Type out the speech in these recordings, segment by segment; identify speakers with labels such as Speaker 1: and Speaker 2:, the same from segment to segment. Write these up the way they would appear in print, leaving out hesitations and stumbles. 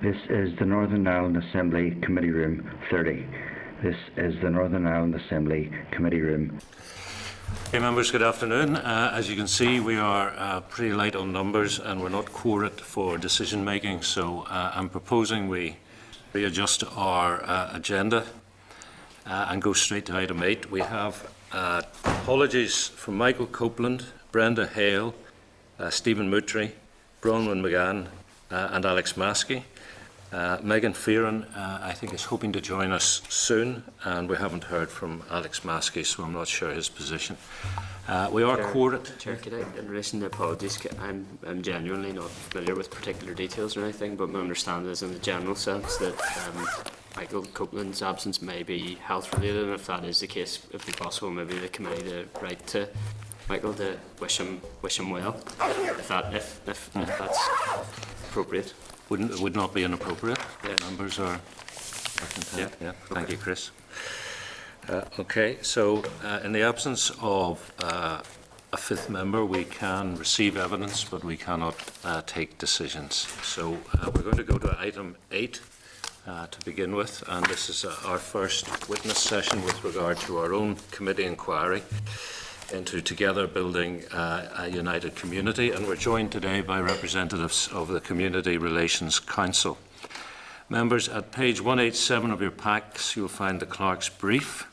Speaker 1: This is the Northern Ireland Assembly Committee Room 30. This is the Northern Ireland Assembly Committee Room.
Speaker 2: Hey members, good afternoon. As you can see, we are pretty light on numbers and we're not quorate for decision making, so I'm proposing we readjust our agenda and go straight to item 8. We have apologies from Michael Copeland, Brenda Hale, Stephen Moutry, Bronwyn McGann and Alex Maskey. Megan Fearon, I think, is hoping to join us soon, and we haven't heard from Alex Maskey, so I'm not sure his position. We are quorate.
Speaker 3: Chair, could I, in relation to apologies, I'm genuinely not familiar with particular details or anything, but my understanding is in the general sense that Michael Copeland's absence may be health related, and if that is the case, it would be possible maybe the committee to write to Michael to wish him well, if that's appropriate.
Speaker 2: Would not be inappropriate. Yeah. Numbers are content. Yeah. Thank you, Chris. Okay, so in the absence of a fifth member, we can receive evidence, but we cannot take decisions. So we're going to go to item 8 to begin with, and this is our first witness session with regard to our own committee inquiry into Together Building a United Community, and we're joined today by representatives of the Community Relations Council. Members, at page 187 of your packs you'll find the clerk's brief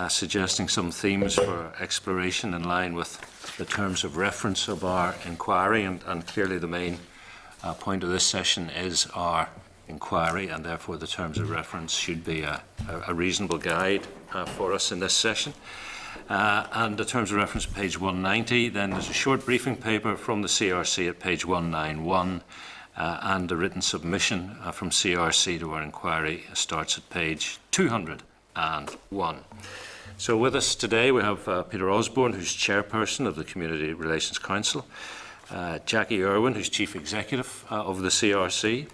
Speaker 2: suggesting some themes for exploration in line with the terms of reference of our inquiry, and clearly the main point of this session is our inquiry, and therefore the terms of reference should be a reasonable guide for us in this session. And the terms of reference, page 190. Then there's a short briefing paper from the CRC at page 191, and a written submission from CRC to our inquiry starts at page 201. So with us today we have Peter Osborne, who's chairperson of the Community Relations Council, Jackie Irwin, who's chief executive of the CRC,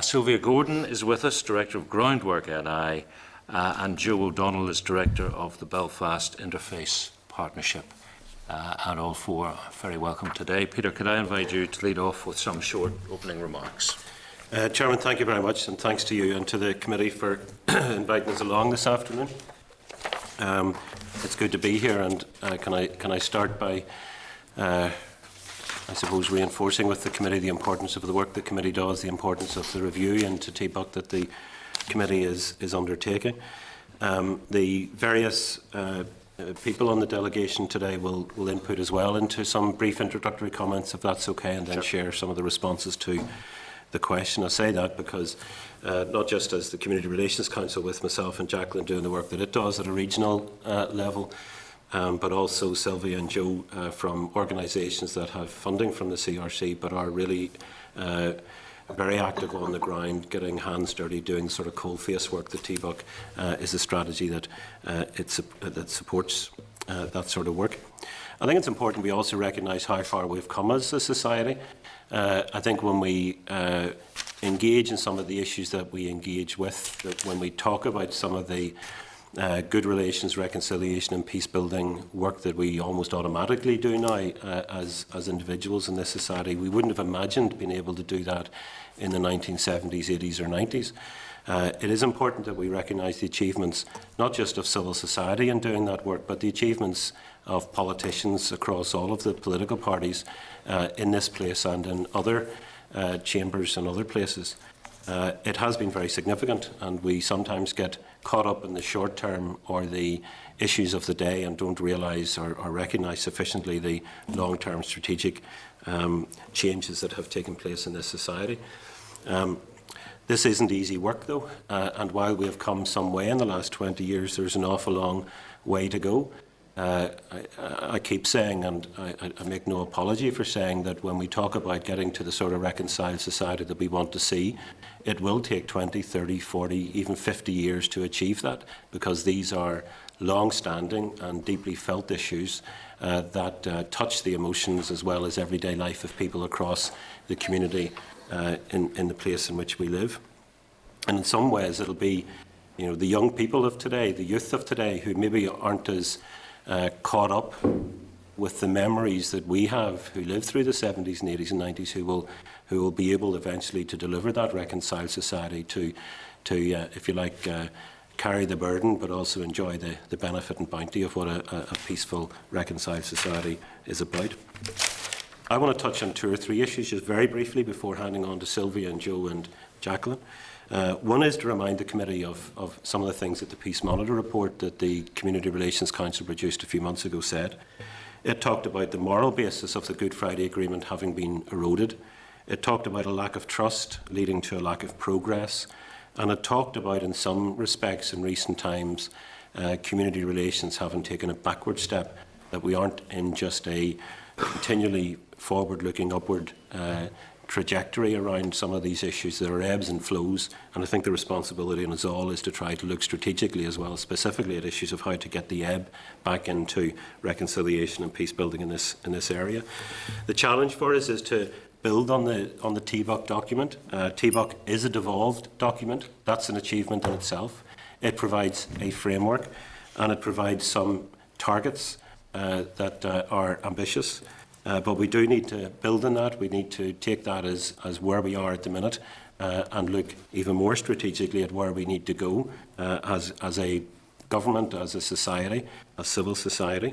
Speaker 2: Sylvia Gordon is with us, director of Groundwork NI, and Joe O'Donnell is director of the Belfast Interface Partnership. And all four are very welcome today. Peter, could I invite you to lead off with some short opening remarks?
Speaker 4: Chairman, thank you very much, and thanks to you and to the committee for inviting us along this afternoon. It's good to be here, and can I start by I suppose reinforcing with the committee the importance of the work the committee does, the importance of the review into TBUC that the committee is undertaking. The various people on the delegation today will input as well into some brief introductory comments, if that's okay, and then share some of the responses to the question. I say that because not just as the Community Relations Council with myself and Jacqueline doing the work that it does at a regional level, but also Sylvia and Joe from organisations that have funding from the CRC but are really very active on the ground, getting hands dirty, doing the sort of cold face work. The TBUC is a strategy that that supports that sort of work. I think it's important we also recognise how far we've come as a society. I think when we engage in some of the issues that we engage with, that when we talk about some of the good relations, reconciliation and peace building work that we almost automatically do now as individuals in this society, we wouldn't have imagined being able to do that in the 1970s, 80s or 90s. It is important that we recognise the achievements not just of civil society in doing that work, but the achievements of politicians across all of the political parties in this place and in other chambers and other places. It has been very significant, and we sometimes get caught up in the short term or the issues of the day and don't realise or recognise sufficiently the long-term strategic changes that have taken place in this society. This isn't easy work though, and while we have come some way in the last 20 years, there's an awful long way to go. I keep saying, and I make no apology for saying, that when we talk about getting to the sort of reconciled society that we want to see, it will take 20, 30, 40, even 50 years to achieve that, because these are long-standing and deeply felt issues that touch the emotions as well as everyday life of people across the community in the place in which we live. And in some ways it'll be, you know, the young people of today, the youth of today, who maybe aren't as caught up with the memories that we have, who lived through the 70s and 80s and 90s, who will be able eventually to deliver that reconciled society to if you like, carry the burden, but also enjoy the benefit and bounty of what a peaceful, reconciled society is about. I want to touch on 2 or 3 issues just very briefly before handing on to Sylvia and Joe and Jacqueline. One is to remind the committee of some of the things that the Peace Monitor report that the Community Relations Council produced a few months ago said. It talked about the moral basis of the Good Friday Agreement having been eroded. It talked about a lack of trust leading to a lack of progress. And it talked about, in some respects in recent times, community relations having taken a backward step, that we aren't in just a continually forward-looking upward trajectory around some of these issues. There are ebbs and flows, and I think the responsibility on us all is to try to look strategically as well as specifically at issues of how to get the ebb back into reconciliation and peace building in this area. The challenge for us is to build on the TBUC document. TBUC is a devolved document. That's an achievement in itself. It provides a framework and it provides some targets that are ambitious. But we do need to build on that. We need to take that as where we are at the minute and look even more strategically at where we need to go as a government, as a society, as civil society.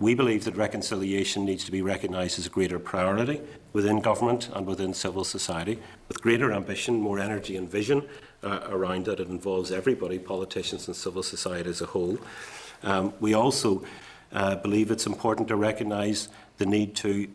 Speaker 4: We believe that reconciliation needs to be recognised as a greater priority within government and within civil society, with greater ambition, more energy and vision around it. It involves everybody, politicians and civil society as a whole. We also believe it's important to recognise the need to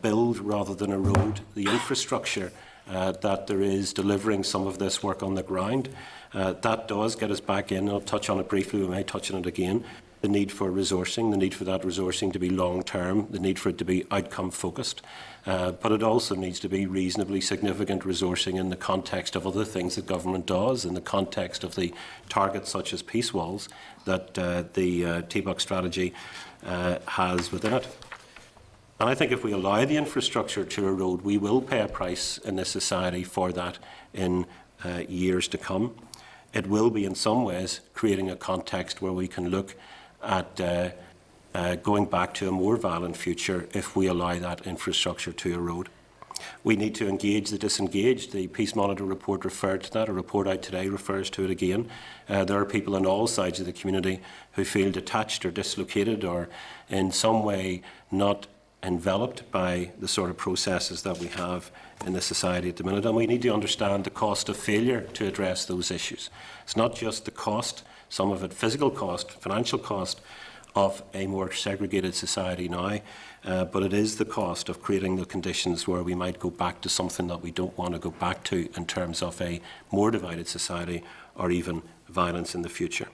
Speaker 4: build rather than erode the infrastructure that there is delivering some of this work on the ground. That does get us back in. I'll touch on it briefly, we may touch on it again. The need for resourcing, the need for that resourcing to be long-term, the need for it to be outcome-focused, but it also needs to be reasonably significant resourcing in the context of other things that government does, in the context of the targets such as peace walls that the TBUC strategy has within it. And I think if we allow the infrastructure to erode, we will pay a price in this society for that in years to come. It will be in some ways creating a context where we can look at going back to a more violent future if we allow that infrastructure to erode. We need to engage the disengaged. The Peace Monitor report referred to that. A report out today refers to it again. There are people on all sides of the community who feel detached or dislocated or in some way not enveloped by the sort of processes that we have in the society at the minute. And we need to understand the cost of failure to address those issues. It's not just the cost, some of it physical cost, financial cost, of a more segregated society now, but it is the cost of creating the conditions where we might go back to something that we don't want to go back to in terms of a more divided society or even violence in the future.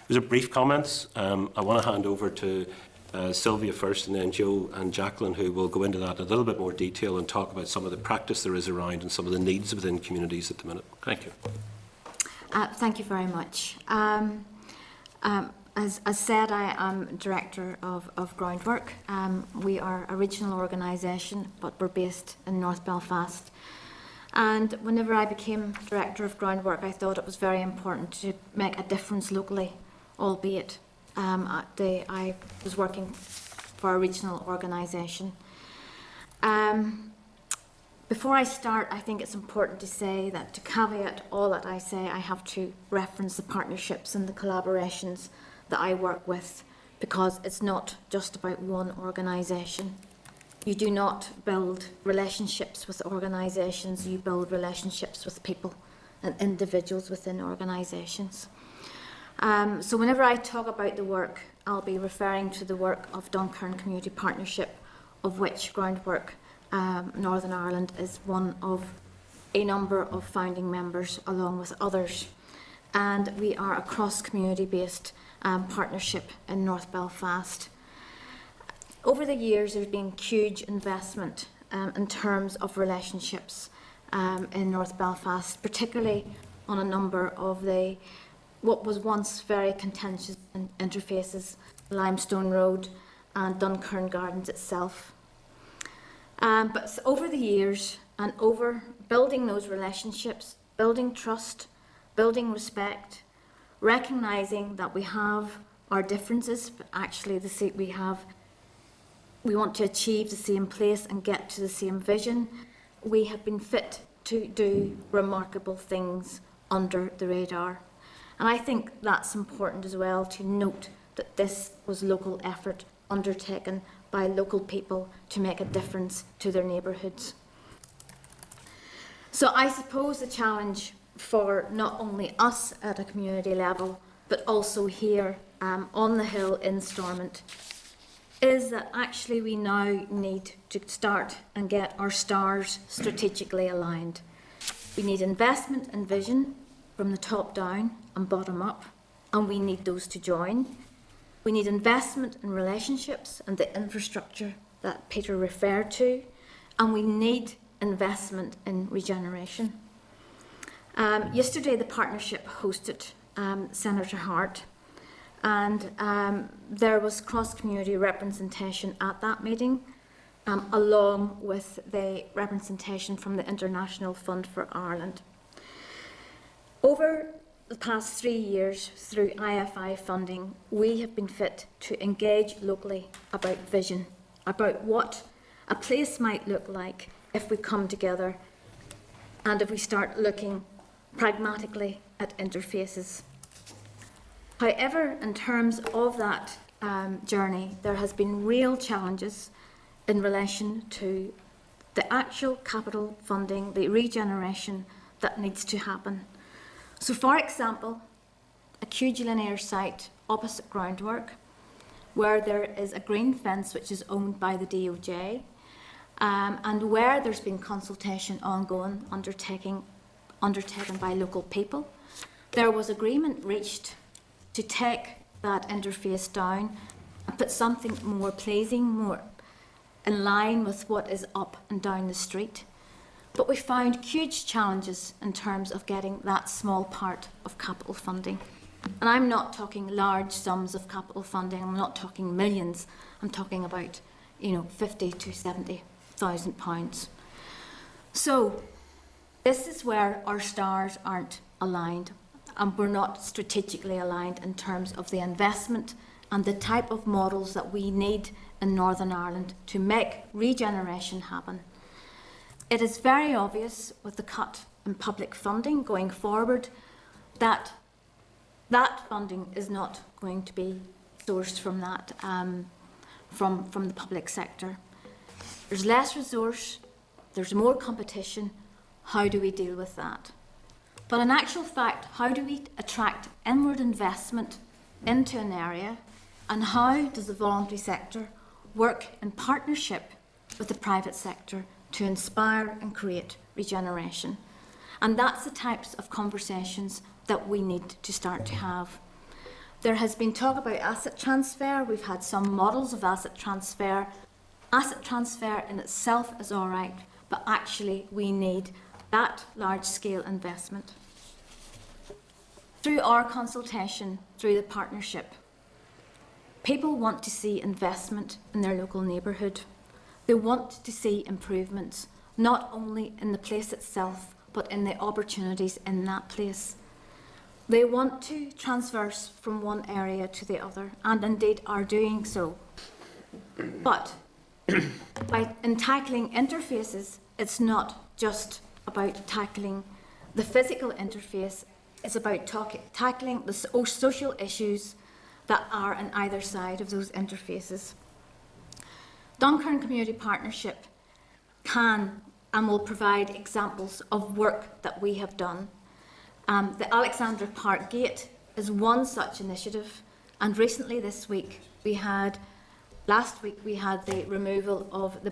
Speaker 4: Those are brief comments. I want to hand over to Sylvia first and then Joe and Jacqueline, who will go into that in a little bit more detail and talk about some of the practice there is around and some of the needs within communities at the minute. Thank you.
Speaker 5: Thank you very much. As said, I am Director of Groundwork. We are a regional organisation, but we're based in North Belfast. And whenever I became Director of Groundwork, I thought it was very important to make a difference locally, albeit I was working for a regional organisation. Before I start, I think it's important to say that to caveat all that I say, I have to reference the partnerships and the collaborations that I work with, because it's not just about one organisation. You do not build relationships with organisations, you build relationships with people and individuals within organisations. So whenever I talk about the work, I'll be referring to the work of Dunkern Community Partnership, of which Groundwork Northern Ireland is one of a number of founding members along with others. And we are a cross-community based partnership in North Belfast. Over the years, there's been huge investment in terms of relationships in North Belfast, particularly on a number of what was once very contentious interfaces, Limestone Road and Dunkern Gardens itself. But over the years and over building those relationships, building trust, building respect, recognising that we have our differences, but actually we want to achieve the same place and get to the same vision. we have been fit to do remarkable things under the radar. And I think that's important as well to note that this was local effort undertaken by local people to make a difference to their neighbourhoods. So I suppose the challenge for not only us at a community level, but also here on the hill in Stormont, is that actually we now need to start and get our stars strategically aligned. We need investment and vision from the top down and bottom up, and we need those to join. We need investment in relationships and the infrastructure that Peter referred to, and we need investment in regeneration. Yesterday the partnership hosted Senator Hart, and there was cross-community representation at that meeting, along with the representation from the International Fund for Ireland. Over the past 3 years, through IFI funding, we have been fit to engage locally about vision, about what a place might look like if we come together and if we start looking pragmatically at interfaces. However, in terms of that journey, there has been real challenges in relation to the actual capital funding, the regeneration that needs to happen. So, for example, a huge linear site opposite groundwork, where there is a green fence which is owned by the DOJ, and where there's been consultation ongoing, undertaken by local people. There was agreement reached to take that interface down and put something more pleasing, more in line with what is up and down the street. But we found huge challenges in terms of getting that small part of capital funding. And I'm not talking large sums of capital funding, I'm not talking millions, I'm talking about, 50 to 70,000 pounds. So this is where our stars aren't aligned, and we're not strategically aligned in terms of the investment and the type of models that we need in Northern Ireland to make regeneration happen. It is very obvious with the cut in public funding going forward that that funding is not going to be sourced from that, from the public sector. There's less resource, there's more competition. How do we deal with that? But in actual fact, how do we attract inward investment into an area, and how does the voluntary sector work in partnership with the private sector to inspire and create regeneration? And that's the types of conversations that we need to start to have. There has been talk about asset transfer. We've had some models of asset transfer. Asset transfer in itself is all right, but actually we need that large-scale investment. Through our consultation, through the partnership, people want to see investment in their local neighbourhood. They want to see improvements, not only in the place itself, but in the opportunities in that place. They want to transverse from one area to the other, and indeed are doing so. But in tackling interfaces, it's not just about tackling the physical interface, it's about tackling the social issues that are on either side of those interfaces. Dunkern Community Partnership can and will provide examples of work that we have done. The Alexandra Park Gate is one such initiative, and recently last week we had the removal of the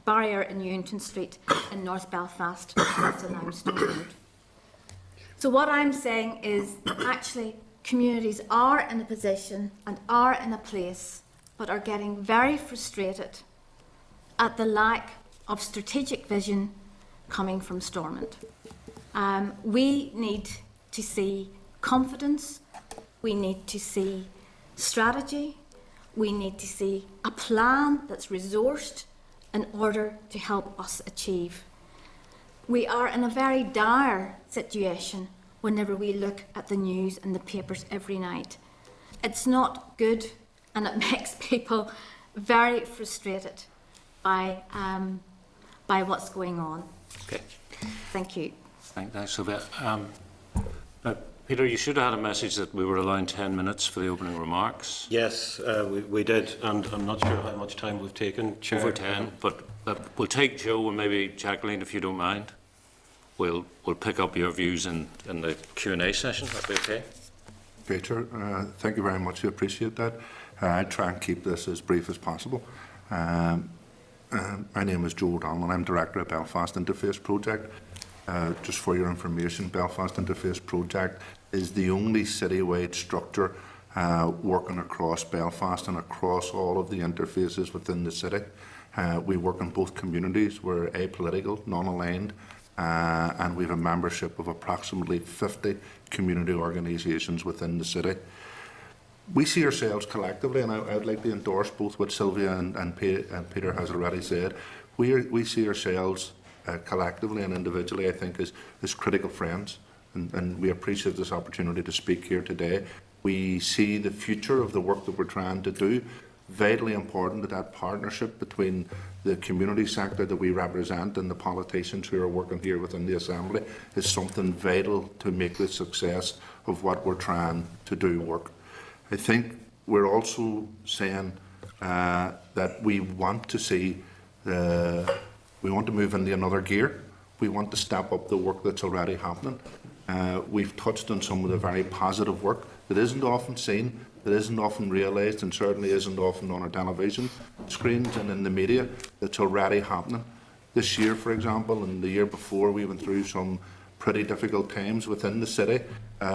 Speaker 5: barrier in Newington Street in North Belfast off the Limestone Road. So what I'm saying is that actually communities are in a position and are in a place, but are getting very frustrated at the lack of strategic vision coming from Stormont. We need to see confidence, we need to see strategy, we need to see a plan that's resourced in order to help us achieve. We are in a very dire situation whenever we look at the news and the papers every night. It's not good, and it makes people very frustrated by by what's going on.
Speaker 2: Okay.
Speaker 5: Thank you.
Speaker 2: Thanks, Sylvia. Now, Peter, you should have had a message that we were allowing 10 minutes for the opening remarks.
Speaker 4: Yes, we did, and I'm not sure how much time we've taken, Chair.
Speaker 2: Over 10, but we'll take Joe and maybe Jacqueline, if you don't mind. We'll pick up your views in the Q&A session. That'd be okay?
Speaker 6: Peter, thank you very much. I appreciate that. I'll try and keep this as brief as possible. My name is Joe O'Donnell and I'm Director of Belfast Interface Project. Just for your information, Belfast Interface Project is the only citywide structure working across Belfast and across all of the interfaces within the city. We work in both communities. We're apolitical, non-aligned, and we have a membership of approximately 50 community organisations within the city. We see ourselves collectively, and I would like to endorse both what Sylvia and Peter has already said. We see ourselves collectively and individually, I think, as critical friends, and we appreciate this opportunity to speak here today. We see the future of the work that we're trying to do. Vitally important that partnership between the community sector that we represent and the politicians who are working here within the Assembly is something vital to make the success of what we're trying to do work. I think we're also saying that we want to see we want to move into another gear. We want to step up the work that's already happening. We've touched on some of the very positive work that isn't often seen, that isn't often realised, and certainly isn't often on our television screens and in the media, that's already happening. This year, for example, and the year before, we went through some pretty difficult times within the city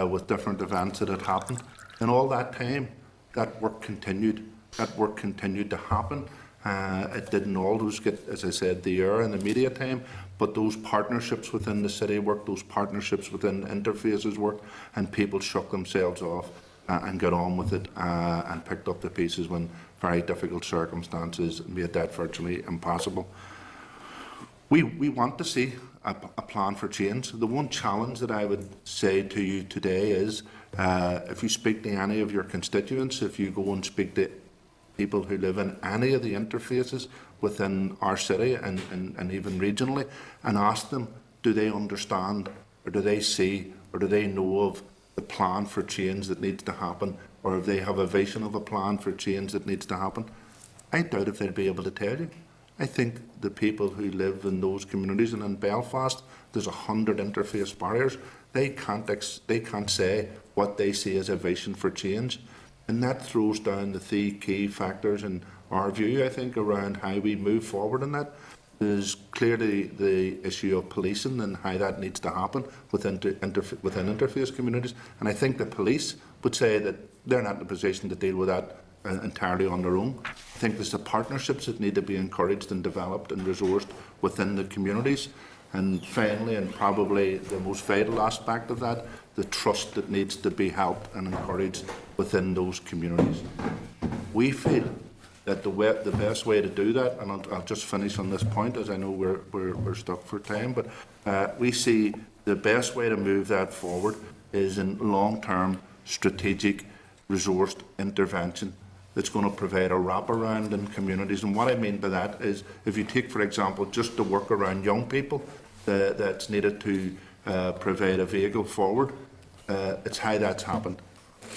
Speaker 6: with different events that had happened. And all that time, that work continued. That work continued to happen. It didn't always get, as I said, the air and the media time, but those partnerships within the city work, those partnerships within interfaces work, and people shook themselves off and got on with it and picked up the pieces when very difficult circumstances made that virtually impossible. We want to see a plan for change. The one challenge that I would say to you today is if you speak to any of your constituents, if you go and speak to people who live in any of the interfaces within our city and even regionally, and ask them, do they understand or do they see or do they know of the plan for change that needs to happen, or if they have a vision of a plan for change that needs to happen, I doubt if they'd be able to tell you. I think the people who live in those communities, and in Belfast there's 100 interface barriers, they can't say what they see as a vision for change. And that throws down the three key factors in our view, I think, around how we move forward in that. There's clearly the issue of policing and how that needs to happen within interface communities. And I think the police would say that they're not in a position to deal with that entirely on their own. I think there's the partnerships that need to be encouraged and developed and resourced within the communities. And finally, and probably the most vital aspect of that, the trust that needs to be helped and encouraged within those communities. We feel that the best way to do that, and I'll just finish on this point as I know we're stuck for time, but we see the best way to move that forward is in long-term strategic resourced intervention that's going to provide a wraparound in communities. And what I mean by that is, if you take, for example, just the work around young people that's needed to provide a vehicle forward, it's how that's happened.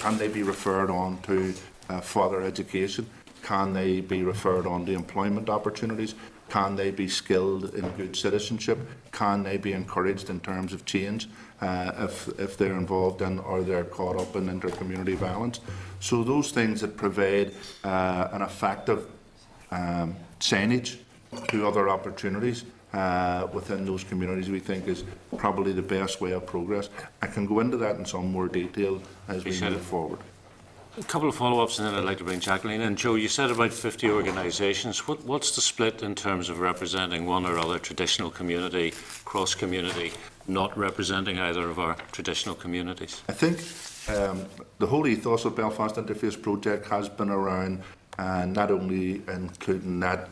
Speaker 6: Can they be referred on to further education? Can they be referred on to employment opportunities? Can they be skilled in good citizenship? Can they be encouraged in terms of change if they're involved in or they're caught up in inter-community violence? So those things that provide an effective signage to other opportunities within those communities, we think is probably the best way of progress. I can go into that in some more detail as we move forward.
Speaker 2: A couple of follow-ups and then I'd like to bring Jacqueline in. Joe, you said about 50 organisations. What's the split in terms of representing one or other traditional community, cross-community, not representing either of our traditional communities?
Speaker 6: I think the whole ethos of Belfast Interface Project has been around not only including that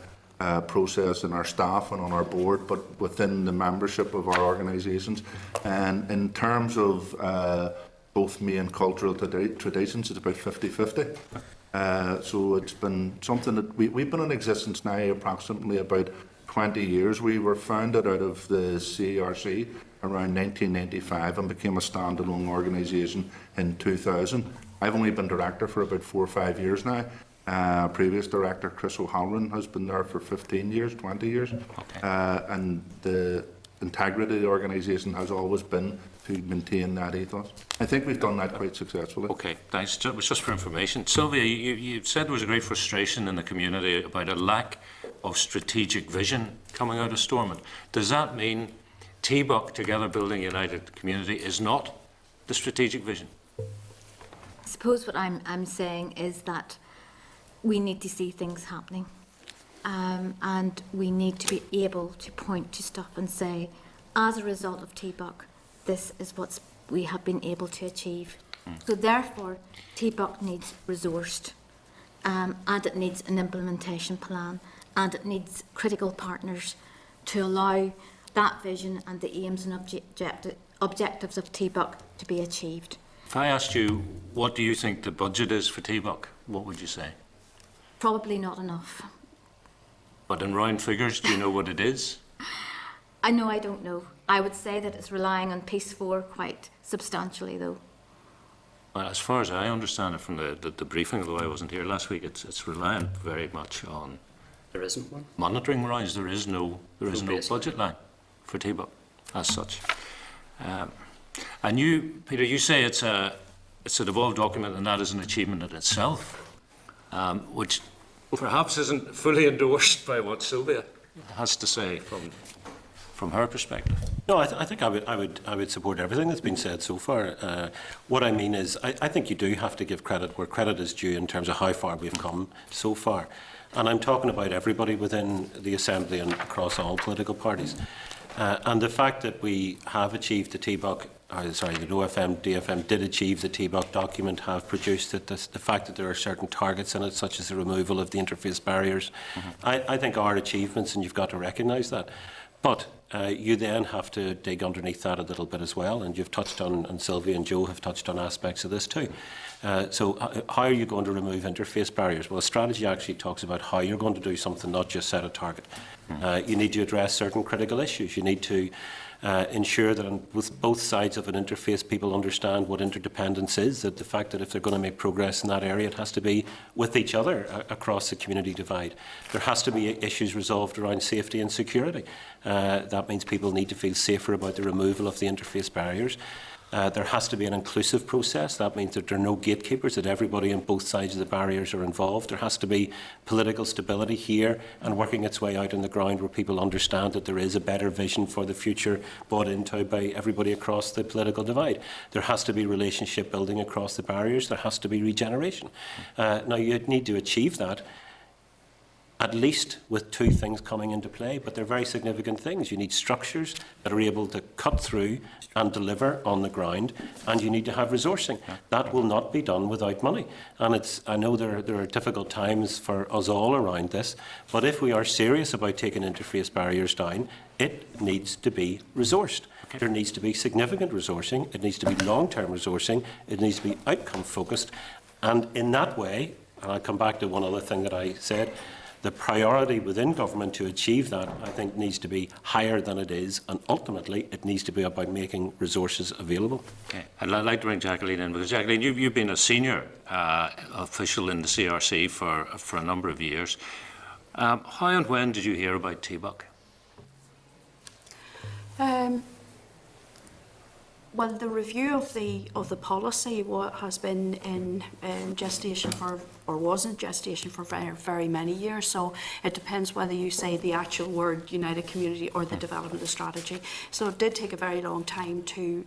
Speaker 6: process in our staff and on our board, but within the membership of our organisations. And in terms of both main cultural traditions, it's about 50-50. So it's been something that we've been in existence now approximately about 20 years. We were founded out of the CRC around 1995 and became a standalone organisation in 2000. I've only been director for about 4 or 5 years now. Previous director, Chris O'Halloran, has been there for 15 years, 20 years.
Speaker 2: Okay.
Speaker 6: And the integrity of the organisation has always been to maintain that ethos. I think we've done that quite successfully.
Speaker 2: Okay, thanks. Just for information. Sylvia, you said there was a great frustration in the community about a lack of strategic vision coming out of Stormont. Does that mean TBUC, Together Building a United Community, is not the strategic vision?
Speaker 5: I suppose what I'm saying is that we need to see things happening, and we need to be able to point to stuff and say, as a result of TBUC, this is what we have been able to achieve. So therefore, TBUC needs resourced, and it needs an implementation plan, and it needs critical partners to allow that vision and the aims and objectives of TBUC to be achieved.
Speaker 2: If I asked you, what do you think the budget is for TBUC, what would you say?
Speaker 5: Probably not enough.
Speaker 2: But in round figures, do you know what it is?
Speaker 5: I know I don't know. I would say that it's relying on Piece 4 quite substantially, though.
Speaker 2: Well, as far as I understand it from the briefing, although I wasn't here last week, it's reliant very much on
Speaker 3: There isn't one.
Speaker 2: monitoring lines. There is no budget line for TBUC as such. And you, Peter, you say it's a devolved document, and that is an achievement in itself, which perhaps isn't fully endorsed by what Sylvia has to say from her perspective.
Speaker 4: No, I think I would support everything that's been said so far. What I mean is, I think you do have to give credit where credit is due in terms of how far we've come so far. And I'm talking about everybody within the Assembly and across all political parties. And the fact that we have achieved the TBUC, that OFMDFM did achieve the TBUC document, have produced it, the fact that there are certain targets in it, such as the removal of the interface barriers, I think are achievements, and you've got to recognise that. But you then have to dig underneath that a little bit as well, and you've touched on, and Sylvia and Joe have touched on aspects of this too. So how are you going to remove interface barriers? Well, a strategy actually talks about how you're going to do something, not just set a target. You need to address certain critical issues. You need to ensure that on both sides of an interface people understand what interdependence is, that the fact that if they're going to make progress in that area, it has to be with each other across the community divide. There has to be issues resolved around safety and security. That means people need to feel safer about the removal of the interface barriers. There has to be an inclusive process. That means that there are no gatekeepers, that everybody on both sides of the barriers are involved. There has to be political stability here and working its way out on the ground where people understand that there is a better vision for the future bought into by everybody across the political divide. There has to be relationship building across the barriers. There has to be regeneration. Now, you need to achieve that at least with two things coming into play, but they're very significant things. You need structures that are able to cut through and deliver on the ground, and you need to have resourcing. That will not be done without money. And I know there are difficult times for us all around this, but if we are serious about taking interface barriers down, it needs to be resourced. Okay. There needs to be significant resourcing, it needs to be long-term resourcing, it needs to be outcome-focused, and in that way, and I'll come back to one other thing that I said, the priority within government to achieve that, I think, needs to be higher than it is, and ultimately it needs to be about making resources available.
Speaker 2: Okay. I'd like to bring Jacqueline in, because Jacqueline, you've been a senior official in the CRC for a number of years. How and when did you hear about TBUC?
Speaker 7: Well, the review of the policy has been in gestation for, or was in gestation for very many years. So it depends whether you say the actual word United Community or the development of strategy. So it did take a very long time to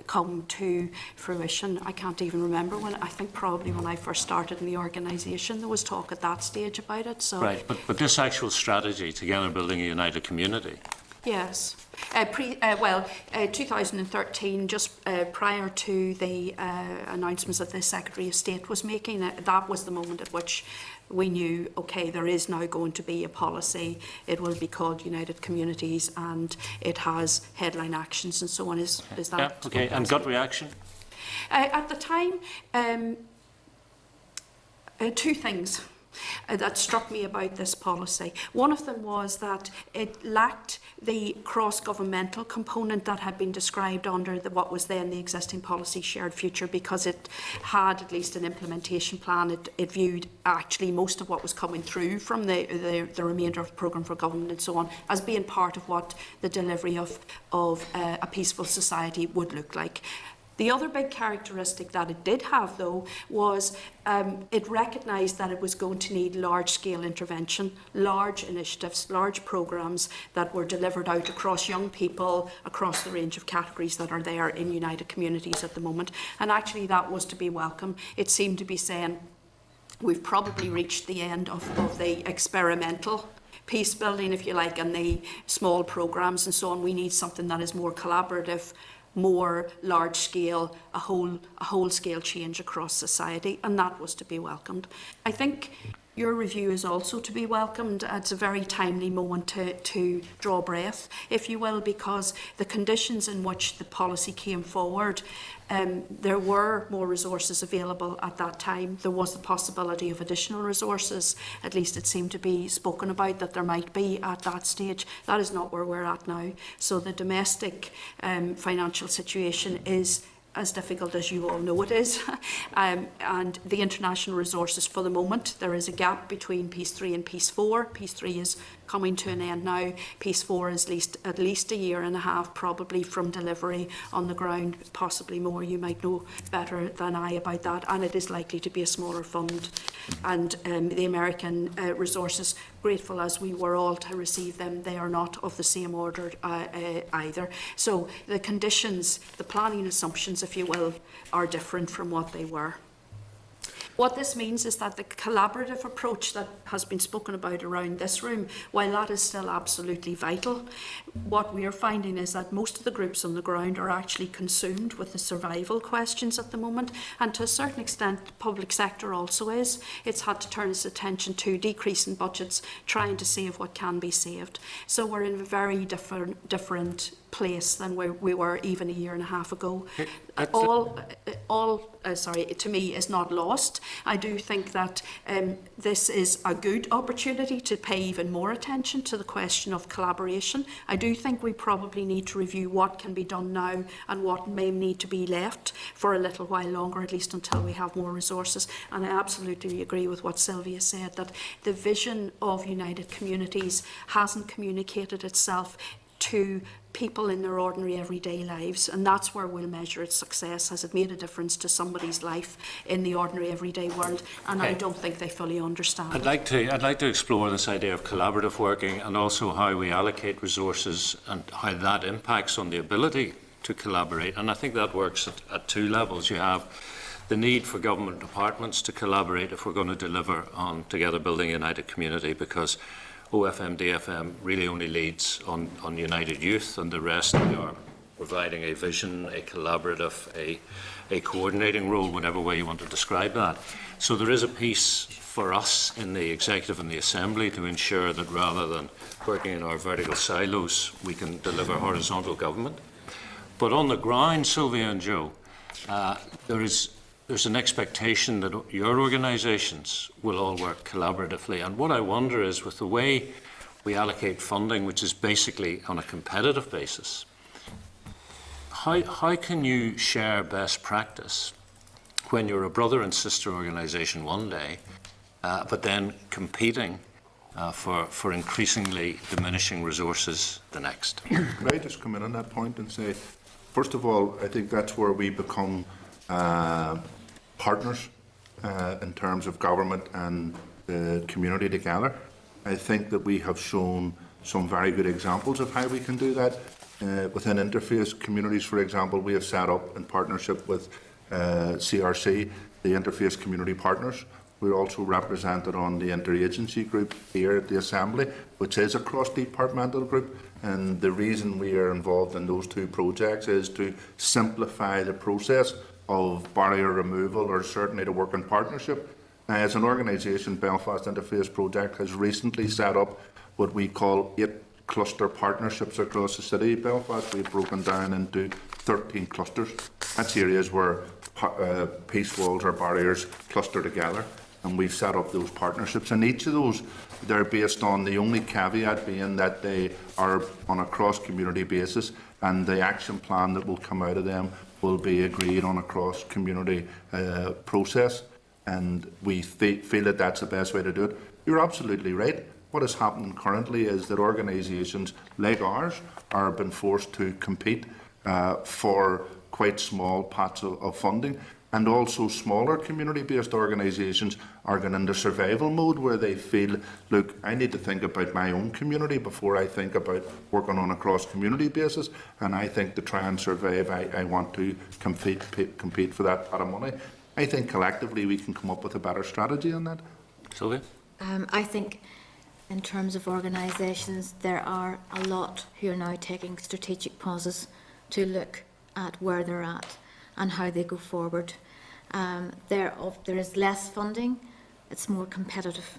Speaker 7: come to fruition. I can't even remember when. I think probably when I first started in the organisation, there was talk at that stage about it. So
Speaker 2: right, but this actual strategy, Together Building a United Community.
Speaker 7: Yes. 2013, just prior to the announcements that the Secretary of State was making, that was the moment at which we knew, okay, there is now going to be a policy. It will be called United Communities, and it has headline actions and so on. Is that?
Speaker 2: Yeah, okay. And gut reaction?
Speaker 7: At the time, two things. that struck me about this policy. One of them was that it lacked the cross-governmental component that had been described under what was then the existing policy Shared Future, because it had at least an implementation plan. It viewed actually most of what was coming through from the remainder of the programme for government and so on as being part of what the delivery of a peaceful society would look like. The other big characteristic that it did have, though, was it recognised that it was going to need large-scale intervention, large initiatives, large programmes that were delivered out across young people, across the range of categories that are there in United Communities at the moment. And actually that was to be welcome. It seemed to be saying, we've probably reached the end of the experimental peace building, if you like, and the small programmes and so on. We need something that is more collaborative, more large scale, a whole scale change across society, and that was to be welcomed. I think your review is also to be welcomed. It's a very timely moment to draw breath, if you will, because the conditions in which the policy came forward, there were more resources available at that time. There was the possibility of additional resources, at least it seemed to be spoken about that there might be at that stage. That is not where we're at now. So the domestic financial situation is as difficult as you all know it is, and the international resources for the moment, there is a gap between Piece 3 and Piece 4. Piece 3 is coming to an end now. Piece 4 is at least a year and a half probably from delivery on the ground, possibly more. You might know better than I about that, and it is likely to be a smaller fund. And the American resources, grateful as we were all to receive them, they are not of the same order either. So the conditions, the planning assumptions, if you will, are different from what they were. What this means is that the collaborative approach that has been spoken about around this room, while that is still absolutely vital, what we are finding is that most of the groups on the ground are actually consumed with the survival questions at the moment, and to a certain extent the public sector also is. It's had to turn its attention to decreasing budgets, trying to save what can be saved. So we're in a very different place than where we were even a year and a half ago. Sorry, to me is not lost. I do think that this is a good opportunity to pay even more attention to the question of collaboration. I do think we probably need to review what can be done now and what may need to be left for a little while longer, at least until we have more resources. And I absolutely agree with what Sylvia said, that the vision of United Communities hasn't communicated itself to people in their ordinary everyday lives, and that's where we'll measure its success. Has it made a difference to somebody's life in the ordinary everyday world? And I don't think they fully understand. I'd like
Speaker 2: to explore this idea of collaborative working, and also how we allocate resources and how that impacts on the ability to collaborate. And I think that works at two levels. You have the need for government departments to collaborate if we're going to deliver on Together Building a United Community, because OFMDFM really only leads on United Youth, and the rest we are providing a vision, a collaborative, a coordinating role, whatever way you want to describe that. So there is a piece for us in the Executive and the Assembly to ensure that rather than working in our vertical silos, we can deliver horizontal government. But on the ground, Sylvia and Joe, there's an expectation that your organisations will all work collaboratively. And what I wonder is, with the way we allocate funding, which is basically on a competitive basis, how can you share best practice when you're a brother and sister organisation one day, but then competing for increasingly diminishing resources the next?
Speaker 6: Could I just come in on that point and say, first of all, I think that's where we become partners in terms of government and the community together. I think that we have shown some very good examples of how we can do that. Within interface communities, for example, we have set up in partnership with CRC, the Interface Community Partners. We're also represented on the interagency group here at the Assembly, which is a cross-departmental group. And the reason we are involved in those two projects is to simplify the process of barrier removal, or certainly to work in partnership. Now, as an organisation, Belfast Interface Project has recently set up what we call 8 cluster partnerships across the city of Belfast. We've broken down into 13 clusters. That's areas where peace walls or barriers cluster together. and we've set up those partnerships. And each of those, they're based on the only caveat being that they are on a cross-community basis, and the action plan that will come out of them will be agreed on a cross-community process. And we feel that that's the best way to do it. You're absolutely right. What is happening currently is that organisations like ours are being forced to compete for quite small pots of funding, and also smaller community-based organisations are going into survival mode where they feel, look, I need to think about my own community before I think about working on a cross-community basis, and I think to try and survive, I want to compete for that pot of money. I think collectively we can come up with a better strategy on that.
Speaker 2: Sylvia?
Speaker 5: I think in terms of organisations, there are a lot who are now taking strategic pauses to look at where they're at and how they go forward. There is less funding, it's more competitive.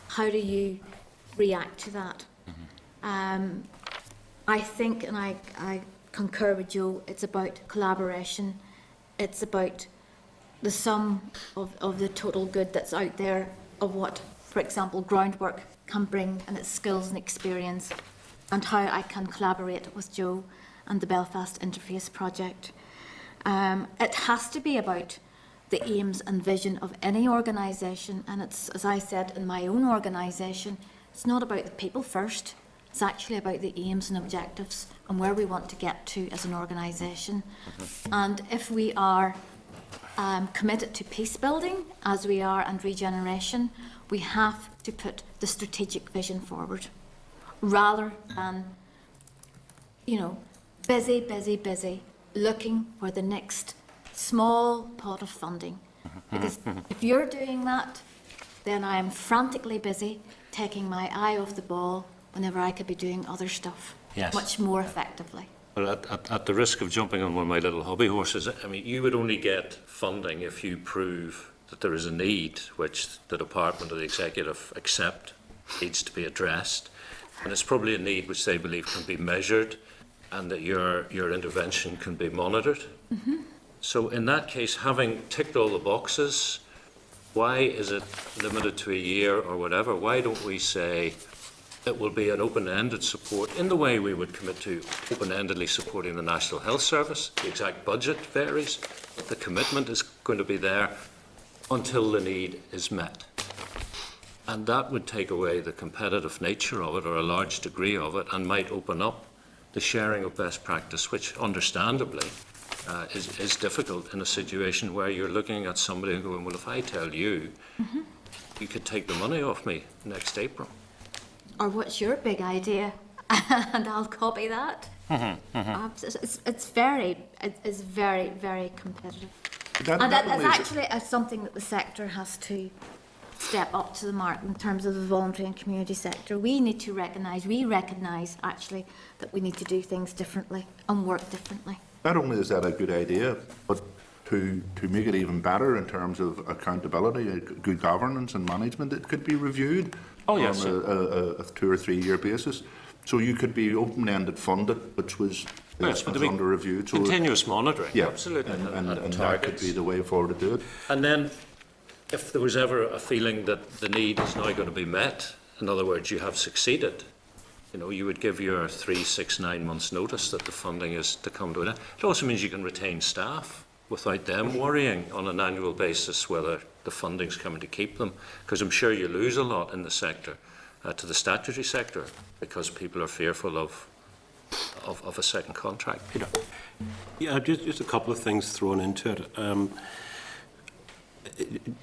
Speaker 5: How do you react to that? I think, and I concur with Joe, it's about collaboration. It's about the sum of the total good that's out there of what, for example, groundwork can bring and its skills and experience, and how I can collaborate with Joe and the Belfast Interface Project. It has to be about the aims and vision of any organisation, and it's, as I said, in my own organisation, it's not about the people first, it's actually about the aims and objectives and where we want to get to as an organisation. And if we are committed to peace building, as we are, and regeneration, we have to put the strategic vision forward, rather than, busy, looking for the next small pot of funding. Because if you're doing that, then I am frantically busy taking my eye off the ball whenever I could be doing other stuff much more effectively.
Speaker 2: Well, at the risk of jumping on one of my little hobby horses, I mean, you would only get funding if you prove that there is a need which the Department or the Executive accept needs to be addressed. And it's probably a need which they believe can be measured and that your intervention can be monitored. So in that case, having ticked all the boxes, why is it limited to a year or whatever? Why don't we say it will be an open-ended support in the way we would commit to open-endedly supporting the National Health Service? The exact budget varies, but the commitment is going to be there until the need is met. And that would take away the competitive nature of it, or a large degree of it, and might open up the sharing of best practice, which understandably is difficult in a situation where you're looking at somebody and going, well, if I tell you, you could take the money off me next April.
Speaker 5: Or what's your big idea? And I'll copy that. It's very, very competitive. And that's actually something that the sector has to step up to the mark in terms of the voluntary and community sector. We need to recognise actually that we need to do things differently and work differently.
Speaker 6: Not only is that a good idea, but to make it even better in terms of accountability, good governance and management, it could be reviewed on a 2 or 3 year basis. So you could be open-ended funded, which was under review. So
Speaker 2: continuous monitoring,
Speaker 6: yeah,
Speaker 2: absolutely.
Speaker 6: And that could be the way forward to do it.
Speaker 2: And then if there was ever a feeling that the need is now going to be met, in other words, you have succeeded, you would give your 3, 6, 9 months notice that the funding is to come to an end. It also means you can retain staff without them worrying on an annual basis whether the funding's coming to keep them, because I'm sure you lose a lot in the sector to the statutory sector because people are fearful of a second contract. Peter?
Speaker 4: Yeah, just a couple of things thrown into it.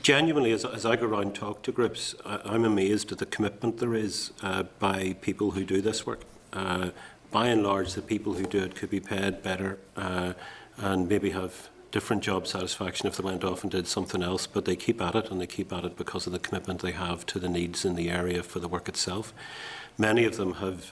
Speaker 4: Genuinely, as I go around and talk to groups, I'm amazed at the commitment there is by people who do this work. By and large, the people who do it could be paid better and maybe have different job satisfaction if they went off and did something else, but they keep at it, and they keep at it because of the commitment they have to the needs in the area for the work itself. Many of them have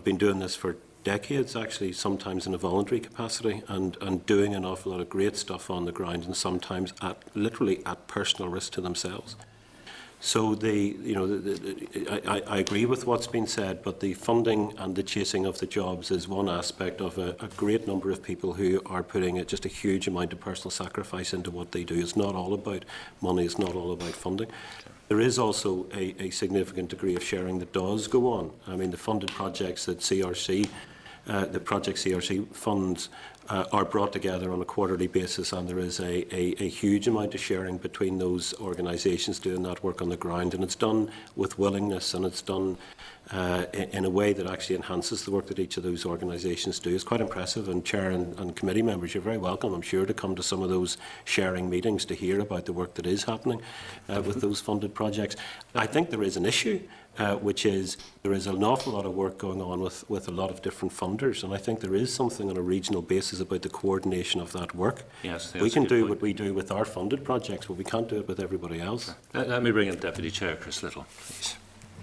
Speaker 4: been doing this for decades, actually, sometimes in a voluntary capacity, and doing an awful lot of great stuff on the ground, and sometimes literally at personal risk to themselves. So I agree with what's been said, but the funding and the chasing of the jobs is one aspect of a great number of people who are putting just a huge amount of personal sacrifice into what they do. It's not all about money, it's not all about funding. There is also a significant degree of sharing that does go on. I mean, the funded projects that CRC, the Project CRC funds are brought together on a quarterly basis, and there is a huge amount of sharing between those organisations doing that work on the ground, and it's done with willingness, and it's done in a way that actually enhances the work that each of those organisations do. It's quite impressive, and Chair and committee members, you're very welcome, I'm sure, to come to some of those sharing meetings to hear about the work that is happening with those funded projects. I think there is an issue, which is there is an awful lot of work going on with a lot of different funders, and I think there is something on a regional basis about the coordination of that work.
Speaker 2: Yes,
Speaker 4: we can do what we do with our funded projects, but we can't do it with everybody else.
Speaker 2: Let me bring in Deputy Chair Chris Little, please.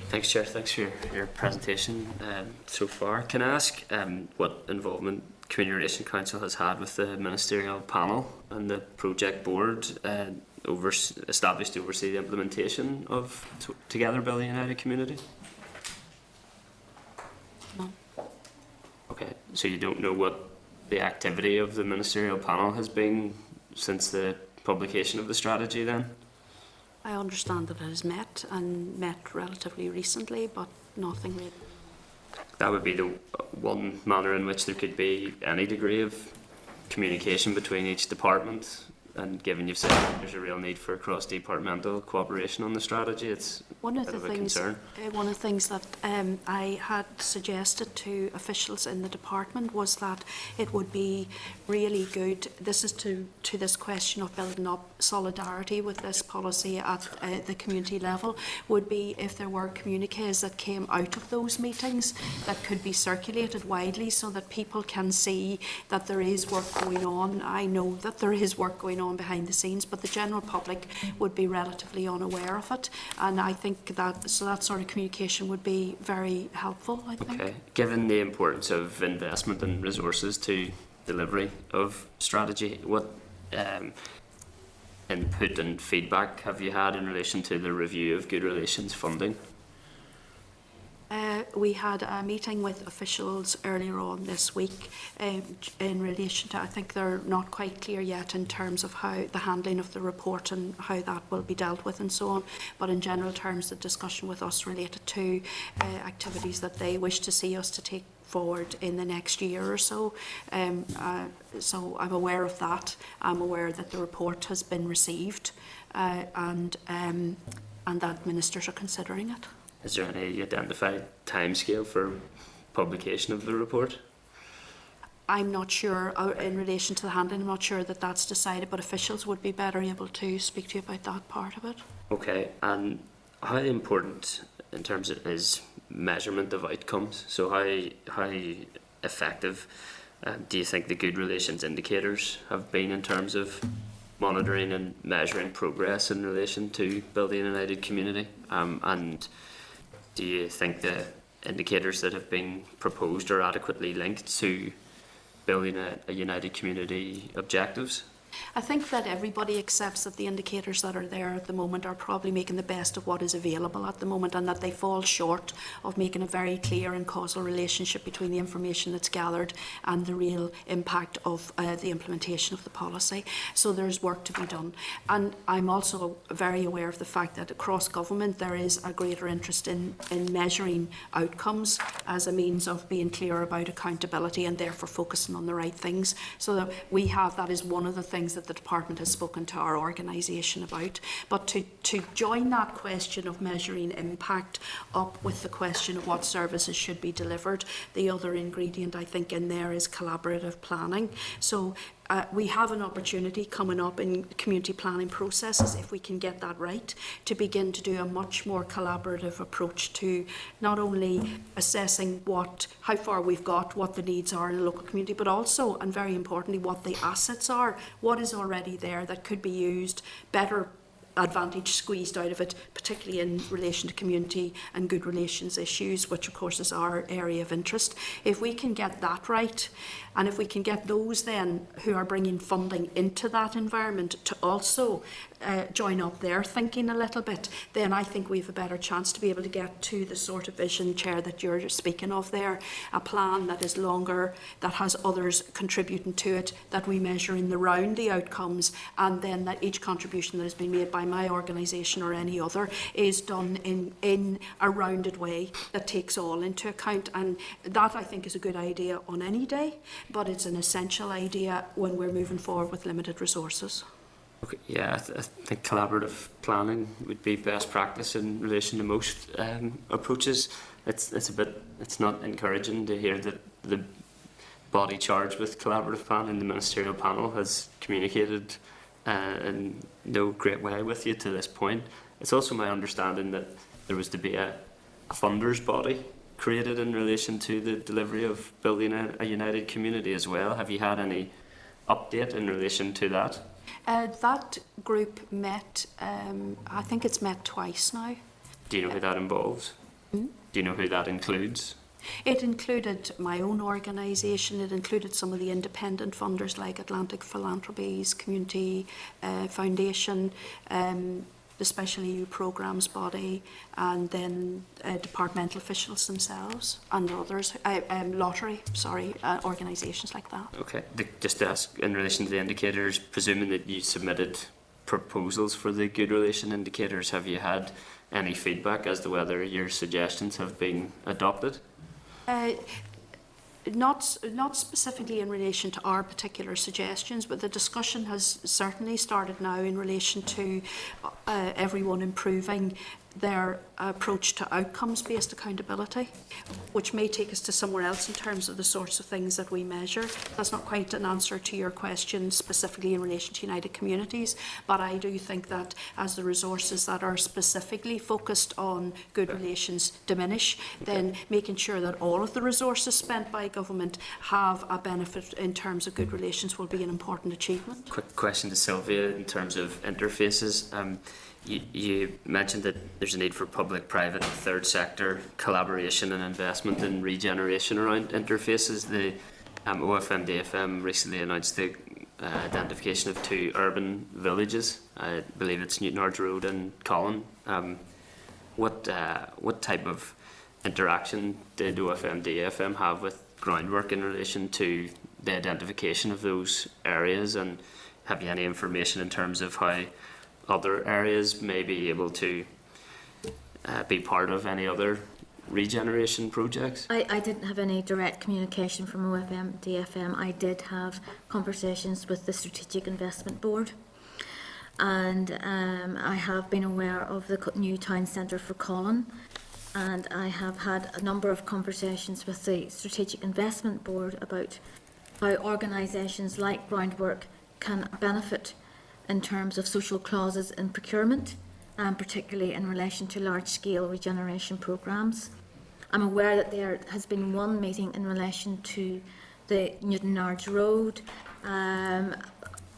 Speaker 3: Thanks, Chair. Thanks for your presentation so far. Can I ask what involvement Community Relations Council has had with the ministerial panel and the project board established to oversee the implementation of Together Building a United Community?
Speaker 7: No.
Speaker 3: Okay, so you don't know what the activity of the ministerial panel has been since the publication of the strategy then?
Speaker 7: I understand that it has met and met relatively recently, but nothing really.
Speaker 3: That would be the one manner in which there could be any degree of communication between each department, and given you've said there's a real need for cross-departmental cooperation on the strategy, it's
Speaker 7: one of
Speaker 3: a bit
Speaker 7: the
Speaker 3: of a
Speaker 7: things.
Speaker 3: concern.
Speaker 7: One of the things that I had suggested to officials in the department was that it would be really good. This is to this question of building up solidarity with this policy at the community level. Would be if there were communiques that came out of those meetings that could be circulated widely, so that people can see that there is work going on. I know that there is work going on behind the scenes, but the general public would be relatively unaware of it, and I think that that sort of communication would be very helpful, I think.
Speaker 3: Okay. Given the importance of investment and resources to delivery of strategy, what input and feedback have you had in relation to the review of good relations funding?
Speaker 7: We had a meeting with officials earlier on this week in relation to, I think they're not quite clear yet in terms of how the handling of the report and how that will be dealt with and so on, but in general terms the discussion with us related to activities that they wish to see us to take forward in the next year or so. So I'm aware of that. I'm aware that the report has been received and that ministers are considering it.
Speaker 3: Is there any identified timescale for publication of the report?
Speaker 7: I'm not sure in relation to the handling. I'm not sure that that's decided, but officials would be better able to speak to you about that part of it.
Speaker 3: Okay, and how important in terms of is measurement of outcomes? So how effective do you think the good relations indicators have been in terms of monitoring and measuring progress in relation to building a united community? And do you think the indicators that have been proposed are adequately linked to building a united community objectives?
Speaker 7: I think that everybody accepts that the indicators that are there at the moment are probably making the best of what is available at the moment, and that they fall short of making a very clear and causal relationship between the information that's gathered and the real impact of the implementation of the policy. So there's work to be done. And I'm also very aware of the fact that across government there is a greater interest in measuring outcomes as a means of being clear about accountability and therefore focusing on the right things. So that we have, that is one of the things that the department has spoken to our organisation about. But to join that question of measuring impact up with the question of what services should be delivered, the other ingredient I think in there is collaborative planning. So we have an opportunity coming up in community planning processes, if we can get that right, to begin to do a much more collaborative approach to not only assessing how far we've got, what the needs are in a local community, but also, and very importantly, what the assets are, what is already there that could be used better advantage squeezed out of it, particularly in relation to community and good relations issues, which of course is our area of interest. If we can get that right, and if we can get those then who are bringing funding into that environment to also join up their thinking a little bit, then I think we have a better chance to be able to get to the sort of vision, Chair, that you're speaking of there, a plan that is longer, that has others contributing to it, that we measure in the round the outcomes, and then that each contribution that has been made by my organisation or any other is done in a rounded way that takes all into account. And that, I think, is a good idea on any day, but it's an essential idea when we're moving forward with limited resources.
Speaker 3: Okay, yeah, I think collaborative planning would be best practice in relation to most approaches. It's not encouraging to hear that the body charged with collaborative planning, the ministerial panel, has communicated in no great way with you to this point. It's also my understanding that there was to be a funders body created in relation to the delivery of building a united community as well. Have you had any update in relation to that?
Speaker 7: That group met, I think it's met twice now.
Speaker 3: Do you know who that involves?
Speaker 7: Hmm?
Speaker 3: Do you know who that includes?
Speaker 7: It included my own organisation, it included some of the independent funders like Atlantic Philanthropies, Community Foundation, the Special EU Programmes body, and then departmental officials themselves and others, organisations like that.
Speaker 3: Okay, just to ask in relation to the indicators, presuming that you submitted proposals for the good relation indicators, have you had any feedback as to whether your suggestions have been adopted?
Speaker 7: Not specifically in relation to our particular suggestions, but the discussion has certainly started now in relation to everyone improving their approach to outcomes-based accountability, which may take us to somewhere else in terms of the sorts of things that we measure. That's not quite an answer to your question specifically in relation to United Communities, but I do think that as the resources that are specifically focused on good relations diminish, then making sure that all of the resources spent by government have a benefit in terms of good relations will be an important achievement.
Speaker 3: Quick question to Sylvia in terms of interfaces. You mentioned that there's a need for public, private and third sector collaboration and investment in regeneration around interfaces. The OFMDFM recently announced the identification of 2 urban villages. I believe it's Newtonards Road and Colin. What type of interaction did OFMDFM have with groundwork in relation to the identification of those areas, and have you any information in terms of how other areas may be able to be part of any other regeneration projects?
Speaker 5: I didn't have any direct communication from OFMDFM. I did have conversations with the Strategic Investment Board, and I have been aware of the new town centre for Colin, and I have had a number of conversations with the Strategic Investment Board about how organisations like Groundwork can benefit in terms of social clauses in procurement, and particularly in relation to large-scale regeneration programmes. I'm aware that there has been one meeting in relation to the Newtonards Road, and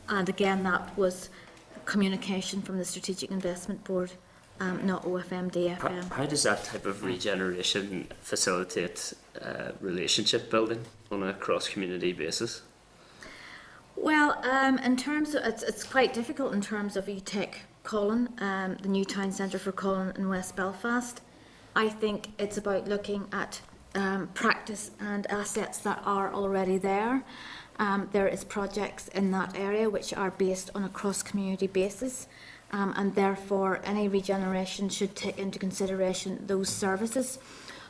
Speaker 5: again that was communication from the Strategic Investment Board, not OFMDFM.
Speaker 3: How does that type of regeneration facilitate relationship building on a cross-community basis?
Speaker 5: Well, in terms of, it's quite difficult in terms of you take Colin, the new town centre for Colin in West Belfast. I think it's about looking at practice and assets that are already there. There is projects in that area which are based on a cross-community basis, and therefore any regeneration should take into consideration those services,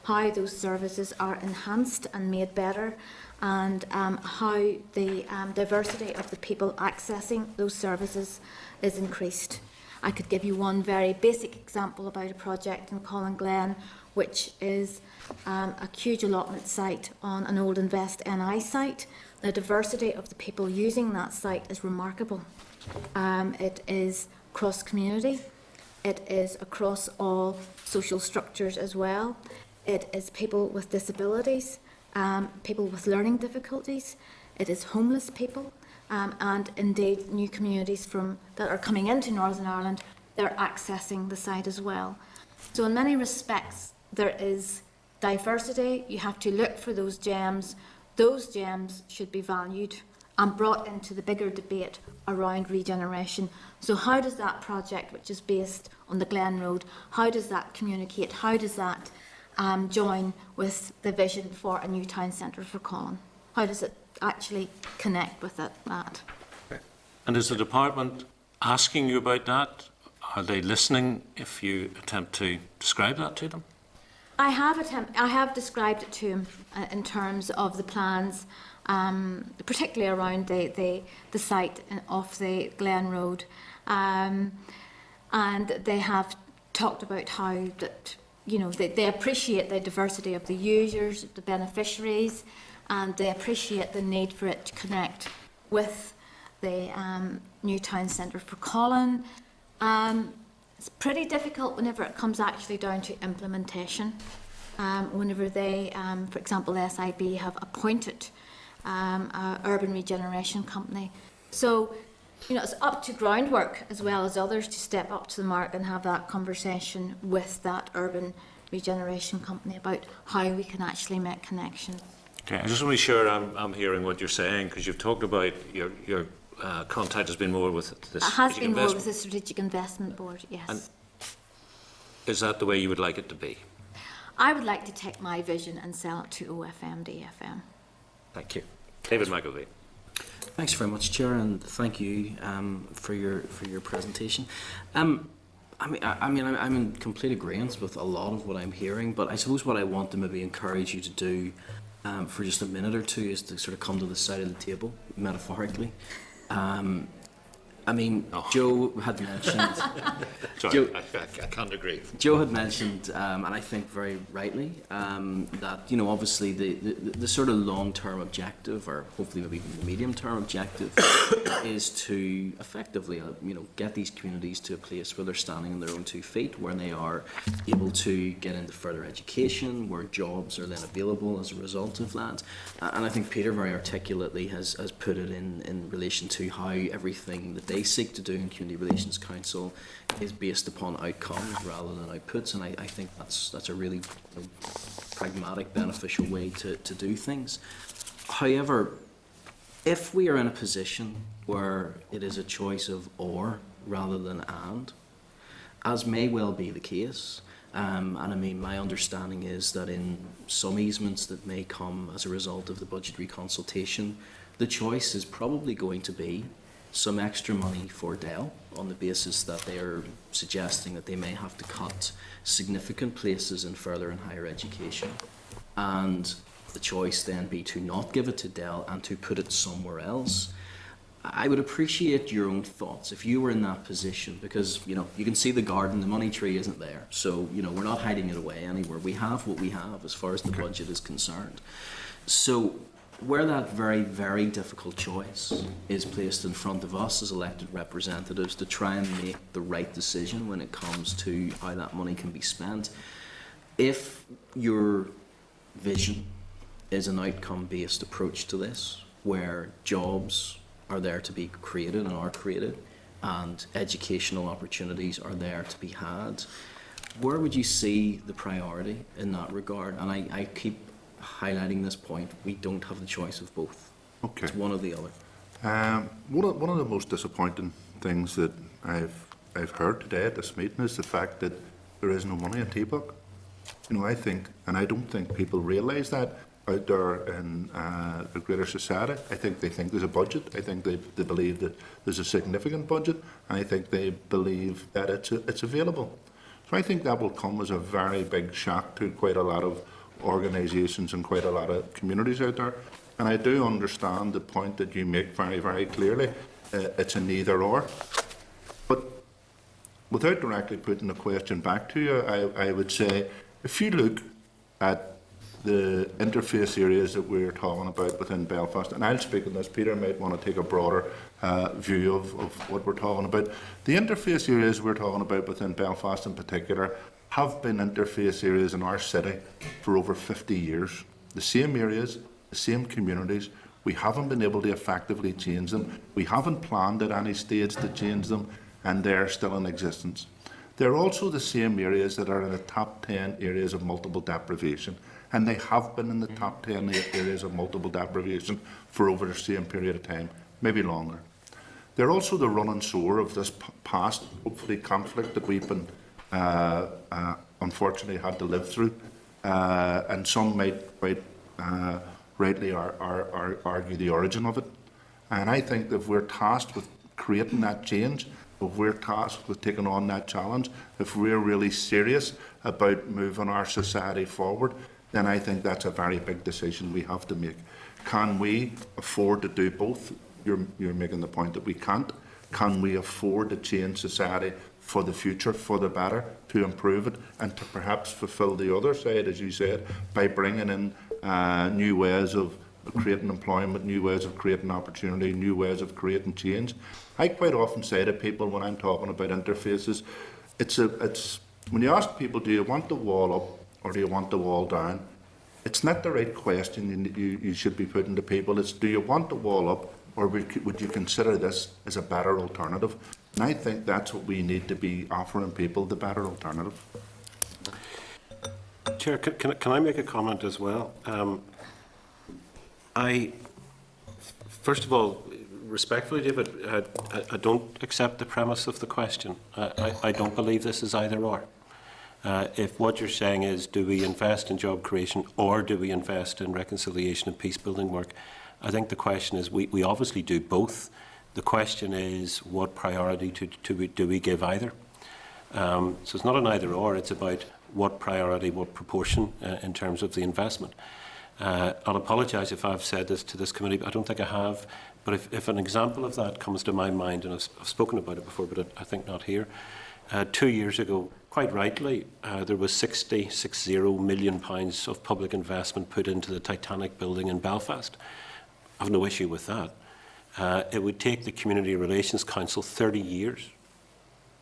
Speaker 5: how those services are enhanced and made better, and how the diversity of the people accessing those services is increased. I could give you one very basic example about a project in Colin Glen, which is a huge allotment site on an old Invest NI site. The diversity of the people using that site is remarkable. It is cross-community, it is across all social structures as well. It is people with disabilities, people with learning difficulties, it is homeless people, and indeed new communities that are coming into Northern Ireland they're accessing the site as well. So in many respects, there is diversity. You have to look for those gems. Those gems should be valued and brought into the bigger debate around regeneration. So how does that project, which is based on the Glen Road, how does that communicate? How does that join with the vision for a new town centre for Colin? How does it actually connect with it, Matt?
Speaker 2: And is the department asking you about that? Are they listening if you attempt to describe that to them?
Speaker 5: I have described it to him in terms of the plans, particularly around the site off the Glen Road, and they have talked about how that, you know, they appreciate the diversity of the users, the beneficiaries, and they appreciate the need for it to connect with the new town centre for Colin. It's pretty difficult whenever it comes actually down to implementation. Whenever they, for example, the SIB have appointed an urban regeneration company. So, you know, it's up to groundwork as well as others to step up to the mark and have that conversation with that urban regeneration company about how we can actually make connections.
Speaker 2: Okay, I just want to be sure I'm hearing what you're saying, because you've talked about your contact has been more with this.
Speaker 5: It has been more with the Strategic Investment Board, yes.
Speaker 2: And is that the way you would like it to be?
Speaker 5: I would like to take my vision and sell it to OFMDFM.
Speaker 2: Thank you. David McElvey.
Speaker 8: Thanks very much, Chair, and thank you for your presentation. I'm in complete agreement with a lot of what I'm hearing, but I suppose what I want to maybe encourage you to do for just a minute or two is to sort of come to the side of the table, metaphorically. Joe had mentioned.
Speaker 2: Sorry, I can't agree.
Speaker 8: Joe had mentioned, and I think very rightly, that, you know, obviously the sort of long-term objective, or hopefully maybe even the medium-term objective, is to effectively, get these communities to a place where they're standing on their own 2 feet, where they are able to get into further education, where jobs are then available as a result of that. And I think Peter very articulately has put it in relation to how everything that they seek to do in Community Relations Council is based upon outcomes rather than outputs, and I think that's a really pragmatic, beneficial way to do things. However, if we are in a position where it is a choice of or rather than and, as may well be the case, and I mean, my understanding is that in some easements that may come as a result of the budgetary consultation, the choice is probably going to be some extra money for Dell on the basis that they are suggesting that they may have to cut significant places in further and higher education, and the choice then be to not give it to Dell and to put it somewhere else. I would appreciate your own thoughts if you were in that position, because you can see the garden, the money tree isn't there, so we're not hiding it away anywhere. We have what we have as far as the budget is concerned. So where that very, very difficult choice is placed in front of us as elected representatives to try and make the right decision when it comes to how that money can be spent, if your vision is an outcome-based approach to this, where jobs are there to be created and are created, and educational opportunities are there to be had, where would you see the priority in that regard? And I keep highlighting this point: we don't have the choice of both. Okay. It's one or the other.
Speaker 6: One of the most disappointing things that I've heard today at this meeting is the fact that there is no money in T-Buck. I think, and I don't think people realise that out there in the greater society. I think they think there's a budget. I think they believe that there's a significant budget, and I think they believe that it's available. So I think that will come as a very big shock to quite a lot of organisations and quite a lot of communities out there. And I do understand the point that you make very, very clearly. It's a neither or. But without directly putting the question back to you, I would say, if you look at the interface areas that we're talking about within Belfast, and I'll speak on this, Peter might want to take a broader view of what we're talking about. The interface areas we're talking about within Belfast in particular have been interface areas in our city for over 50 years. The same areas, the same communities. We haven't been able to effectively change them. We haven't planned at any stage to change them. and they're still in existence. They're also the same areas that are in the top 10 areas of multiple deprivation, and they have been in the top 10 areas of multiple deprivation for over the same period of time, maybe longer. They're also the running sore of this past, hopefully, conflict that we've been unfortunately had to live through, and some might quite rightly argue the origin of it. And I think that if we're tasked with creating that change, if we're tasked with taking on that challenge, if we're really serious about moving our society forward, then I think that's a very big decision we have to make. Can we afford to do both? You're making the point that we can't. Can we afford to change society for the future, for the better, to improve it, and to perhaps fulfil the other side, as you said, by bringing in new ways of creating employment, new ways of creating opportunity, new ways of creating change? I quite often say to people when I'm talking about interfaces, it's when you ask people, do you want the wall up or do you want the wall down? It's not the right question you should be putting to people. It's, do you want the wall up, or would you consider this as a better alternative? And I think that's what we need to be offering people, the better alternative.
Speaker 4: Chair, can I make a comment as well? First of all, respectfully, David, I don't accept the premise of the question. I don't believe this is either or. If what you're saying is, do we invest in job creation or do we invest in reconciliation and peace building work, I think the question is, we obviously do both. The question is, what priority do we give either? So it's not an either or, it's about what priority, what proportion in terms of the investment. I'll apologise if I've said this to this committee, but I don't think I have. But if an example of that comes to my mind, and I've spoken about it before, but I think not here, 2 years ago, quite rightly, there was £60 million of public investment put into the Titanic building in Belfast. I have no issue with that. It would take the Community Relations Council 30 years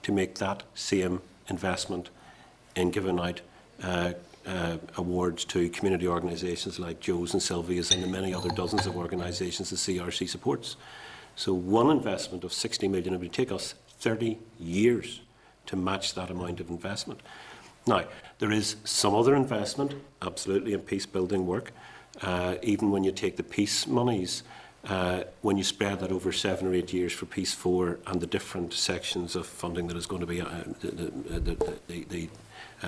Speaker 4: to make that same investment in giving out awards to community organisations like Joe's and Sylvia's and the many other dozens of organisations the CRC supports. So one investment of 60 million, it would take us 30 years to match that amount of investment. Now, there is some other investment, absolutely, in peace building work. Even when you take the peace monies, when you spread that over 7 or 8 years for Peace 4 and the different sections of funding that is going to be the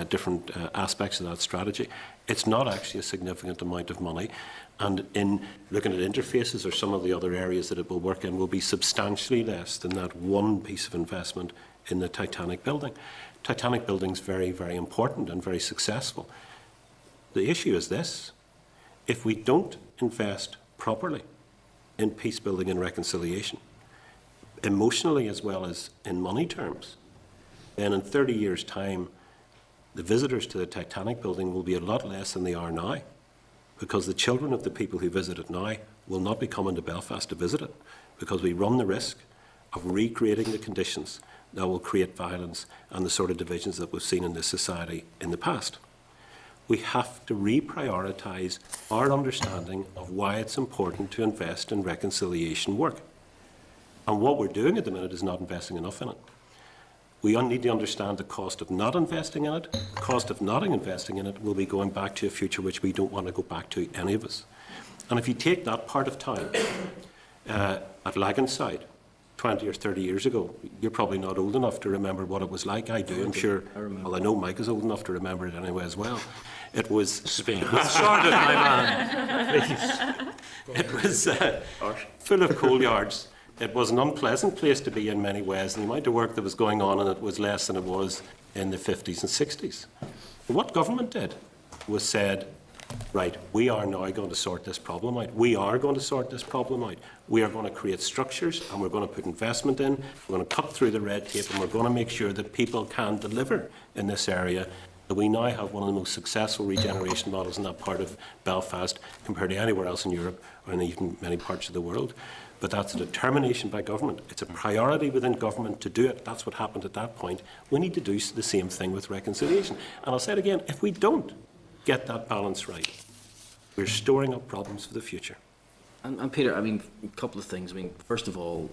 Speaker 4: different aspects of that strategy, it's not actually a significant amount of money. And in looking at interfaces or some of the other areas that it will work in will be substantially less than that one piece of investment in the Titanic building. Titanic building is very, very important and very successful. The issue is this: if we don't invest properly in peace building and reconciliation, emotionally as well as in money terms, then in 30 years' time, the visitors to the Titanic building will be a lot less than they are now, because the children of the people who visit it now will not be coming to Belfast to visit it, because we run the risk of recreating the conditions that will create violence and the sort of divisions that we've seen in this society in the past. We have to reprioritise our understanding of why it's important to invest in reconciliation work. And what we're doing at the minute is not investing enough in it. We need to understand the cost of not investing in it. The cost of not investing in it will be going back to a future which we don't want to go back to, any of us. And if you take that part of town, at Laganside, 20 or 30 years ago, you're probably not old enough to remember what it was like. I do, I'm sure. Well, I know Mike is old enough to remember it anyway as well. It was Spain.
Speaker 2: Short of my man.
Speaker 4: It was full of coal yards. It was an unpleasant place to be in many ways, and the amount of work that was going on in it was less than it was in the 50s and 60s. But what government did was said, right, we are now going to sort this problem out. We are going to sort this problem out. We are going to create structures, and we're going to put investment in. We're going to cut through the red tape, and we're going to make sure that people can deliver in this area. That we now have one of the most successful regeneration models in that part of Belfast compared to anywhere else in Europe or in even many parts of the world. But that's a determination by government. It's a priority within government to do it. That's what happened at that point. We need to do the same thing with reconciliation. And I'll say it again, if we don't get that balance right, we're storing up problems for the future.
Speaker 8: And Peter, I mean, a couple of things. I mean, first of all,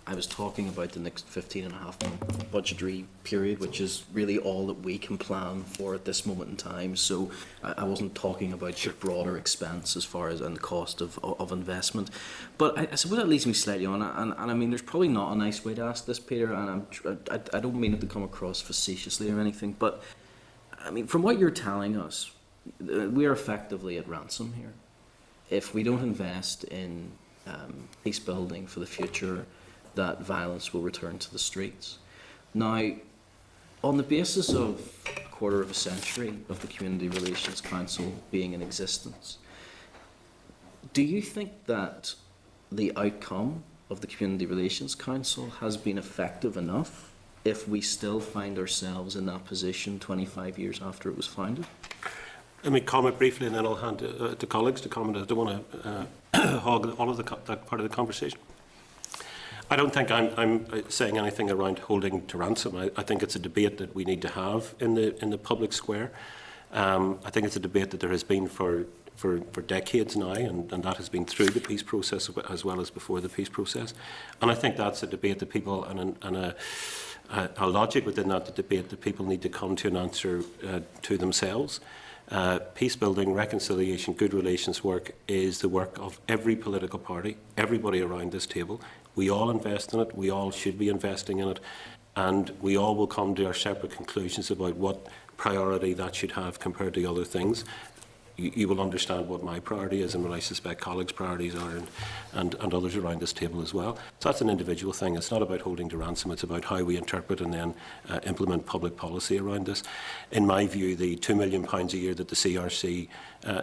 Speaker 8: I was talking about the next 15.5-month budgetary period, which is really all that we can plan for at this moment in time. So I wasn't talking about the broader expense as far as and the cost of investment. But I suppose that leads me slightly on, and I mean, there's probably not a nice way to ask this, Peter, and I don't mean it to come across facetiously or anything, but I mean, from what you're telling us, we are effectively at ransom here. If we don't invest in peace building for the future, that violence will return to the streets. Now, on the basis of a quarter of a century of the Community Relations Council being in existence, do you think that the outcome of the Community Relations Council has been effective enough if we still find ourselves in that position 25 years after it was founded?
Speaker 4: Let me comment briefly, and then I'll hand to colleagues to comment. I don't want to hog all of that part of the conversation. I don't think I'm saying anything around holding to ransom. I think it's a debate that we need to have in the public square. I think it's a debate that there has been for decades now, and that has been through the peace process as well as before the peace process. And I think that's a debate that people, and a logic within that debate that people need to come to an answer to themselves. Peace building, reconciliation, good relations work is the work of every political party, everybody around this table. We all invest in it, we all should be investing in it, and we all will come to our separate conclusions about what priority that should have compared to other things. You will understand what my priority is and what I suspect colleagues' priorities are, and others around this table as well. So that's an individual thing. It's not about holding to ransom. It's about how we interpret and then implement public policy around this. In my view, the £2 million a year that the CRC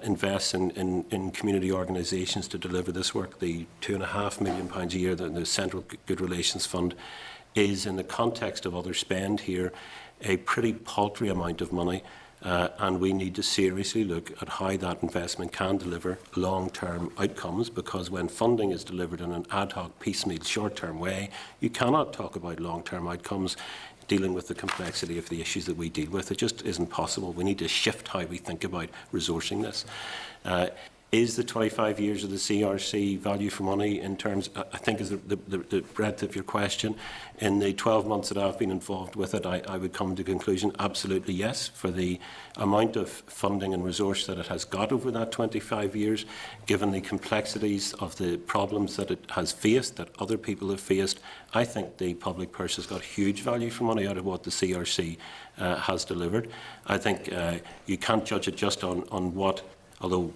Speaker 4: invests in community organisations to deliver this work, the £2.5 million a year that the Central Good Relations Fund is, in the context of other spend here, a pretty paltry amount of money. And we need to seriously look at how that investment can deliver long-term outcomes, because when funding is delivered in an ad hoc, piecemeal, short-term way, you cannot talk about long-term outcomes dealing with the complexity of the issues that we deal with. It just isn't possible. We need to shift how we think about resourcing this. Is the 25 years of the CRC value for money in terms, I think is the breadth of your question. In the 12 months that I've been involved with it, I would come to the conclusion, absolutely yes, for the amount of funding and resource that it has got over that 25 years, given the complexities of the problems that it has faced, that other people have faced. I think the public purse has got huge value for money out of what the CRC has delivered. I think you can't judge it just on what, although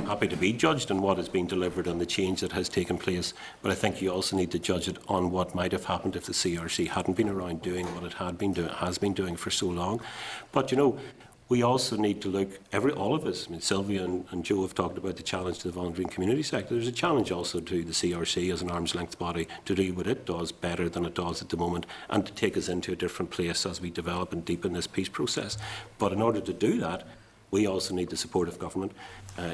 Speaker 4: happy to be judged on what has been delivered and the change that has taken place, but I think you also need to judge it on what might have happened if the CRC hadn't been around doing what it has been doing for so long. But you know, we also need to look, all of us, I mean, Sylvia and Joe have talked about the challenge to the voluntary and community sector. There's a challenge also to the CRC as an arm's length body to do what it does better than it does at the moment, and to take us into a different place as we develop and deepen this peace process. But in order to do that, we also need the support of government,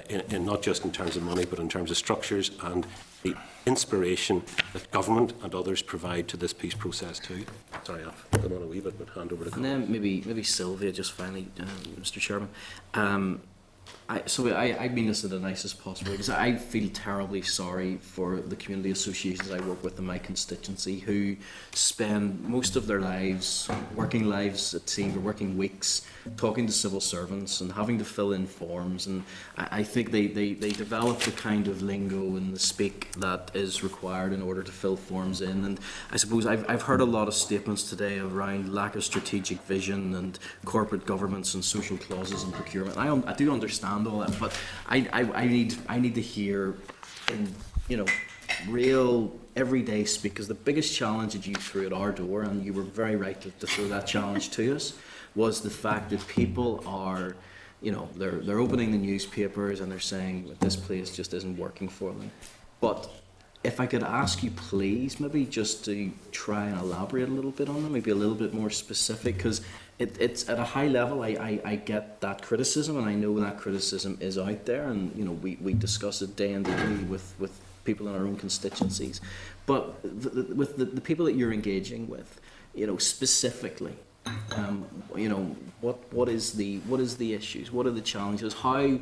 Speaker 4: in not just in terms of money, but in terms of structures and the inspiration that government and others provide to this peace process too. Sorry, I've gone on a wee bit, but hand over to
Speaker 8: And then maybe Sylvia, just finally, Mr. Chairman. I mean this in the nicest possible way, because I feel terribly sorry for the community associations I work with in my constituency, who spend most of their lives, working lives at sea, or working weeks, talking to civil servants and having to fill in forms, and I think they develop the kind of lingo and the speak that is required in order to fill forms in. And I suppose I've heard a lot of statements today around lack of strategic vision and corporate governance and social clauses and procurement. I do understand all that, but I need to hear in, you know, real everyday speak, because the biggest challenge that you threw at our door, and you were very right to throw that challenge to us, was the fact that people are, you know, they're opening the newspapers and they're saying that this place just isn't working for them. But if I could ask you, please, maybe just to try and elaborate a little bit on them, maybe a little bit more specific, because it's at a high level. I get that criticism, and I know that criticism is out there, and you know we discuss it day and day with people in our own constituencies. But with the people that you're engaging with, you know, specifically, you know, what is the issues? What are the challenges? How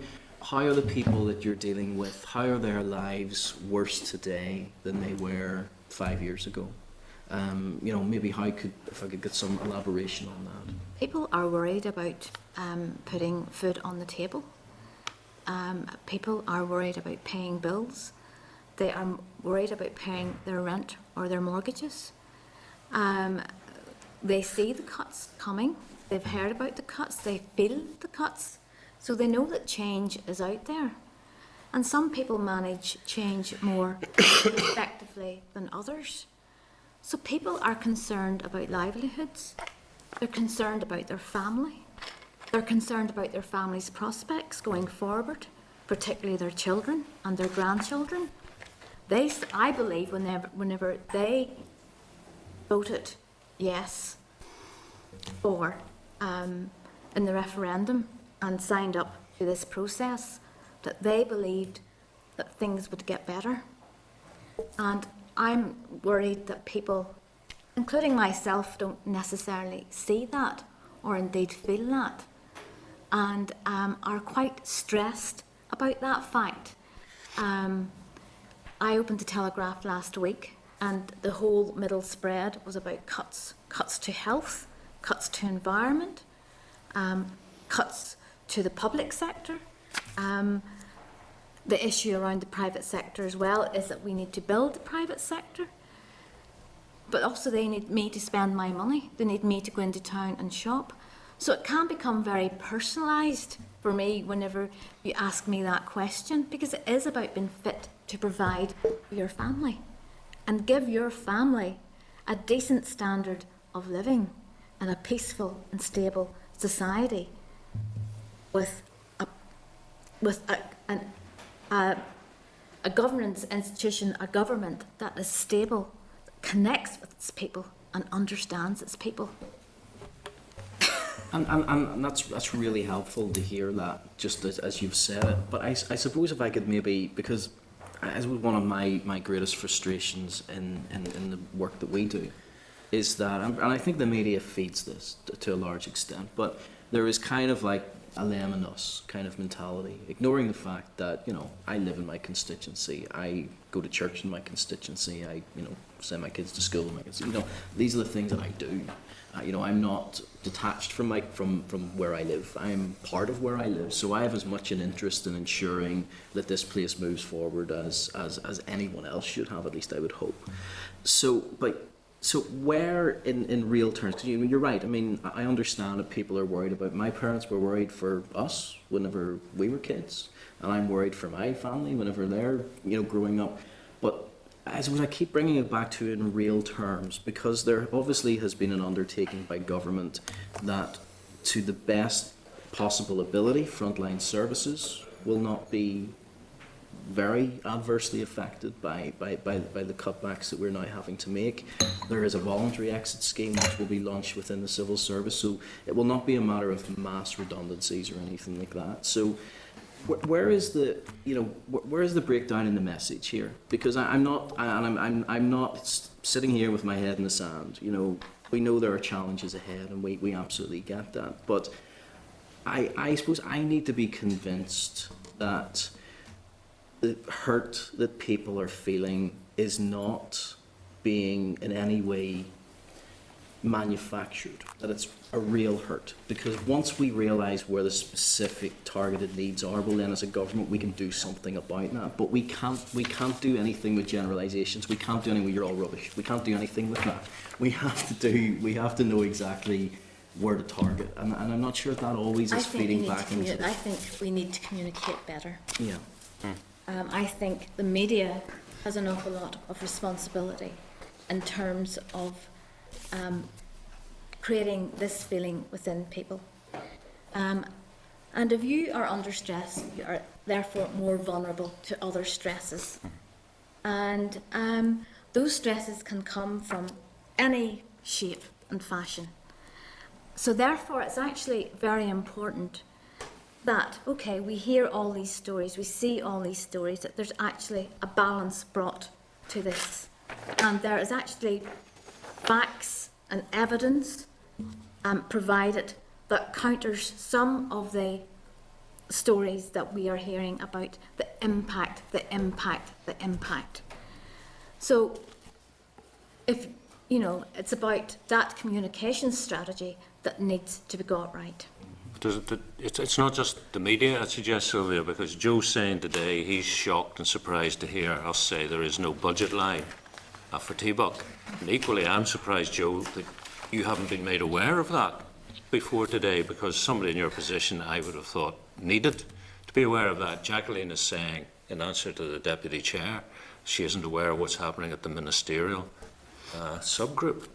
Speaker 8: are the people that you're dealing with, how are their lives worse today than they were 5 years ago? You know, maybe if I could get some elaboration on that.
Speaker 5: People are worried about putting food on the table. People are worried about paying bills. They are worried about paying their rent or their mortgages. They see the cuts coming. They've heard about the cuts. They feel the cuts. So they know that change is out there. And some people manage change more effectively than others. So people are concerned about livelihoods. They're concerned about their family. They're concerned about their family's prospects going forward, particularly their children and their grandchildren. I believe whenever they voted yes for in the referendum and signed up to this process, that they believed that things would get better. And I'm worried that people, including myself, don't necessarily see that or indeed feel that, and are quite stressed about that fact. I opened the Telegraph last week, and the whole middle spread was about cuts to health, cuts to environment, cuts to the public sector. The issue around the private sector as well is that we need to build the private sector, but also they need me to spend my money. They need me to go into town and shop. So it can become very personalised for me whenever you ask me that question, because it is about being fit to provide for your family and give your family a decent standard of living in a peaceful and stable society with a governance institution, a government that is stable, that connects with its people and understands its people.
Speaker 8: And that's really helpful to hear that, just as you've said it. But I suppose if I could maybe, because as one of my greatest frustrations in the work that we do, is that, and I think the media feeds this to a large extent, but there is kind of like a them and us kind of mentality, ignoring the fact that, you know, I live in my constituency, I go to church in my constituency, I, you know, send my kids to school in my constituency, you know, these are the things that I do. You know, I'm not detached from where I live. I'm part of where I live, so I have as much an interest in ensuring that this place moves forward as anyone else should have. At least I would hope. So where in real terms? Because you're right. I mean, I understand that people are worried about. My parents were worried for us whenever we were kids, and I'm worried for my family whenever they're, you know, growing up. But I suppose I keep bringing it back to in real terms, because there obviously has been an undertaking by government that, to the best possible ability, frontline services will not be very adversely affected by the cutbacks that we're now having to make. There is a voluntary exit scheme which will be launched within the civil service, so it will not be a matter of mass redundancies or anything like that. So where is the breakdown in the message here? Because I'm not sitting here with my head in the sand. You know, we know there are challenges ahead, and we absolutely get that. But I suppose I need to be convinced that the hurt that people are feeling is not being in any way manufactured, that it's a real hurt. Because once we realise where the specific targeted needs are, well then as a government we can do something about that. But we can't do anything with generalisations. We can't do anything with "you're all rubbish." We can't do anything with that. We have to know exactly where to target, and I'm not sure if that always is feeding back into.
Speaker 5: I think we need to communicate better.
Speaker 8: Yeah.
Speaker 5: I think the media has an awful lot of responsibility in terms of creating this feeling within people. And if you are under stress, you are therefore more vulnerable to other stresses. And those stresses can come from any shape and fashion. So therefore, it's actually very important that, okay, we hear all these stories, we see all these stories, that there's actually a balance brought to this. And there is actually facts and evidence provided that counters some of the stories that we are hearing about the impact. So if you know, it's about that communication strategy that needs to be got right.
Speaker 2: It's not just the media, I suggest, Sylvia, because Joe's saying today he's shocked and surprised to hear us say there is no budget line for TBUC. And equally, I'm surprised, Joe, that you haven't been made aware of that before today, because somebody in your position, I would have thought, needed to be aware of that. Jacqueline is saying, in answer to the Deputy Chair, she isn't aware of what's happening at the ministerial subgroup.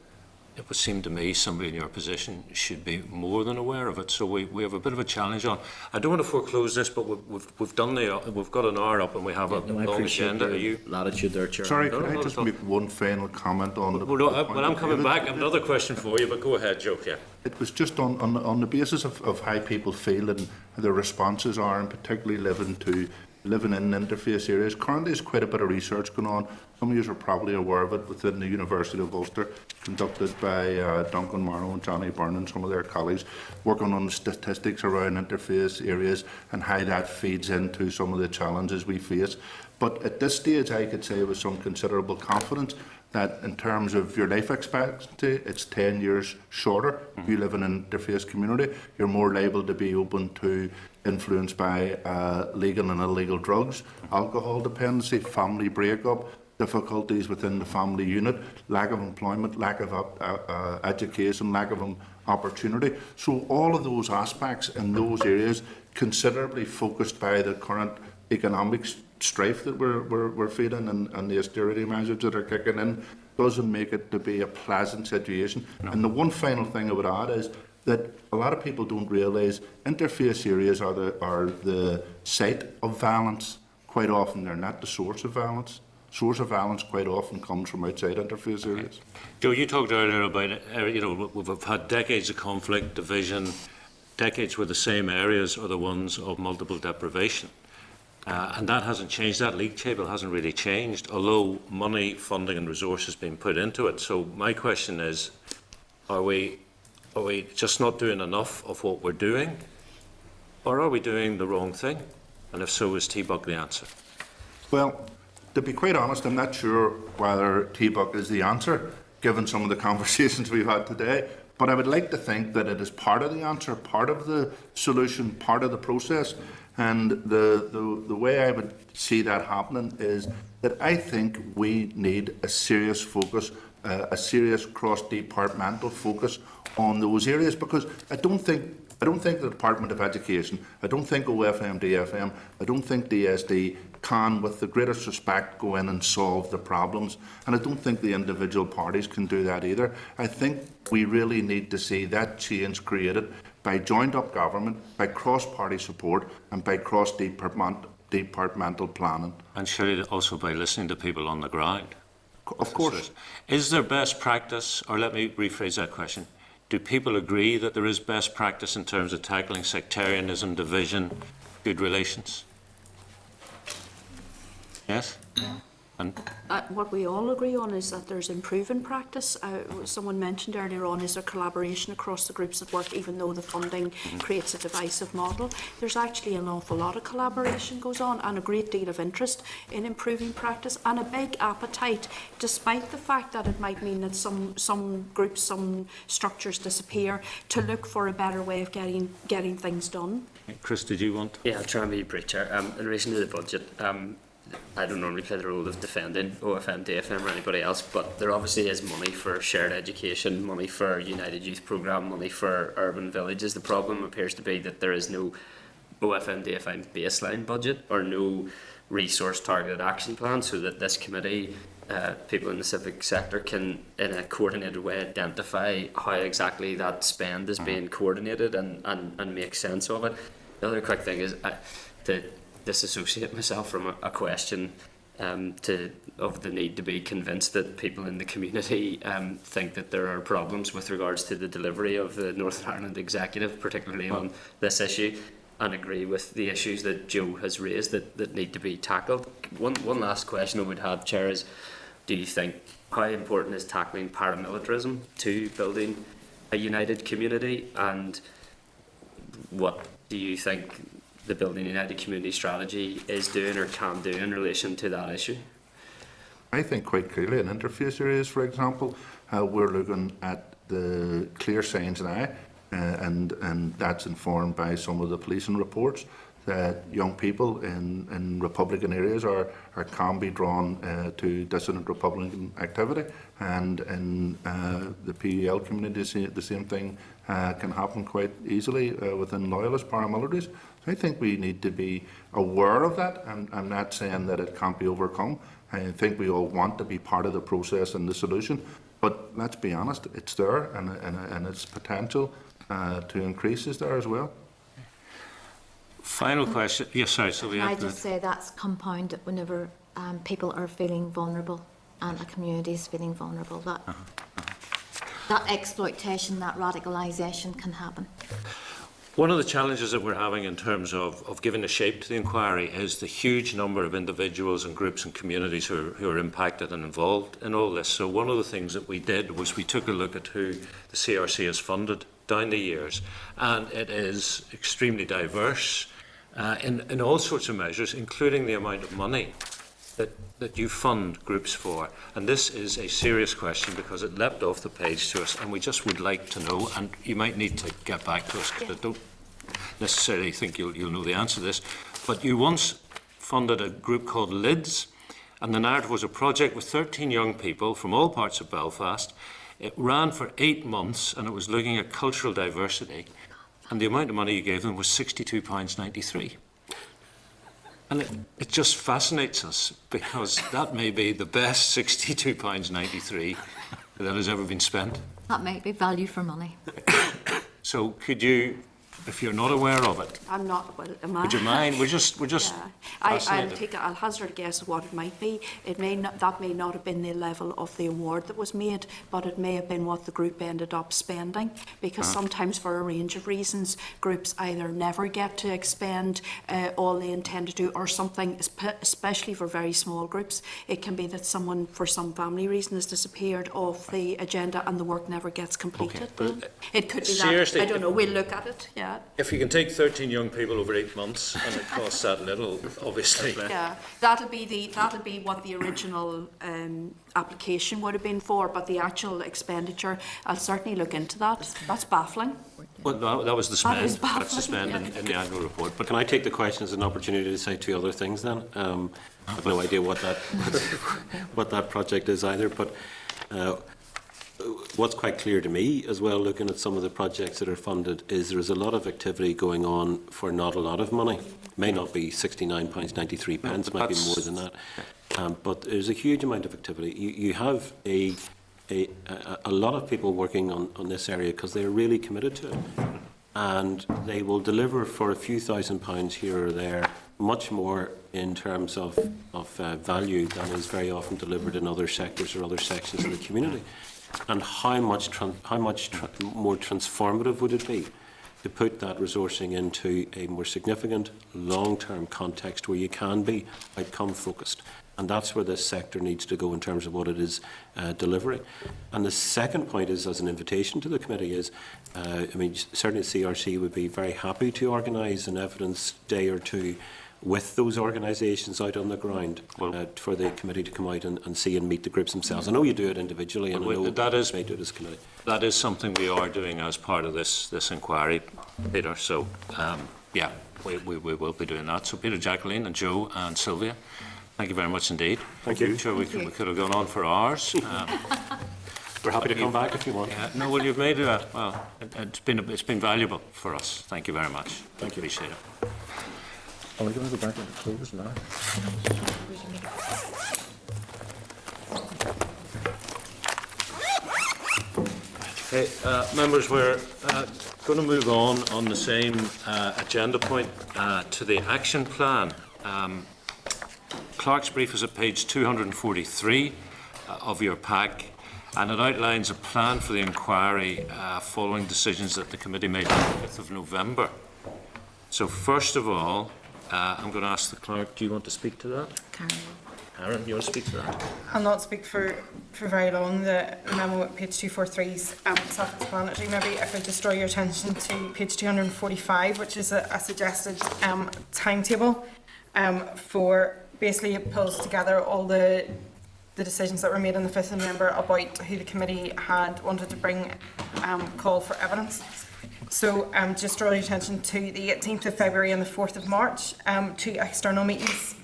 Speaker 2: It would seem to me somebody in your position should be more than aware of it. So we have a bit of a challenge on. I don't want to foreclose this, but we've got an hour up and we have a long agenda. Are you
Speaker 8: latitude there, Chair?
Speaker 6: Sorry, can I just make one final comment on the...
Speaker 2: Well, I'm coming back. I have another question for you, but go ahead, Joe. Yeah.
Speaker 6: It was just on the basis of how people feel and their responses are, and particularly living in interface areas. Currently, there's quite a bit of research going on. Some of you are probably aware of it within the University of Ulster, conducted by Duncan Morrow and Johnny Byrne and some of their colleagues, working on the statistics around interface areas and how that feeds into some of the challenges we face. But at this stage, I could say with some considerable confidence that in terms of your life expectancy, it's 10 years shorter. If you live in an interface community, you're more liable to be open to influence by legal and illegal drugs, alcohol dependency, family breakup, difficulties within the family unit, lack of employment, lack of education, lack of opportunity. So all of those aspects in those areas, considerably focused by the current economic strife that we're feeling and the austerity measures that are kicking in, doesn't make it to be a pleasant situation. No. And the one final thing I would add is that a lot of people don't realise interface areas are the site of violence. Quite often they're not the source of violence. Source of violence quite often comes from outside interface areas.
Speaker 2: Joe, you talked earlier about, we've had decades of conflict, division, decades where the same areas are the ones of multiple deprivation. And that hasn't changed. That league table hasn't really changed, although money, funding and resources being put into it. So my question is, are we just not doing enough of what we're doing, or are we doing the wrong thing? And if so, is TBUC the answer?
Speaker 6: Well, to be quite honest, I'm not sure whether TBUC is the answer, given some of the conversations we've had today. But I would like to think that it is part of the answer, part of the solution, part of the process. And the way I would see that happening is that I think we need a serious focus, a serious cross-departmental focus on those areas, because I don't think the Department of Education, I don't think OFMDFM, I don't think DSD can, with the greatest respect, go in and solve the problems. And I don't think the individual parties can do that either. I think we really need to see that change created by joined-up government, by cross-party support and by cross-departmental planning.
Speaker 2: And surely also by listening to people on the ground.
Speaker 6: Of course.
Speaker 2: Is there best practice, or let me rephrase that question, do people agree that there is best practice in terms of tackling sectarianism, division, good relations? Yes?
Speaker 7: Yeah.
Speaker 2: And
Speaker 7: what we all agree on is that there's improving practice. Someone mentioned earlier on, is there collaboration across the groups that work, even though the funding creates a divisive model? There's actually an awful lot of collaboration goes on, and a great deal of interest in improving practice, and a big appetite, despite the fact that it might mean that some groups, some structures disappear, to look for a better way of getting things done.
Speaker 2: Chris, did you want?
Speaker 3: Yeah, I'll try and be brief, Chair. In relation to the budget, I don't normally play the role of defending OFMDFM or anybody else, but there obviously is money for shared education, money for United Youth Programme, money for urban villages. The problem appears to be that there is no OFMDFM baseline budget or no resource targeted action plan, so that this committee, people in the civic sector, can in a coordinated way identify how exactly that spend is being coordinated and make sense of it. The other quick thing is to disassociate myself from a question of the need to be convinced that people in the community think that there are problems with regards to the delivery of the Northern Ireland Executive, particularly on this issue, and agree with the issues that Joe has raised that need to be tackled. One last question I would have, Chair, is do you think, how important is tackling paramilitarism to building a united community, and what do you think the Building United Community strategy is doing or can do in relation to that issue?
Speaker 6: I think quite clearly in interface areas, for example, we're looking at the clear signs now, and that's informed by some of the policing reports that young people in Republican areas can be drawn to dissident Republican activity, and in the PEL community the same thing can happen quite easily within loyalist paramilitaries. So I think we need to be aware of that. I'm not saying that it can't be overcome. I think we all want to be part of the process and the solution, but let's be honest, it's there, and its potential to increase is there as well.
Speaker 2: Final question. Yes, sorry, Sylvia.
Speaker 5: Can I just say that's compounded whenever people are feeling vulnerable and a community is feeling vulnerable. That exploitation, that radicalisation can happen.
Speaker 2: One of the challenges that we're having in terms of giving a shape to the inquiry is the huge number of individuals and groups and communities who are impacted and involved in all this. So one of the things that we did was we took a look at who the CRC has funded down the years, and it is extremely diverse in all sorts of measures, including the amount of money that you fund groups for. And this is a serious question because it leapt off the page to us, and we just would like to know, and you might need to get back to us because I don't necessarily think you'll know the answer to this, but you once funded a group called LIDS, and the narrative was a project with 13 young people from all parts of Belfast. It ran for 8 months, and it was looking at cultural diversity, and the amount of money you gave them was £62.93. And it just fascinates us because that may be the best £62.93 that has ever been spent.
Speaker 5: That might be value for money.
Speaker 2: So could you, if you're not aware of it,
Speaker 7: I'm not. Well, am I?
Speaker 2: would you mind? We're just fascinated.
Speaker 7: I'll hazard a guess of what it might be. It may not. That may not have been the level of the award that was made, but it may have been what the group ended up spending. Because sometimes, for a range of reasons, groups either never get to expend all they intend to do, or something. Especially for very small groups, it can be that someone, for some family reason, has disappeared off the agenda, and the work never gets completed.
Speaker 2: Okay,
Speaker 7: it could be
Speaker 2: seriously,
Speaker 7: that. I don't know. We'll look at it. Yeah.
Speaker 2: If you can take 13 young people over 8 months and it costs that little, obviously.
Speaker 7: Yeah, that'll be what the original application would have been for, but the actual expenditure, I'll certainly look into that. That's baffling.
Speaker 2: Well, that was the spend.
Speaker 7: That is baffling,
Speaker 2: That's the spend in the annual report.
Speaker 4: But can I take the question as an opportunity to say 2 other things then? I have no idea what that project is either, but what's quite clear to me as well, looking at some of the projects that are funded, is there is a lot of activity going on for not a lot of money. It may not be £69.93, pence, might be more than that. But there's a huge amount of activity. You have a lot of people working on this area because they're really committed to it. And they will deliver for a few £1,000s here or there, much more in terms of value than is very often delivered in other sectors or other sections of the community. And how much more transformative would it be to put that resourcing into a more significant long-term context where you can be outcome focused? And that's where this sector needs to go in terms of what it is delivering. And the second point is, as an invitation to the committee, is certainly CRC would be very happy to organise an evidence day or two with those organisations out on the ground for the committee to come out and see and meet the groups themselves. I know you do it individually, and I know
Speaker 2: that is,
Speaker 4: may do it as a committee.
Speaker 2: That is something we are doing as part of this inquiry, Peter. So, yeah, we will be doing that. So, Peter, Jacqueline, and Joe, and Sylvia, thank you very much indeed.
Speaker 4: Thank you.
Speaker 2: I'm sure we could have gone on for hours.
Speaker 4: We're happy to come back if you want.
Speaker 2: No, well, you've made it. Well, it's been valuable for us. Thank you very much.
Speaker 4: Thank you.
Speaker 2: Appreciate it.
Speaker 1: Are we going to go back and close now?
Speaker 2: Okay, members, we're going to move on the same agenda point to the action plan. Clerk's brief is at page 243 of your pack, and it outlines a plan for the inquiry following decisions that the committee made on the 5th of November. So first of all, I'm going to ask the clerk, do you want to speak to that? Karen, do you want to speak to that?
Speaker 9: I'll not speak for very long. The memo at page 243 is self-explanatory. Maybe if I just draw your attention to page 245, which is a suggested timetable for, basically it pulls together all the the decisions that were made on the 5th of November about who the committee had wanted to bring call for evidence. So just draw your attention to the 18th of February and the 4th of March, 2 external meetings.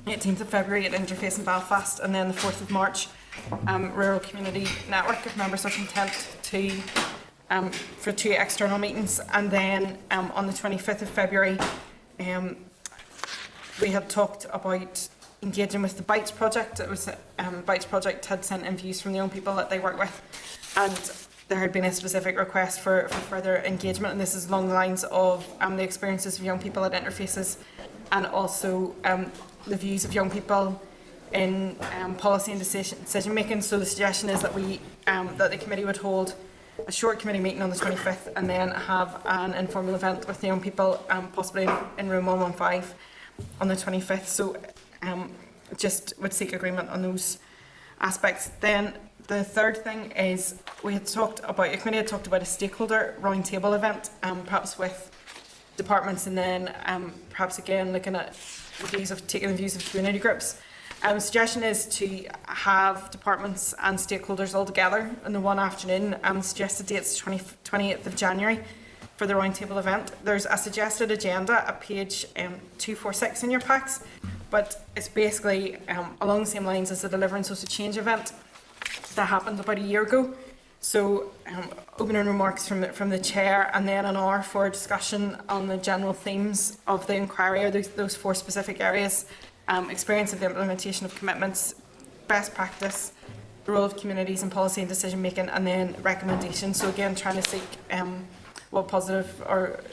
Speaker 9: 18th of February at Interface in Belfast, and then the 4th of March, Rural Community Network, if members are content to for 2 external meetings. And then on the 25th of February, we had talked about engaging with the Bites project. It was Bites project had sent in views from the young people that they work with, and there had been a specific request for further engagement, and this is along the lines of the experiences of young people at interfaces, and also the views of young people in policy and decision making. So the suggestion is that that the committee would hold a short committee meeting on the 25th, and then have an informal event with the young people, possibly in room 115 on the 25th. So just would seek agreement on those aspects. Then the third thing is the committee had talked about a stakeholder roundtable event, perhaps with departments, and then perhaps again looking at taking the views of community groups. Suggestion is to have departments and stakeholders all together in the one afternoon. Suggested dates 28th of January for the roundtable event. There's a suggested agenda at page 246 in your packs, but it's basically along the same lines as the Deliver and Social Change event that happened about a year ago. So opening remarks from the chair, and then an hour for discussion on the general themes of the inquiry, or those 4 specific areas: experience of the implementation of commitments, best practice, the role of communities in policy and decision making, and then recommendations. So again, trying to seek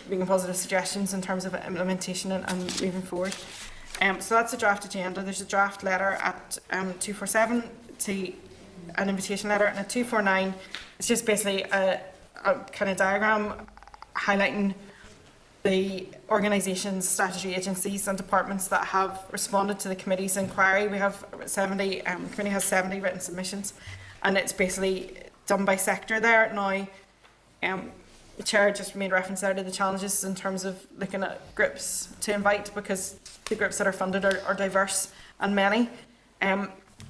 Speaker 9: making positive suggestions in terms of implementation and moving forward. So that's the draft agenda. There's a draft letter at 247 to an invitation letter, and at 249 it's just basically a kind of diagram highlighting the organisations, statutory agencies and departments that have responded to the committee's inquiry. We have 70, the committee has 70 written submissions, and it's basically done by sector there. Now, the chair just made reference there to the challenges in terms of looking at groups to invite, because the groups that are funded are diverse and many.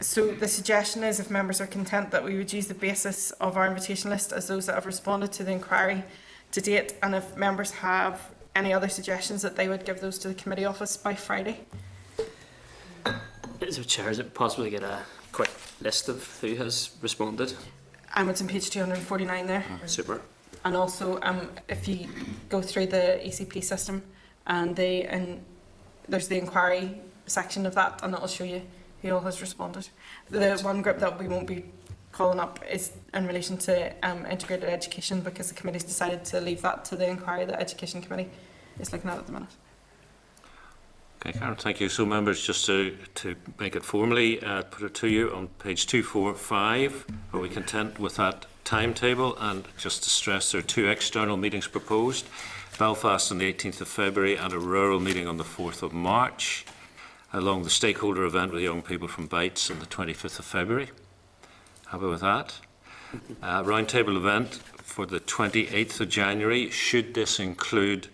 Speaker 9: So the suggestion is, if members are content, that we would use the basis of our invitation list as those that have responded to the inquiry to date, and if members have any other suggestions, that they would give those to the committee office by Friday.
Speaker 3: So, Chair, is it possible to get a quick list of who has responded?
Speaker 9: It's on page 249 there.
Speaker 3: Super.
Speaker 9: And also, if you go through the ECP system, and there's the inquiry section of that, and that'll show you who all has responded. The one group that we won't be calling up is in relation to integrated education, because the committee's decided to leave that to the inquiry that Education Committee is looking at the minute.
Speaker 2: Okay, Karen, thank you. So members, just to make it formally, put it to you on page 245, are we content with that timetable? And just to stress, there are 2 external meetings proposed: Belfast on the 18th of February and a rural meeting on the 4th of March, along the stakeholder event with young people from Bites on the 25th of February. Happy with that? Roundtable event for the 28th of January. Should this include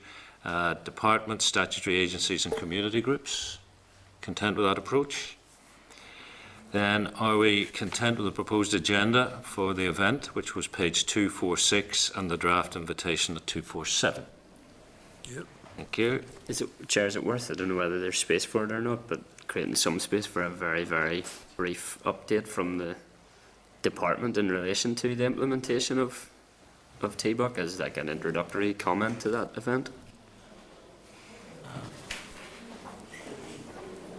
Speaker 2: departments, statutory agencies and community groups? Content with that approach? Then are we content with the proposed agenda for the event, which was page 246, and the draft invitation at 247?
Speaker 10: Yep.
Speaker 2: Thank you.
Speaker 3: Chair, is it worth, I don't know whether there's space for it or not, but creating some space for a very, very brief update from the department in relation to the implementation of TBUC as like an introductory comment to that event?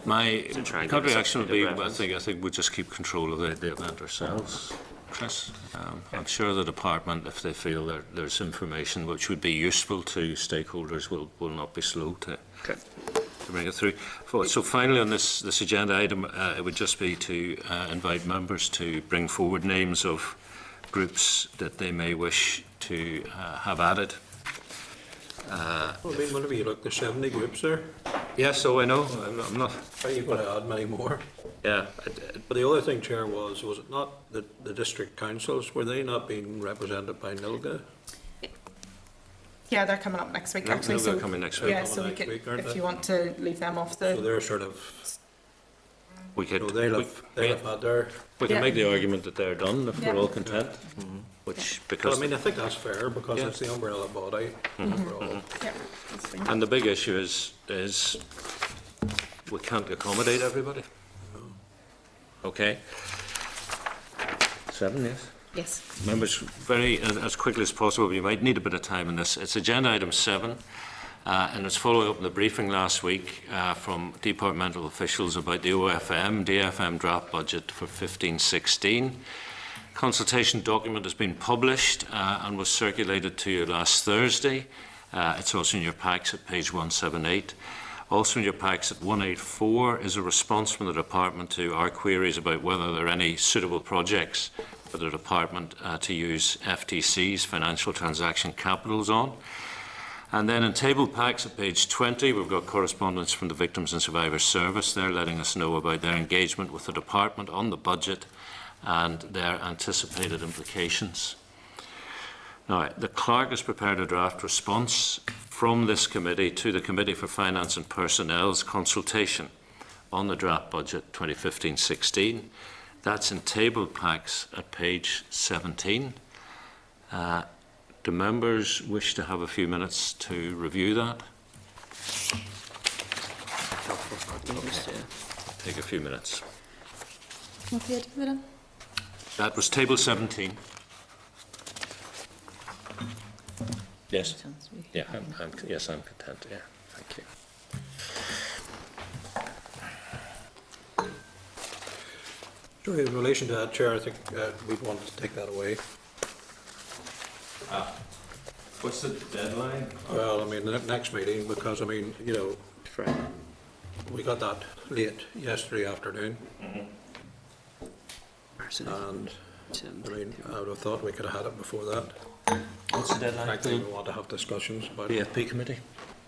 Speaker 2: My counter-reaction would be, I think we'll just keep control of the event ourselves, Chris. I'm sure the department, if they feel there's information which would be useful to stakeholders, will not be slow to bring it through. So finally on this agenda item, it would just be to invite members to bring forward names of groups that they may wish to have added.
Speaker 10: Whenever you look, there's 70 groups there.
Speaker 2: Yeah, so I know. I'm not.
Speaker 10: Are you going to add many more?
Speaker 2: Yeah.
Speaker 10: But the other thing, Chair, was it not the district councils, were they not being represented by NILGA?
Speaker 9: Yeah, they're coming up next week, actually.
Speaker 2: They're coming next week.
Speaker 9: Yeah, so we could, if you want to leave them off the...
Speaker 10: So they're sort of
Speaker 2: We could,
Speaker 10: You know, they'll have had their...
Speaker 2: we can
Speaker 9: Yeah.
Speaker 2: make the argument that they're done if
Speaker 9: Yeah.
Speaker 2: we're all content, which,
Speaker 10: But
Speaker 2: because,
Speaker 10: I mean, I think that's fair, because
Speaker 2: Yeah.
Speaker 10: it's the umbrella body overall.
Speaker 9: Yeah, that's fine.
Speaker 2: and the big issue is we can't accommodate everybody. Okay. 7, yes?
Speaker 11: Yes.
Speaker 2: Members, very, as quickly as possible, you might need a bit of time in this. It's agenda item 7, and it's following up on the briefing last week from departmental officials about the OFMDFM draft budget for 15-16. Consultation document has been published and was circulated to you last Thursday. It's also in your packs at page 178. Also in your packs at 184 is a response from the department to our queries about whether there are any suitable projects for the department to use FTC's financial transaction capitals on. And then in table packs at page 20, we've got correspondence from the Victims and Survivors Service. They're letting us know about their engagement with the department on the budget and their anticipated implications. Now, the clerk has prepared a draft response from this committee to the Committee for Finance and Personnel's consultation on the draft budget 2015-16. That's in table packs at page 17. Do members wish to have a few minutes to review that? Take a few minutes.
Speaker 11: What page is it on?
Speaker 2: That was table 17. Yes. Yeah, yes, I'm content. Yeah, thank you.
Speaker 10: So in relation to that, Chair, I think we'd want to take that away.
Speaker 2: What's the deadline?
Speaker 10: Well, I mean, the next meeting, because, I mean, you know,
Speaker 3: Friday.
Speaker 10: we got that late yesterday afternoon, and, I mean, I would have thought we could have had it before that.
Speaker 2: What's the deadline?
Speaker 10: Frankly, we want to have discussions about
Speaker 2: The
Speaker 10: it.
Speaker 2: FP committee?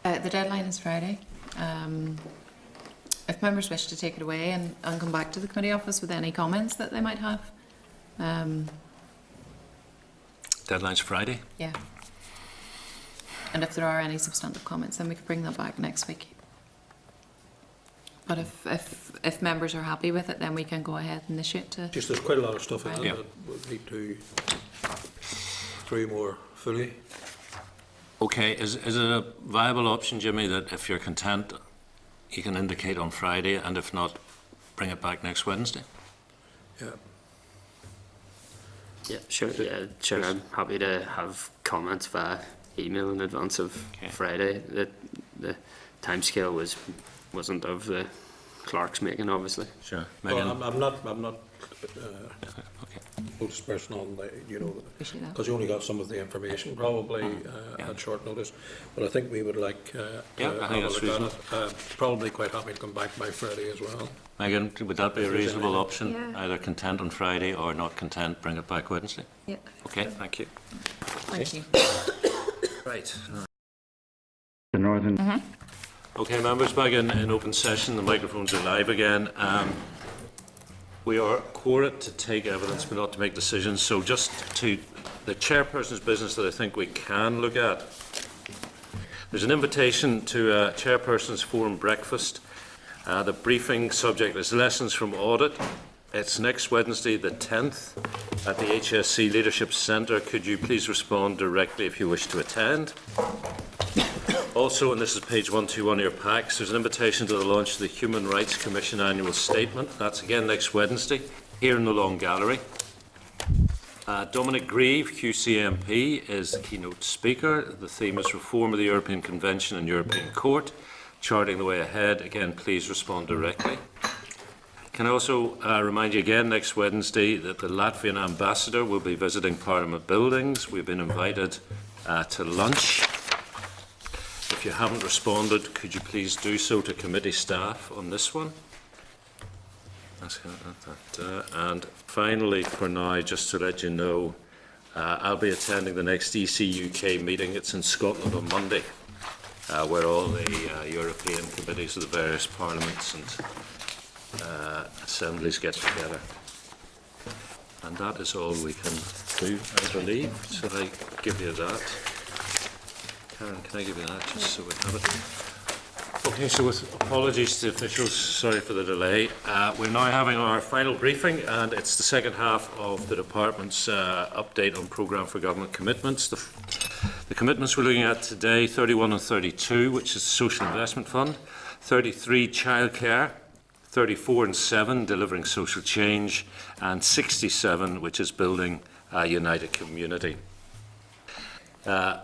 Speaker 11: The deadline is Friday. If members wish to take it away and come back to the committee office with any comments that they might have,
Speaker 2: Deadline's Friday.
Speaker 11: yeah. And if there are any substantive comments, then we could bring that back next week. But if members are happy with it, then we can go ahead and issue it to.
Speaker 10: Just there's quite a lot of stuff in it
Speaker 2: Yeah.
Speaker 10: that we need to through more fully.
Speaker 2: Okay, is it a viable option, Jimmy, that if you're content, you can indicate on Friday, and if not, bring it back next Wednesday?
Speaker 10: Yeah.
Speaker 3: Yeah, sure. Yeah, sure. I'm happy to have comments via email in advance of
Speaker 2: Okay.
Speaker 3: Friday. The timescale wasn't of the clerk's making, obviously.
Speaker 2: Sure.
Speaker 10: Well,
Speaker 2: Megan?
Speaker 10: I'm not
Speaker 2: Okay.
Speaker 10: notice person on the, you know,
Speaker 11: Appreciate that.
Speaker 10: because you only got some of the information probably
Speaker 2: Yeah.
Speaker 10: at short notice. But I think we would like to
Speaker 2: Yeah, I
Speaker 10: have
Speaker 2: think
Speaker 10: a
Speaker 2: that's
Speaker 10: look at it. Probably quite happy to come back by Friday as well.
Speaker 2: Megan, would that be a reasonable option?
Speaker 5: Yeah.
Speaker 2: Either content on Friday or not content, bring it back Wednesday?
Speaker 11: Yeah.
Speaker 2: Okay, thank you.
Speaker 11: Thank you.
Speaker 2: Right.
Speaker 1: The Northern
Speaker 2: Okay, members, back in open session. The microphones are live again. We are quorate to take evidence, but not to make decisions. So just to the chairperson's business that I think we can look at. There's an invitation to a chairperson's forum breakfast. The briefing subject is lessons from audit. It's next Wednesday, the 10th, at the HSC Leadership Centre. Could you please respond directly if you wish to attend? Also, and this is page 121 of your packs, there's an invitation to the launch of the Human Rights Commission annual statement. That's again next Wednesday, here in the Long Gallery. Dominic Grieve, QCMP, is the keynote speaker. The theme is Reform of the European Convention and European Court, charting the way ahead. Again, please respond directly. Can I also remind you again next Wednesday that the Latvian ambassador will be visiting Parliament buildings. We've been invited to lunch. If you haven't responded, could you please do so to committee staff on this one? And finally, for now, just to let you know, I'll be attending the next EC UK meeting. It's in Scotland on Monday, where all the European committees of the various parliaments and assemblies get together. And that is all we can do, I believe. Should I give you that? Karen, can I give you that just so we have it? Okay, so with apologies to officials, sorry for the delay. We're now having our final briefing, and it's the second half of the department's update on programme for government commitments. The commitments we're looking at today, 31 and 32, which is the Social Investment Fund, 33, childcare, 34 and 7, delivering social change, and 67, which is building a united community.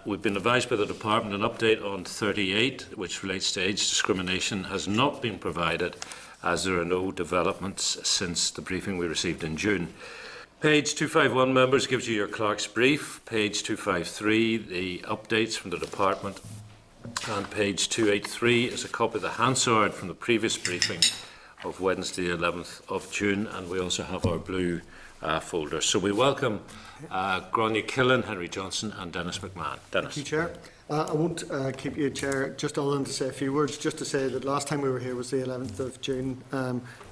Speaker 2: We've been advised by the department an update on 38, which relates to age discrimination, has not been provided as there are no developments since the briefing we received in June. Page 251, members, gives you your clerk's brief. Page 253, the updates from the department. And page 283 is a copy of the Hansard from the previous briefing of Wednesday, 11th of June, and we also have our blue folder. So we welcome Gráinne Killen, Henry Johnson and Dennis McMahon. Dennis.
Speaker 12: Thank you, Chair. I won't keep you, Chair, just other than to say a few words, just to say that last time we were here was the 11th of June.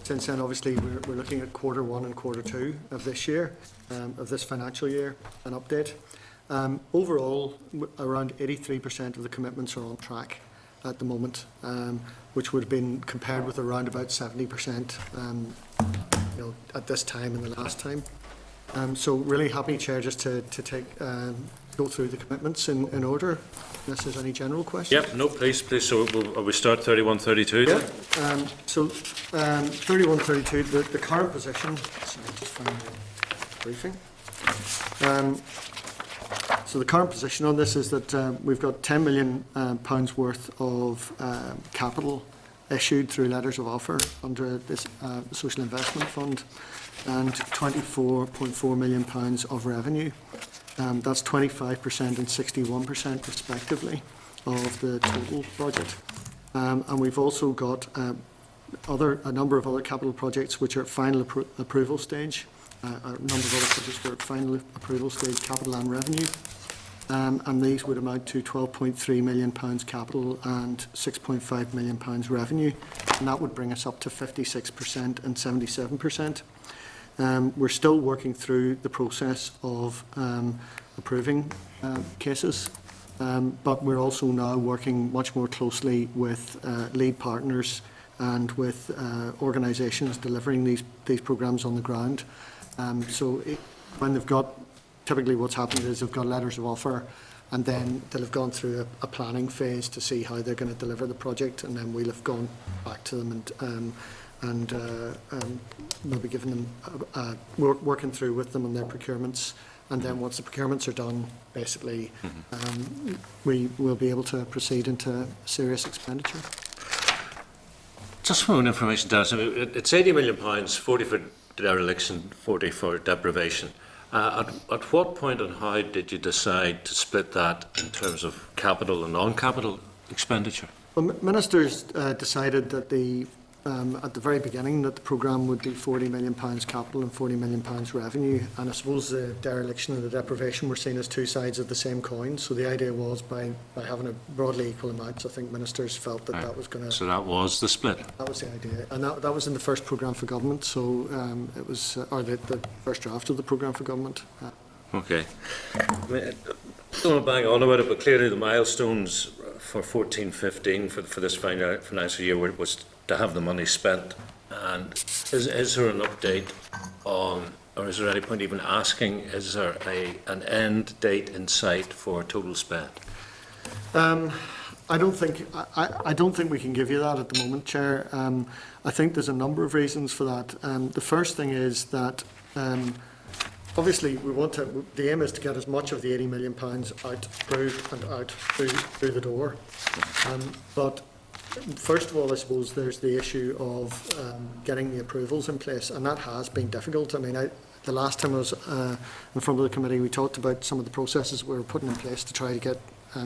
Speaker 12: Since then, obviously, we're looking at quarter 1 and quarter 2 of this year, of this financial year, an update. Overall, around 83% of the commitments are on track at the moment, which would have been compared with around about 70% at this time and the last time. So really happy, Chair, just to go through the commitments in order, unless there's any general questions.
Speaker 2: Yep, no, please. So we start 31, 32 then?
Speaker 12: Yeah, so 31, 32, the current position, sorry, just find the briefing. So the current position on this is that we've got £10 million worth of capital issued through letters of offer under this Social Investment Fund, and £24.4 million of revenue. That's 25% and 61% respectively of the total project. And we've also got a number of other capital projects which are at final approval stage. A number of other projects were at final approval stage, capital and revenue. And these would amount to £12.3 million capital and £6.5 million revenue. And that would bring us up to 56% and 77%. We're still working through the process of approving cases, but we're also now working much more closely with lead partners and with organisations delivering these programmes on the ground. When they've got, typically what's happened is they've got letters of offer, and then they'll have gone through a planning phase to see how they're going to deliver the project, and then we'll have gone back to them and we'll be giving them, working through with them on their procurements. And then once the procurements are done, basically, we will be able to proceed into serious expenditure.
Speaker 2: Just for my information, Dennis, it's £80 million, 40 for dereliction, 40 for deprivation. At what point and how did you decide to split that in terms of capital and non-capital expenditure?
Speaker 12: Well, ministers decided that at the very beginning that the programme would be £40 million capital and £40 million revenue, and I suppose the dereliction and the deprivation were seen as two sides of the same coin. So the idea was by having a broadly equal amounts, I think ministers felt that that was going to...
Speaker 2: So that was the split?
Speaker 12: That was the idea, and that was in the first programme for government, so it was, or the first draft of the programme for government.
Speaker 2: Okay. I don't want to bang on about it, but clearly the milestones for 14-15 for this financial year was to have the money spent. And is there an update on, or is there any point even asking, is there an end date in sight for total spend?
Speaker 12: I don't think we can give you that at the moment, Chair. I think there's a number of reasons for that. The first thing is that obviously the aim is to get as much of the £80 million out through the door. But first of all, I suppose there's the issue of getting the approvals in place, and that has been difficult. I mean, the last time I was in front of the committee, we talked about some of the processes we were putting in place to try to get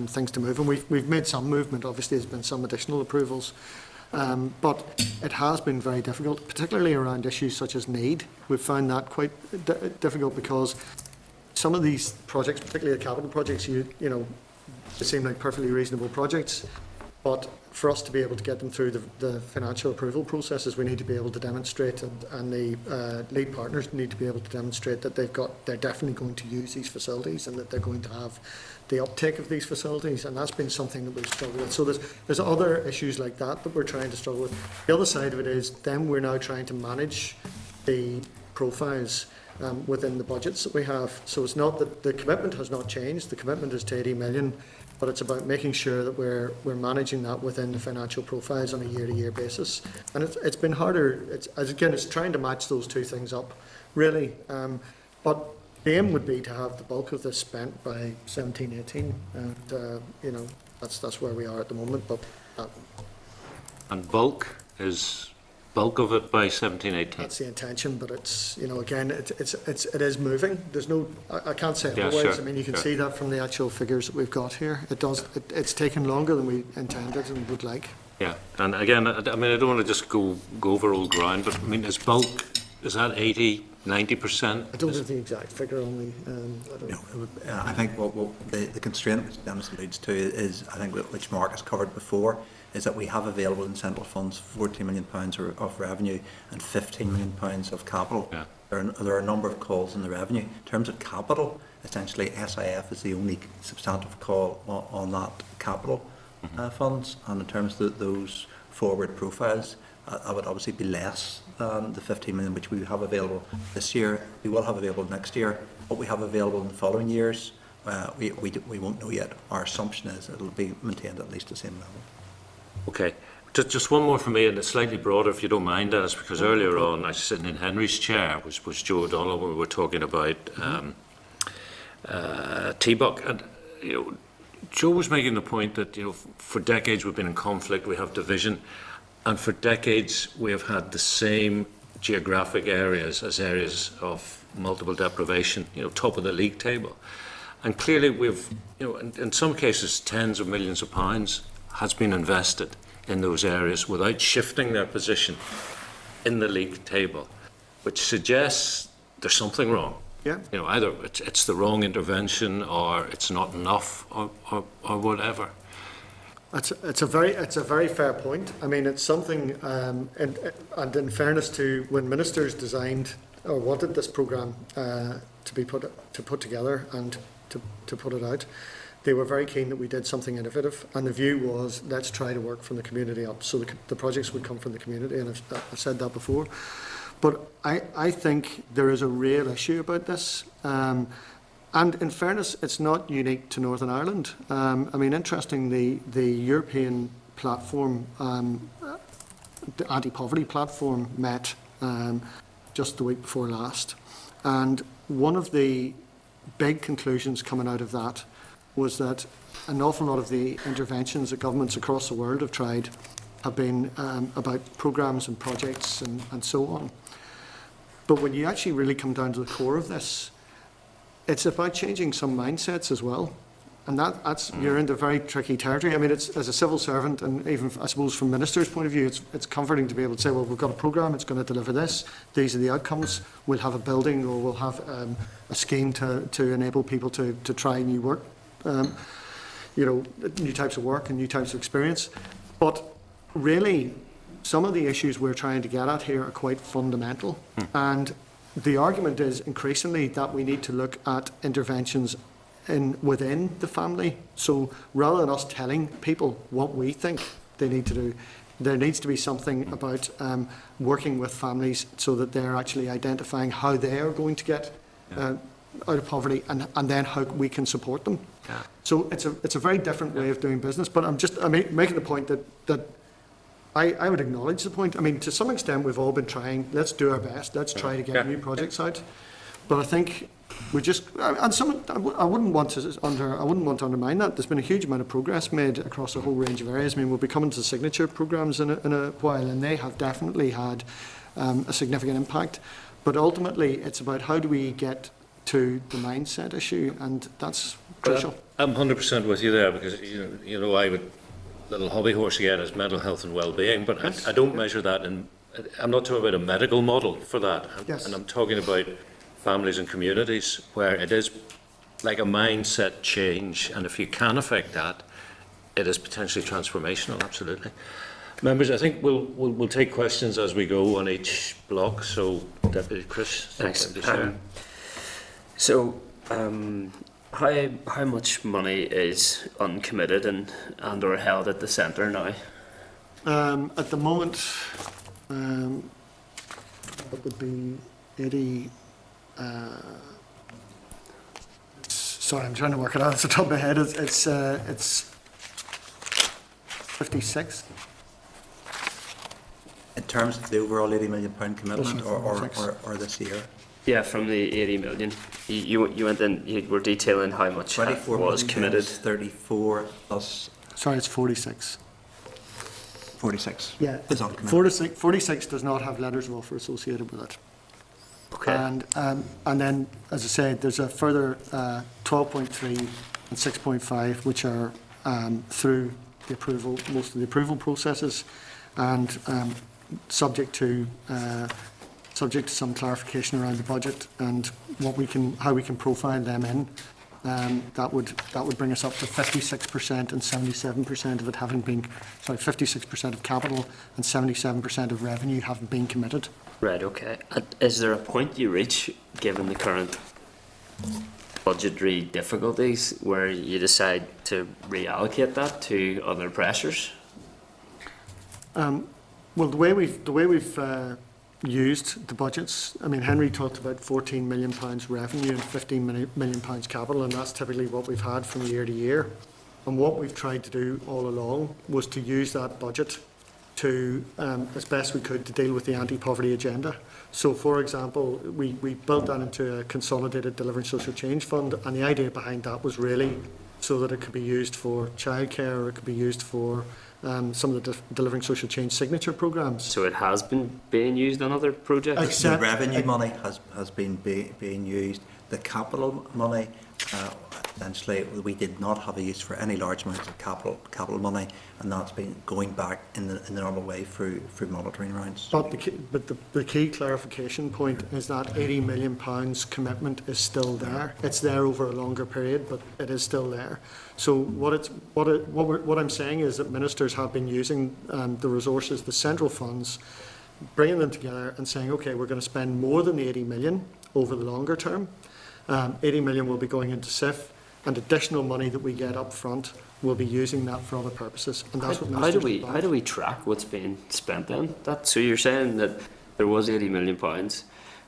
Speaker 12: things to move, and we've made some movement. Obviously, there's been some additional approvals, but it has been very difficult, particularly around issues such as need. We've found that quite difficult because some of these projects, particularly the capital projects, they seem like perfectly reasonable projects. But for us to be able to get them through the financial approval processes, we need to be able to demonstrate, and the lead partners need to be able to demonstrate that they're definitely going to use these facilities and that they're going to have the uptake of these facilities, and that's been something that we've struggled with. So there's other issues like that we're trying to struggle with. The other side of it is then we're now trying to manage the profiles within the budgets that we have. So it's not that the commitment has not changed. The commitment is to 80 million, but it's about making sure that we're managing that within the financial profiles on a year-to-year basis. And it's been harder. It's trying to match those two things up, really. But the aim would be to have the bulk of this spent by 17-18, and you know, that's where we are at the moment. But
Speaker 2: and bulk of it by 17-18.
Speaker 12: That's the intention, but it's, you know, again, it is moving. There's no, I can't say otherwise.
Speaker 2: Sure,
Speaker 12: I mean, you can
Speaker 2: sure.
Speaker 12: see that from the actual figures that we've got here. It's taken longer than we intended and would like.
Speaker 2: Yeah, and again, I mean, I don't want to just go over old ground, but I mean, is that 80, 90%?
Speaker 12: I don't have the exact figure on the. I don't know.
Speaker 13: I think what the constraint which Dennis alludes to is, I think, which Mark has covered before, is that we have available in central funds £14 million of revenue and £15 million of capital.
Speaker 2: Yeah.
Speaker 13: There are a number of calls in the revenue. In terms of capital, essentially SIF is the only substantive call on that capital funds, and in terms of those forward profiles, I would obviously be less than the 15 million which we have available this year. We will have available next year. What we have available in the following years, we won't know yet. Our assumption is it will be maintained at least the same level.
Speaker 2: Okay. Just one more from me, and it's slightly broader, if you don't mind, Dennis, because earlier on, I was sitting in Henry's chair, was Joe O'Donnell, when we were talking about TBUC, and you know, Joe was making the point that, you know, for decades we've been in conflict, we have division, and for decades we have had the same geographic areas as areas of multiple deprivation, you know, top of the league table, and clearly we've, you know, in some cases tens of millions of pounds has been invested in those areas without shifting their position in the league table, which suggests there's something wrong.
Speaker 12: Yeah.
Speaker 2: You know, either it's the wrong intervention, or it's not enough, or whatever.
Speaker 12: It's a very fair point. I mean, it's something, and in fairness to when ministers designed or wanted this programme to put together and to put it out, they were very keen that we did something innovative, and the view was, let's try to work from the community up, so the projects would come from the community, and I've said that before. But I think there is a real issue about this, and in fairness, it's not unique to Northern Ireland. I mean, interestingly, the European platform, the anti-poverty platform, met just the week before last, and one of the big conclusions coming out of that was that an awful lot of the interventions that governments across the world have tried have been about programmes and projects and so on. But when you actually really come down to the core of this, it's about changing some mindsets as well. And that's you're into very tricky territory. I mean, it's, as a civil servant, and even, I suppose, from ministers' point of view, it's comforting to be able to say, well, we've got a programme, it's going to deliver this, these are the outcomes, we'll have a building, or we'll have a scheme to enable people to try new work, you know, new types of work and new types of experience. But really, some of the issues we're trying to get at here are quite fundamental. And the argument is increasingly that we need to look at interventions within the family. So rather than us telling people what we think they need to do, there needs to be something about working with families so that they're actually identifying how they are going to get out of poverty, and then how we can support them. Yeah. So it's a very different way of doing business. But I'm making the point that I would acknowledge the point. I mean, to some extent, we've all been trying. Let's do our best. Let's try to get new projects out. But I think we just, and I wouldn't want to undermine that. There's been a huge amount of progress made across a whole range of areas. I mean, we'll be coming to signature programmes in a while, and they have definitely had a significant impact. But ultimately, it's about how do we get to the mindset issue, and that's crucial.
Speaker 2: I'm 100% with you there, because you know I would, little hobby horse again is mental health and well-being, but yes. I don't measure that in. I'm not talking about a medical model for that, and I'm talking about families and communities where it is like a mindset change, and if you can affect that, it is potentially transformational, absolutely. Members, I think we'll take questions as we go on each block. So, Deputy Chris.
Speaker 3: Thanks. How much money is uncommitted and or held at the centre now?
Speaker 12: At the moment, it would be 80. Sorry, I'm trying to work it out off the top of my head. It's 56.
Speaker 13: In terms of the overall £80 million commitment or this year?
Speaker 3: Yeah, from the 80 million. You went in, you were detailing how much was committed.
Speaker 13: 34 plus.
Speaker 12: Sorry, it's 46.
Speaker 13: 46.
Speaker 12: Yeah,
Speaker 13: is uncommitted.
Speaker 12: 46 does not have letters of offer associated with it.
Speaker 3: Okay.
Speaker 12: And then, as I said, there's a further 12.3 and 6.5, which are through the approval, most of the approval processes, and subject to some clarification around the budget and how we can profile them in. That would bring us up to 56% and 77% of it having been, 56% of capital and 77% of revenue having been committed.
Speaker 3: Right, okay. Is there a point you reach, given the current budgetary difficulties, where you decide to reallocate that to other pressures?
Speaker 12: Well, the way we've used the budgets, I mean, Henry talked about £14 million revenue and £15 million capital, and that's typically what we've had from year to year. And what we've tried to do all along was to use that budget to, as best we could, to deal with the anti-poverty agenda. So, for example, we built that into a consolidated delivering social change fund, and the idea behind that was really so that it could be used for childcare, or it could be used for some of the delivering social change signature programs.
Speaker 3: So it has been being used on other projects?
Speaker 13: The revenue money has been being used. The capital money, essentially, we did not have a use for any large amounts of capital money, and that's been going back in the normal way through monitoring rounds.
Speaker 12: But the key clarification point is that £80 million commitment is still there. It's there over a longer period, but it is still there. So what I'm saying is that ministers have been using the resources, the central funds, bringing them together and saying, okay, we're going to spend more than the 80 million over the longer term. 80 million will be going into SIF, and additional money that we get up front will be using that for other purposes. And that's what
Speaker 3: how do we track what's being spent then? So you're saying that there was £80 million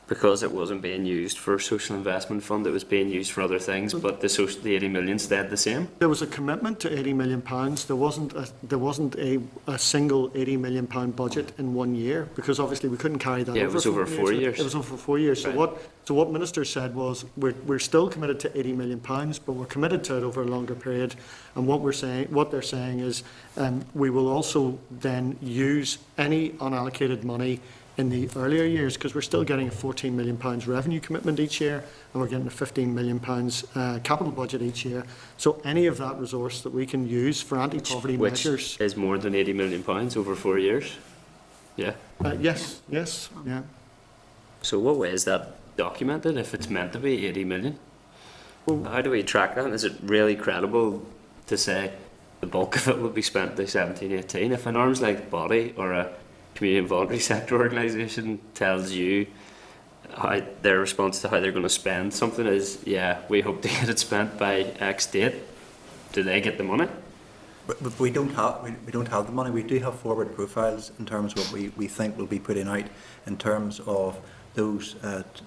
Speaker 3: because it wasn't being used for social investment fund, it was being used for other things, but the 80 million stayed the same?
Speaker 12: There was a commitment to £80 million. There wasn't a single £80 million budget in 1 year, because obviously we couldn't carry that over.
Speaker 3: Yeah, it was over 4 years.
Speaker 12: It was over 4 years.
Speaker 3: Right.
Speaker 12: So what ministers said was, we're still committed to £80 million, but we're committed to it over a longer period. And what they're saying is, we will also then use any unallocated money in the earlier years, because we're still getting a £14 million revenue commitment each year, and we're getting a £15 million capital budget each year. So any of that resource that we can use for anti-poverty measures...
Speaker 3: Which is more than £80 million over 4 years? Yeah?
Speaker 12: Yes, yeah.
Speaker 3: So what way is that documented if it's meant to be 80 million? Well, how do we track that? Is it really credible to say the bulk of it will be spent by 17-18? If an arm's length body or a community and voluntary sector organisation tells you how their response to how they're going to spend something is, yeah, we hope to get it spent by X date, do they get the money?
Speaker 13: But we don't have the money. We do have forward profiles in terms of what we think we'll be putting out in terms of those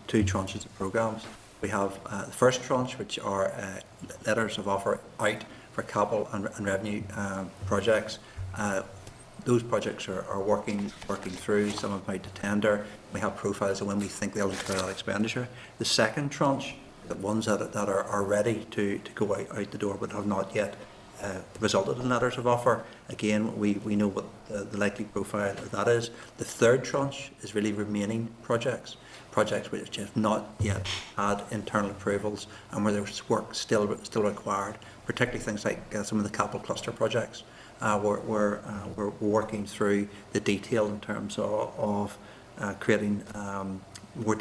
Speaker 13: 2 tranches of programmes. We have the first tranche, which are letters of offer out for capital and revenue projects. Those projects are working through, some have made to tender. We have profiles of when we think they'll incur that expenditure. The second tranche, the ones that are ready to go out the door but have not yet resulted in letters of offer, again, we know what the likely profile of that is. The third tranche is really remaining projects which have not yet had internal approvals and where there's work still required, particularly things like some of the capital cluster projects. We're working through the detail in terms of creating more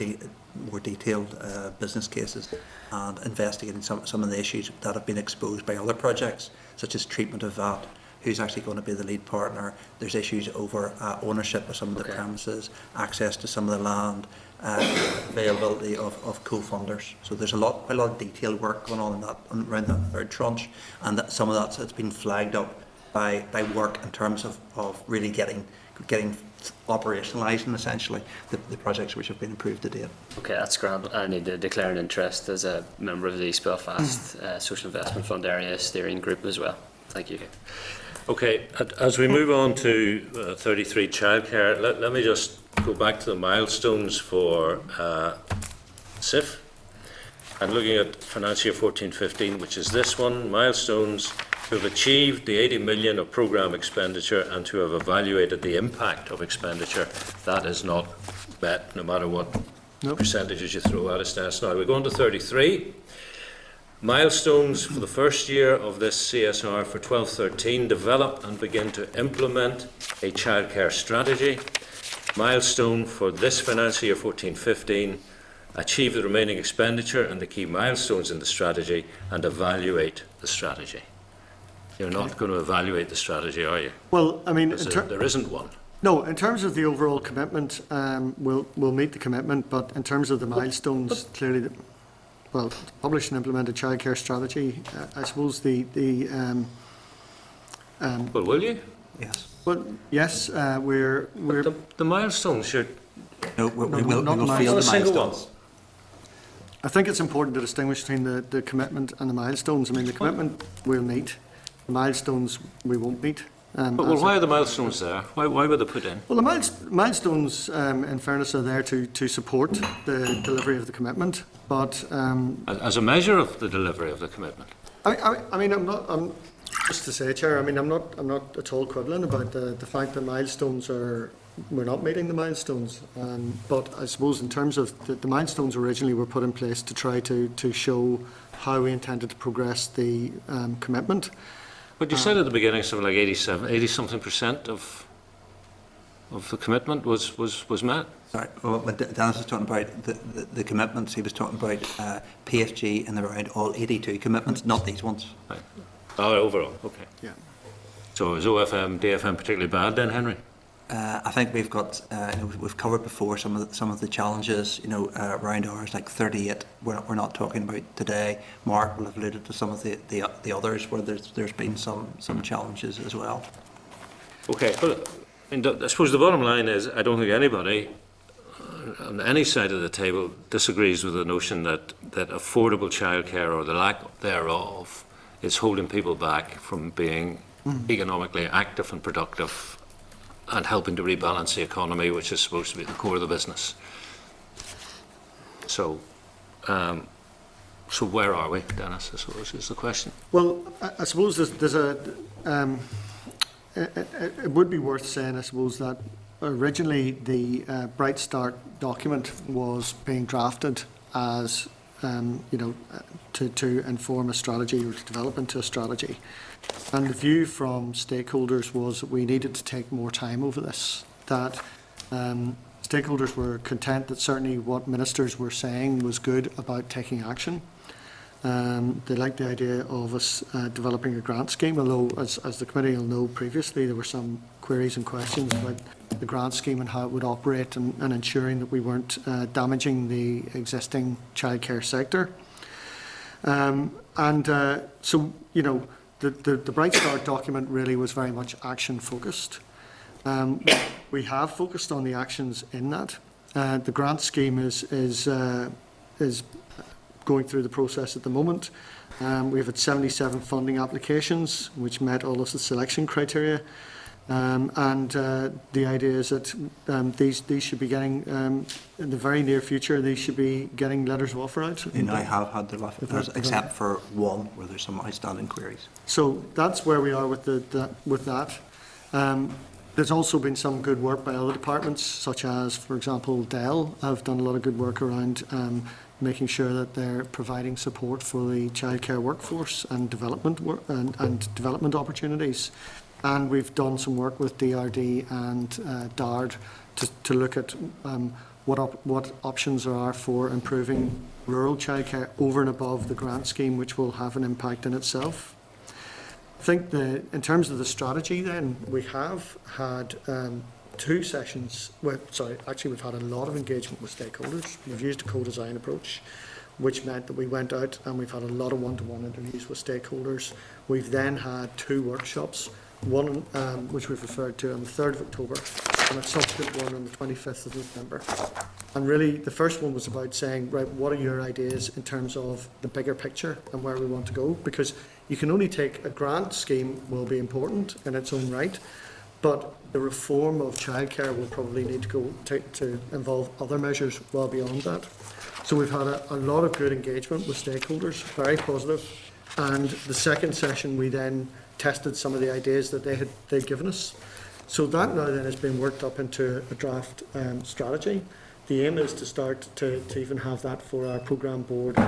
Speaker 13: more detailed business cases and investigating some of the issues that have been exposed by other projects, such as treatment of VAT, who's actually going to be the lead partner. There's issues over ownership of some of the premises, access to some of the land, availability of co-funders. So there's quite a lot of detailed work going on in that, around that third tranche, and that some of that's been flagged up by work in terms of really getting operationalising essentially the projects which have been approved to date.
Speaker 3: Okay, that's grand. I need to declare an interest as a member of the East Belfast Social Investment Fund Area Steering Group as well. Thank you.
Speaker 2: Okay, as we move on to 33 childcare, let me just go back to the milestones for SIF, and looking at financial year 14-15, which is this one, milestones to have achieved the 80 million of programme expenditure and to have evaluated the impact of expenditure. That is not met, no matter what percentages you throw at us, Dennis. Now we go on to 33. Milestones for the first year of this CSR for 12-13, develop and begin to implement a childcare strategy. Milestone for this financial year 14-15, achieve the remaining expenditure and the key milestones in the strategy and evaluate the strategy. You're not going to evaluate the strategy, are you?
Speaker 12: Well, I mean,
Speaker 2: there isn't one.
Speaker 12: No, in terms of the overall commitment, we'll meet the commitment, but in terms of the milestones, clearly, well, publish and implement a childcare strategy. I suppose well,
Speaker 2: will you?
Speaker 13: Yes.
Speaker 12: Well, yes, we're
Speaker 2: the milestones should.
Speaker 13: No, we will feel the milestones.
Speaker 12: I think it's important to distinguish between the commitment and the milestones. I mean, the commitment we'll meet, the milestones we won't meet.
Speaker 2: Well, why are the milestones there? Why were they put in?
Speaker 12: Well, the milestones, in fairness, are there to support the delivery of the commitment. But
Speaker 2: as a measure of the delivery of the commitment.
Speaker 12: I mean, I'm just to say, Chair. I mean, I'm not at all quibbling about the fact that we're not meeting the milestones. But I suppose in terms of the milestones originally were put in place to try to show how we intended to progress the commitment.
Speaker 2: But you said at the beginning something like 80-something% of the commitment was met.
Speaker 13: Sorry, well, when Dennis was talking about the commitments, he was talking about PSG and around all 82 commitments, not these ones.
Speaker 2: Right. Oh, overall, okay.
Speaker 12: Yeah.
Speaker 2: So is OFMDFM particularly bad then, Henry?
Speaker 13: I think we've got we've covered before some of the challenges around ours, like 38. We're not talking about today. Mark will have alluded to some of the others where there's been some challenges as well.
Speaker 2: Okay, well, I suppose the bottom line is I don't think anybody on any side of the table disagrees with the notion that affordable childcare or the lack thereof is holding people back from being economically active and productive and helping to rebalance the economy, which is supposed to be the core of the business. So, so where are we, Dennis, I suppose, is the question.
Speaker 12: Well, I suppose there's it would be worth saying, I suppose, that originally the Bright Start document was being drafted as, to inform a strategy or to develop into a strategy. And the view from stakeholders was that we needed to take more time over this, that stakeholders were content that certainly what ministers were saying was good about taking action. They liked the idea of us developing a grant scheme, although as the committee will know previously there were some queries and questions about the grant scheme and how it would operate and ensuring that we weren't damaging the existing childcare sector. So, the Bright Start document really was very much action focused. We have focused on the actions in that. The grant scheme is going through the process at the moment. We've had 77 funding applications which met all of the selection criteria. The idea is that these should be getting, in the very near future, these should be getting letters of offer out.
Speaker 13: You now have had the letters, except for one where there's some outstanding queries.
Speaker 12: So that's where we are with that. There's also been some good work by other departments, such as, for example, Dell have done a lot of good work around making sure that they're providing support for the childcare workforce and development and development opportunities. And we've done some work with DRD and DARD to look at what options there are for improving rural childcare over and above the grant scheme, which will have an impact in itself. I think in terms of the strategy then, we have had 2 sessions, actually we've had a lot of engagement with stakeholders. We've used a co-design approach, which meant that we went out and we've had a lot of one-to-one interviews with stakeholders. We've then had 2 workshops, one which we've referred to on the 3rd of October and a subsequent one on the 25th of November. And really the first one was about saying, right, what are your ideas in terms of the bigger picture and where we want to go? Because you can only take a grant scheme will be important in its own right, but the reform of childcare will probably need to go to involve other measures well beyond that. So we've had a lot of good engagement with stakeholders, very positive. And the second session, we then tested some of the ideas that they'd given us. So that now then has been worked up into a draft strategy. The aim is to start to even have that for our programme board.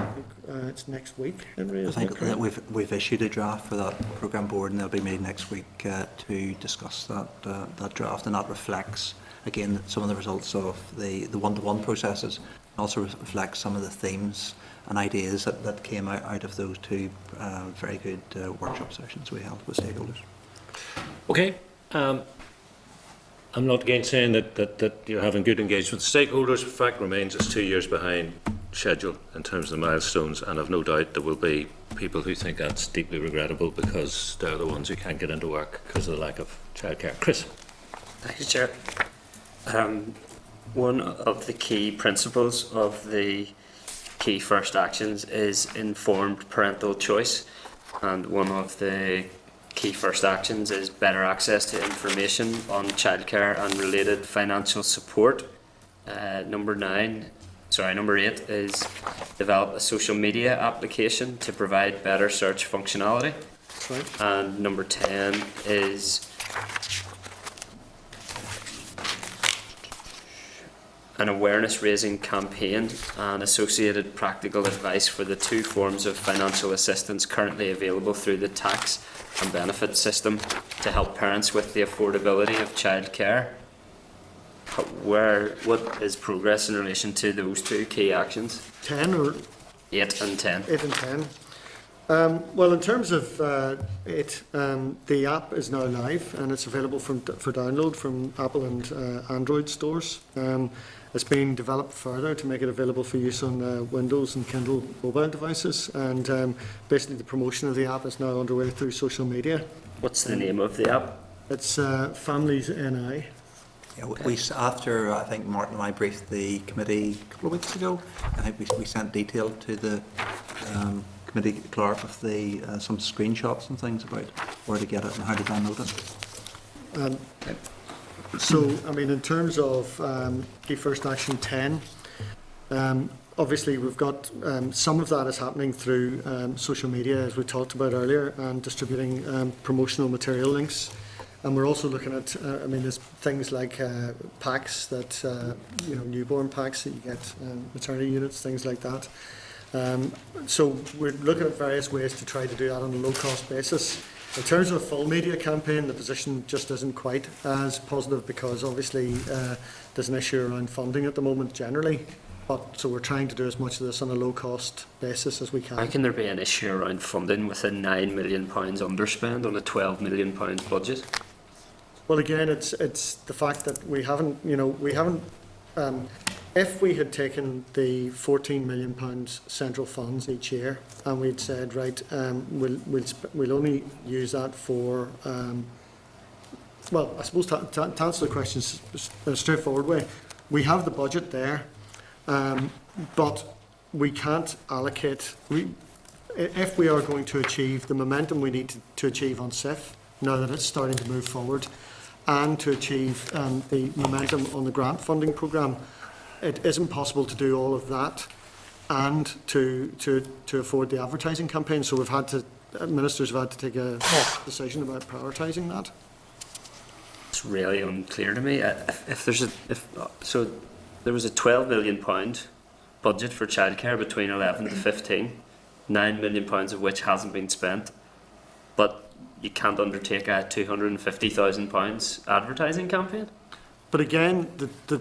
Speaker 12: It's next week, Henry, isn't it?
Speaker 13: I think that we've issued a draft for that programme board, and they'll be meeting next week to discuss that draft, and that reflects again some of the results of the one-to-one processes. It also reflects some of the themes and ideas that came out of those 2 very good workshop sessions we held with stakeholders.
Speaker 2: Okay. I'm not again saying that you're having good engagement with stakeholders. The fact remains it's 2 years behind schedule in terms of the milestones, and I've no doubt there will be people who think that's deeply regrettable because they're the ones who can't get into work because of the lack of childcare. Chris.
Speaker 3: Thank you, Chair. One of the key principles of the key first actions is informed parental choice, and one of the key first actions is better access to information on childcare and related financial support. Number 8 is develop a social media application to provide better search functionality.
Speaker 12: Right.
Speaker 3: And number 10 is an awareness-raising campaign and associated practical advice for the 2 forms of financial assistance currently available through the tax and benefit system to help parents with the affordability of childcare. What is progress in relation to those 2 key actions?
Speaker 12: 10 or
Speaker 3: 8 and 10.
Speaker 12: 8 and 10. Well, in terms of the app is now live and it's available for download from Apple and Android stores. It's been developed further to make it available for use on Windows and Kindle mobile devices, and basically the promotion of the app is now underway through social media.
Speaker 3: What's the name of the app?
Speaker 12: It's Families NI.
Speaker 13: Yeah, after I think Martin and I briefed the committee a couple of weeks ago, I think we sent detail to the committee clerk with some screenshots and things about where to get it and how to download it.
Speaker 12: So, I mean, in terms of key first action 10, obviously we've got some of that is happening through social media, as we talked about earlier, and distributing promotional material links. And we're also looking at, I mean, there's things like packs that, newborn packs that you get, maternity units, things like that. So we're looking at various ways to try to do that on a low-cost basis. In terms of a full media campaign, the position just isn't quite as positive because obviously there's an issue around funding at the moment generally. So we're trying to do as much of this on a low-cost basis as we can.
Speaker 3: How can there be an issue around funding with a £9 million underspend on a £12 million budget?
Speaker 12: Well, again, it's the fact that we haven't. If we had taken the £14 million central funds each year and we'd said, right, we'll only use that for, well, I suppose to answer the question in a straightforward way, we have the budget there, but we can't allocate. If we are going to achieve the momentum we need to achieve on SIF, now that it's starting to move forward, and to achieve the momentum on the grant funding programme, it isn't possible to do all of that and to afford the advertising campaign. So ministers have had to take a decision about prioritising that.
Speaker 3: It's really unclear to me. So there was a £12 million budget for childcare between 11 to 15, £9 million of which hasn't been spent, but you can't undertake a £250,000 advertising campaign?
Speaker 12: But again, the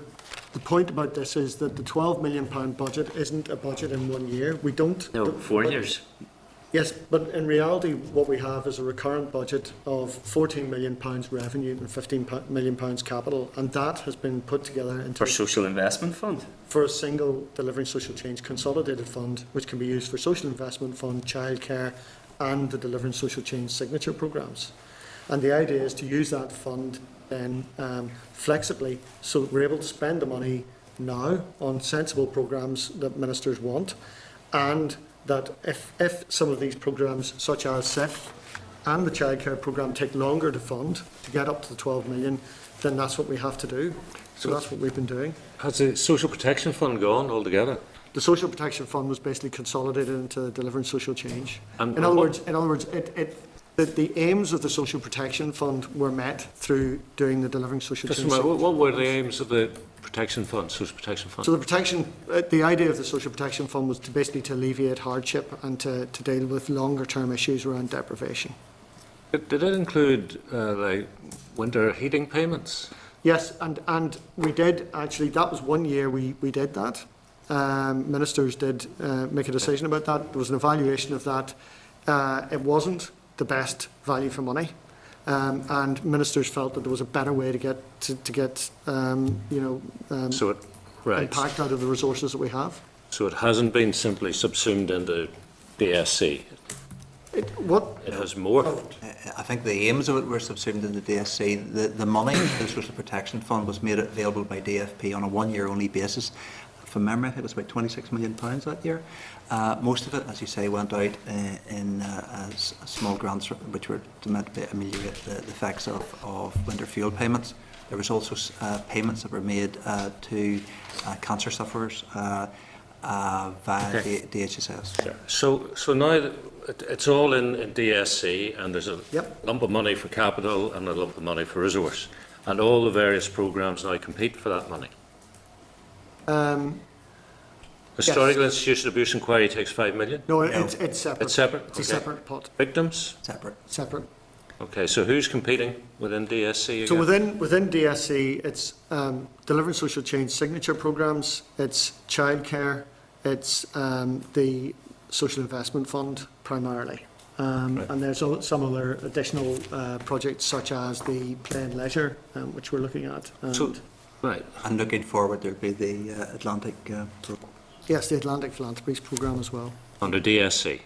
Speaker 12: point about this is that the £12 million budget isn't a budget in 1 year. We don't...
Speaker 3: No, 4 years.
Speaker 12: Yes, but in reality, what we have is a recurrent budget of £14 million revenue and £15 million capital, and that has been put together into...
Speaker 3: For social investment fund?
Speaker 12: For a single Delivering Social Change consolidated fund, which can be used for social investment fund, childcare, and the Delivering Social Change signature programmes. And the idea is to use that fund then flexibly, so that we're able to spend the money now on sensible programmes that ministers want, and that if some of these programmes, such as SIF and the childcare programme, take longer to fund to get up to the 12 million, then that's what we have to do. So that's what we've been doing.
Speaker 2: Has the Social Protection Fund gone altogether?
Speaker 12: The Social Protection Fund was basically consolidated into Delivering Social Change.
Speaker 2: And
Speaker 12: in other words, the aims of the Social Protection Fund were met through doing the Delivering Social Change.
Speaker 2: What were the aims of the Protection Fund, Social Protection Fund?
Speaker 12: So the idea of the Social Protection Fund was to basically to alleviate hardship and to deal with longer term issues around deprivation.
Speaker 2: Did it include like winter heating payments?
Speaker 12: Yes, and we did actually. That was 1 year we did that. Ministers did make a decision about that. There was an evaluation of that. It wasn't the best value for money, and ministers felt that there was a better way to get impact out of the resources that we have.
Speaker 2: So it hasn't been simply subsumed into DSC. It has morphed.
Speaker 13: I think the aims of it were subsumed in the DSC. The money for the Social Protection Fund was made available by DFP on a 1 year only basis. From memory, I think it was about £26 million that year. Most of it, as you say, went out in small grants which were meant to ameliorate the effects of winter fuel payments. There was also payments that were made to cancer sufferers via the DHSS.
Speaker 2: Sure. So now it's all in DSC, and there's a lump of money for capital and a lump of money for resource, and all the various programmes now compete for that money. Historical Institution Abuse Inquiry takes 5 million?
Speaker 12: No, it's separate.
Speaker 2: It's separate?
Speaker 12: It's a separate pot.
Speaker 2: Victims?
Speaker 12: Separate.
Speaker 2: Okay, so who's competing within DSC again?
Speaker 12: So within DSC, it's Delivering Social Change signature programmes, it's childcare, it's the Social Investment Fund primarily. And there's some other additional projects such as the Play and Leisure, which we're looking at.
Speaker 2: Right.
Speaker 13: And looking forward, there'll be the Atlantic programme.
Speaker 12: Yes, the Atlantic Philanthropies programme as well.
Speaker 2: Under DSC?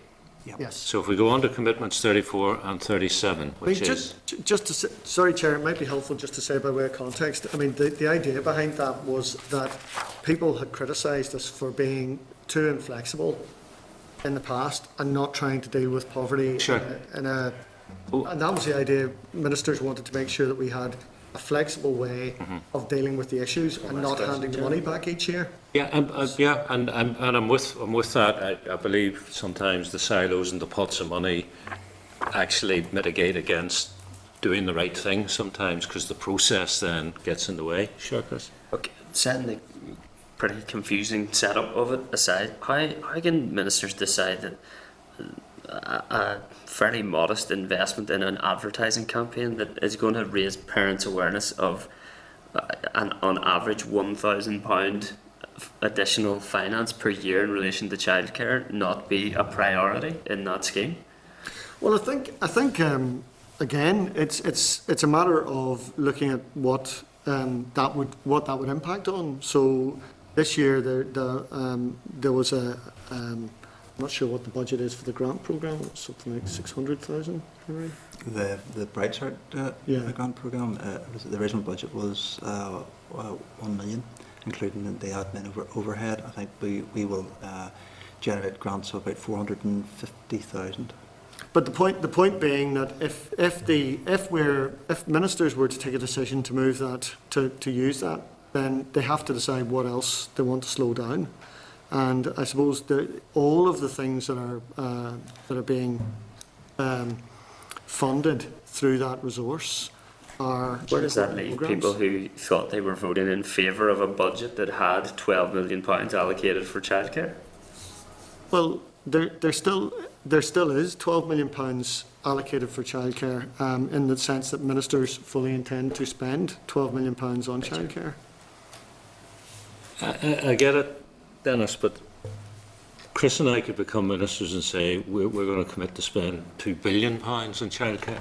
Speaker 13: Yep.
Speaker 12: Yes.
Speaker 2: So if we go on to commitments 34 and 37, which is...
Speaker 12: Just to say, sorry, Chair, it might be helpful just to say by way of context. I mean, the idea behind that was that people had criticised us for being too inflexible in the past and not trying to deal with poverty.
Speaker 2: Sure.
Speaker 12: And that was the idea. Ministers wanted to make sure that we had a flexible way of dealing with the issues and not handing the money back each year.
Speaker 2: Yeah, and I'm with that. I believe sometimes the silos and the pots of money actually mitigate against doing the right thing sometimes, because the process then gets in the way. Sure, Chris.
Speaker 3: Okay, setting the pretty confusing setup of it aside, how can ministers decide that a fairly modest investment in an advertising campaign that is going to raise parents' awareness of on average £1,000 additional finance per year in relation to childcare not be a priority in that scheme?
Speaker 12: Well, I think again, it's a matter of looking at what that would impact on. So this year there was a I'm not sure what the budget is for the grant programme. It's something like 600,000. Right?
Speaker 13: The Bright Start grant programme, the original budget was 1 million, including the admin overhead. I think we will generate grants of about 450,000.
Speaker 12: But the point being that if ministers were to take a decision to move that to use that, then they have to decide what else they want to slow down. And I suppose all of the things that are being funded through that resource are...
Speaker 3: Where does that leave people who thought they were voting in favour of a budget that had £12 million allocated for childcare?
Speaker 12: Well, they're still... there still is £12 million allocated for childcare, in the sense that ministers fully intend to spend £12 million on childcare.
Speaker 2: I get it, Dennis, but Chris and I could become ministers and say we're going to commit to spend £2 billion on childcare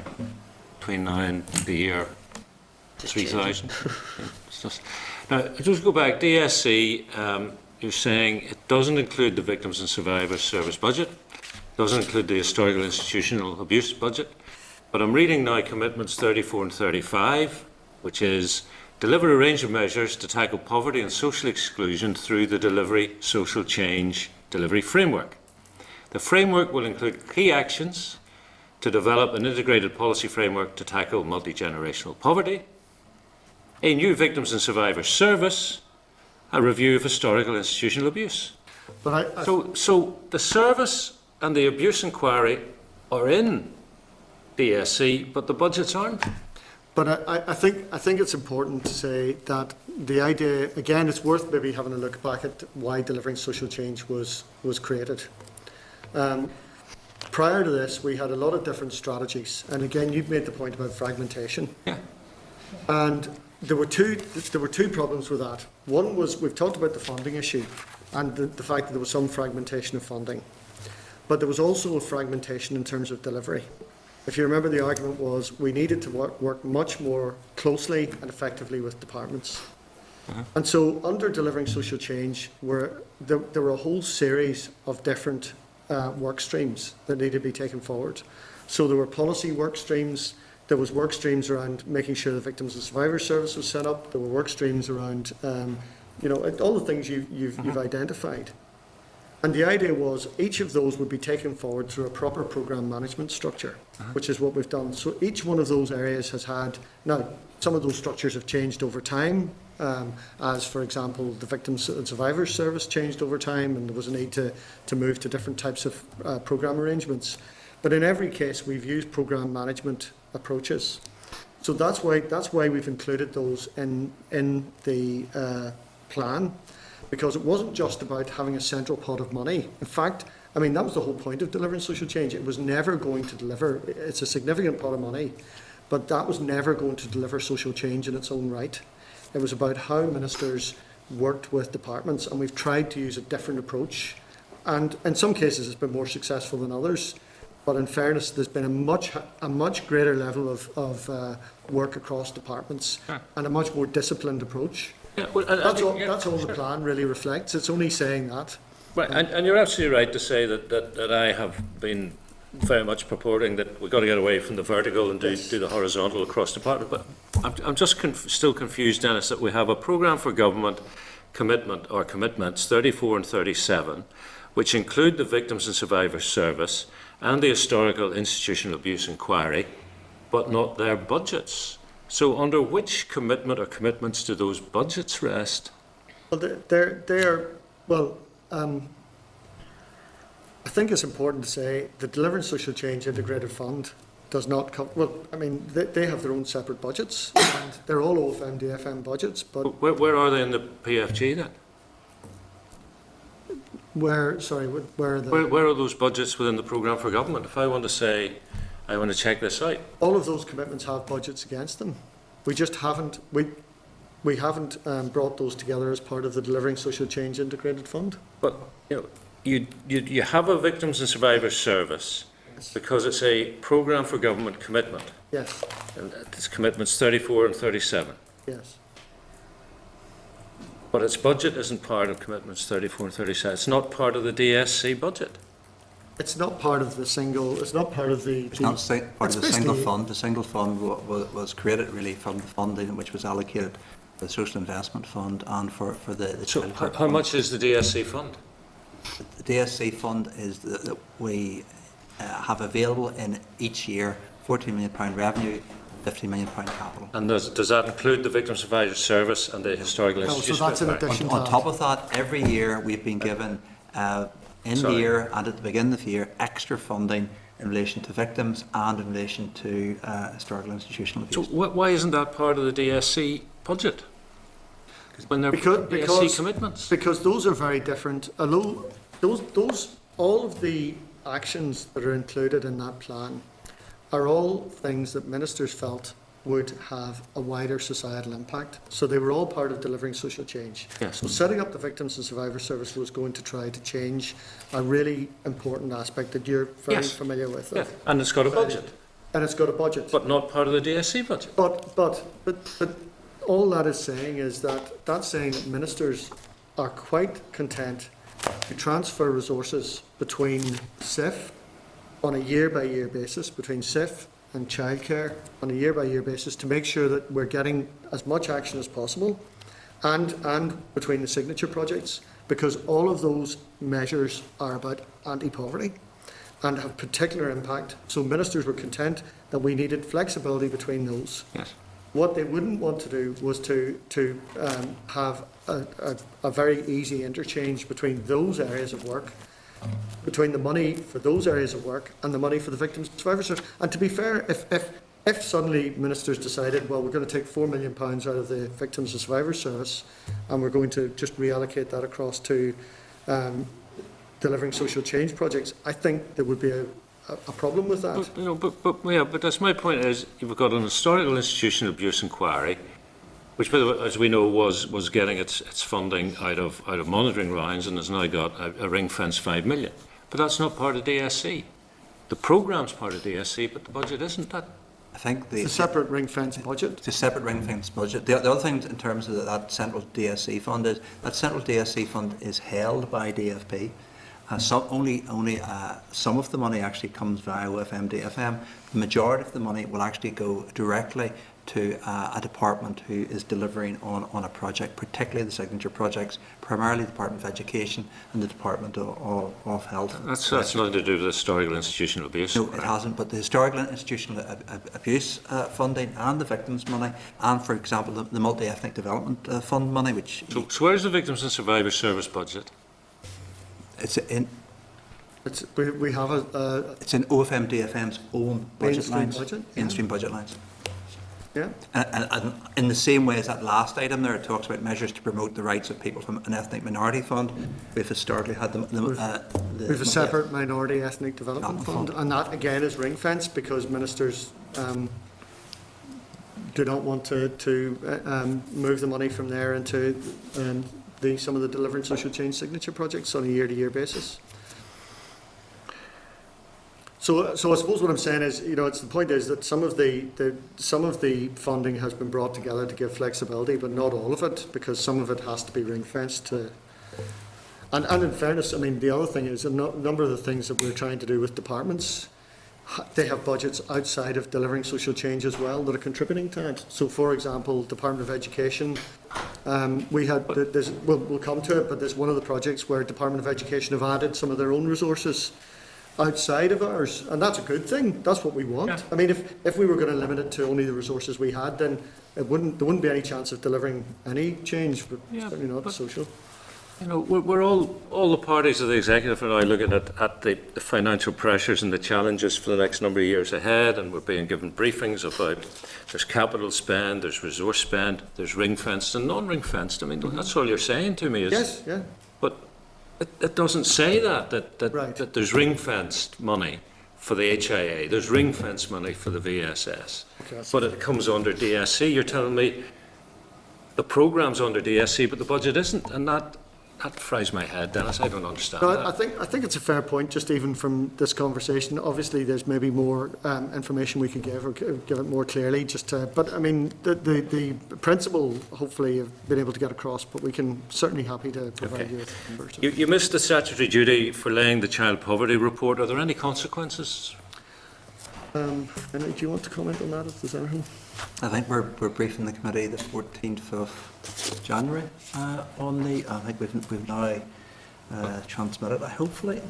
Speaker 2: between now and the year 3000. Now, just go back, DSC, you're saying it doesn't include the Victims and Survivors Service budget, doesn't include the Historical Institutional Abuse budget, but I'm reading now commitments 34 and 35, which is deliver a range of measures to tackle poverty and social exclusion through the Delivery Social Change Delivery Framework. The framework will include key actions to develop an integrated policy framework to tackle multi-generational poverty, a new Victims and Survivors Service, a review of historical institutional abuse.
Speaker 12: But
Speaker 2: so the service and the abuse inquiry are in DSC, but the budgets aren't.
Speaker 12: But I think it's important to say that the idea, again, it's worth maybe having a look back at why Delivering Social Change was created. Prior to this, we had a lot of different strategies, and again, you've made the point about fragmentation.
Speaker 2: Yeah.
Speaker 12: And there were two problems with that. One was, we've talked about the funding issue and the fact that there was some fragmentation of funding, but there was also a fragmentation in terms of delivery. If you remember, the argument was we needed to work much more closely and effectively with departments. And so under Delivering Social Change, there were a whole series of different work streams that needed to be taken forward. So there were policy work streams, there was work streams around making sure the Victims and Survivors Service was set up, there were work streams around all the things you've identified. And the idea was each of those would be taken forward through a proper programme management structure, which is what we've done. So each one of those areas has had, now some of those structures have changed over time, as for example the Victims and Survivors Service changed over time and there was a need to move to different types of programme arrangements. But in every case we've used programme management approaches. So that's why we've included those in the plan. Because it wasn't just about having a central pot of money. In fact, I mean, that was the whole point of Delivering Social Change. It was never going to deliver, it's a significant pot of money, but that was never going to deliver social change in its own right. It was about how ministers worked with departments, and we've tried to use a different approach. And in some cases it's been more successful than others, but in fairness, there's been a much greater level of work across departments and a much more disciplined approach.
Speaker 2: Yeah, well,
Speaker 12: that's all the plan really reflects. It's only saying that.
Speaker 2: Right, and you're absolutely right to say that I have been very much purporting that we've got to get away from the vertical and do the horizontal across department. But I'm just still confused, Dennis, that we have a programme for government commitments 34 and 37, which include the Victims and Survivors Service and the Historical Institutional Abuse Inquiry, but not their budgets. So under which commitment or commitments do those budgets rest?
Speaker 12: Well, I think it's important to say the Delivering Social Change Integrated Fund does not come, well, I mean, they have their own separate budgets, and they're all OFMDFM budgets, but...
Speaker 2: Where are they in the PFG then?
Speaker 12: Where are the...
Speaker 2: Where are those budgets within the programme for government? If I want to say, I want to check this out.
Speaker 12: All of those commitments have budgets against them. We just haven't, we haven't brought those together as part of the Delivering Social Change Integrated Fund.
Speaker 2: But you have a Victims and Survivors Service because it's a programme for government commitment.
Speaker 12: Yes.
Speaker 2: And it's commitments 34 and 37.
Speaker 12: Yes.
Speaker 2: But its budget isn't part of commitments 34 and 37. It's not part of the DSC budget.
Speaker 12: It's not part of the single. It's not part of the.
Speaker 13: It's not part of the single fund. The single fund was created really from the funding which was allocated for the Social Investment Fund and for the.
Speaker 2: So how much is the DSC fund?
Speaker 13: The DSC fund is that we have available in each year £14 million revenue, £15 million capital.
Speaker 2: And does that include the Victims Survivors Service and the Historical Institution?
Speaker 12: So that's in addition to
Speaker 13: on top of that, every year we've been given. The year and at the beginning of the year, extra funding in relation to victims and in relation to historical institutional abuse.
Speaker 2: So why isn't that part of the DSC budget? When they're DSC commitments?
Speaker 12: Because those are very different. Although all of the actions that are included in that plan are all things that ministers felt would have a wider societal impact. So they were all part of delivering social change.
Speaker 2: Yes.
Speaker 12: So setting up the Victims and Survivors Service was going to try to change a really important aspect that you're very familiar with.
Speaker 2: Yeah. And it's got a budget.
Speaker 12: And it's got a budget.
Speaker 2: But not part of the DSC budget.
Speaker 12: But all that is saying is that that's saying that ministers are quite content to transfer resources between SIF on a year-by-year basis, between SIF and childcare on a year-by-year basis, to make sure that we're getting as much action as possible, and between the signature projects, because all of those measures are about anti-poverty and have particular impact. So ministers were content that we needed flexibility between those.
Speaker 2: Yes.
Speaker 12: What they wouldn't want to do was to have a very easy interchange between those areas of work, between the money for those areas of work and the money for the Victims and Survivors Service. And to be fair, if suddenly ministers decided, well, we're going to take £4 million out of the Victims and Survivors Service and we're going to just reallocate that across to delivering social change projects, I think there would be a problem with that.
Speaker 2: But that's my point. Is you've got an historical institutional abuse inquiry, which, by the way, as we know, was getting its funding out of monitoring rounds, and has now got a ring fence £5 million. But that's not part of DSC. The programme's part of DSC, but the budget isn't. That.
Speaker 13: I think
Speaker 12: it's a separate ring fence budget.
Speaker 13: It's a separate ring fence budget. The other thing in terms of that central DSC fund is that central DSC fund is held by DFP. Only some of the money actually comes via OFMDFM. The majority of the money will actually go directly to a department who is delivering on a project, particularly the signature projects, primarily the Department of Education and the Department of Health.
Speaker 2: That's nothing to do with the historical institutional abuse.
Speaker 13: No, it hasn't, but the historical institutional abuse funding and the victims' money, and for example the multi-ethnic development fund money, which...
Speaker 2: So where's the Victims and Survivors Service budget?
Speaker 13: It's in...
Speaker 12: We have
Speaker 13: it's in OFMDFM's own budget lines. Mainstream budget lines.
Speaker 12: Yeah.
Speaker 13: And in the same way as that last item there, it talks about measures to promote the rights of people from an ethnic minority fund. We've historically had
Speaker 12: we've a separate minority ethnic development fund, and that again is ring fenced because ministers do not want to move the money from there into some of the delivering social change signature projects on a year-to-year basis. So I suppose what I'm saying is, it's the point is that some of the funding has been brought together to give flexibility, but not all of it, because some of it has to be ring fenced to. And in fairness, I mean, the other thing is a number of the things that we're trying to do with departments, they have budgets outside of delivering social change as well that are contributing to it. So, for example, Department of Education, we had we'll come to it, but there's one of the projects where Department of Education have added some of their own resources outside of ours, and that's a good thing. That's what we want. Yeah. I mean, if we were going to limit it to only the resources we had, then there wouldn't be any chance of delivering any change, but certainly not social.
Speaker 2: We're all the parties of the executive are now looking at the financial pressures and the challenges for the next number of years ahead, and we're being given briefings about there's capital spend, there's resource spend, there's ring fenced and non-ring fenced. I mean, that's all you're saying to me is
Speaker 12: yes, yeah.
Speaker 2: But it doesn't say that there's ring-fenced money for the HIA, there's ring-fenced money for the VSS, but it comes under DSC. You're telling me the programme's under DSC, but the budget isn't, and that fries my head, Dennis. I don't understand that.
Speaker 12: I think it's a fair point, just even from this conversation. Obviously, there's maybe more information we could give, or give it more clearly. But I mean, the principle, hopefully, have been able to get across. But we can certainly happy to provide you with numbers.
Speaker 2: You missed the statutory duty for laying the child poverty report. Are there any consequences?
Speaker 12: Do you want to comment on that? If there's anything?
Speaker 13: I think we're briefing the committee the 14th of January on the. I think we've now transmitted. Hopefully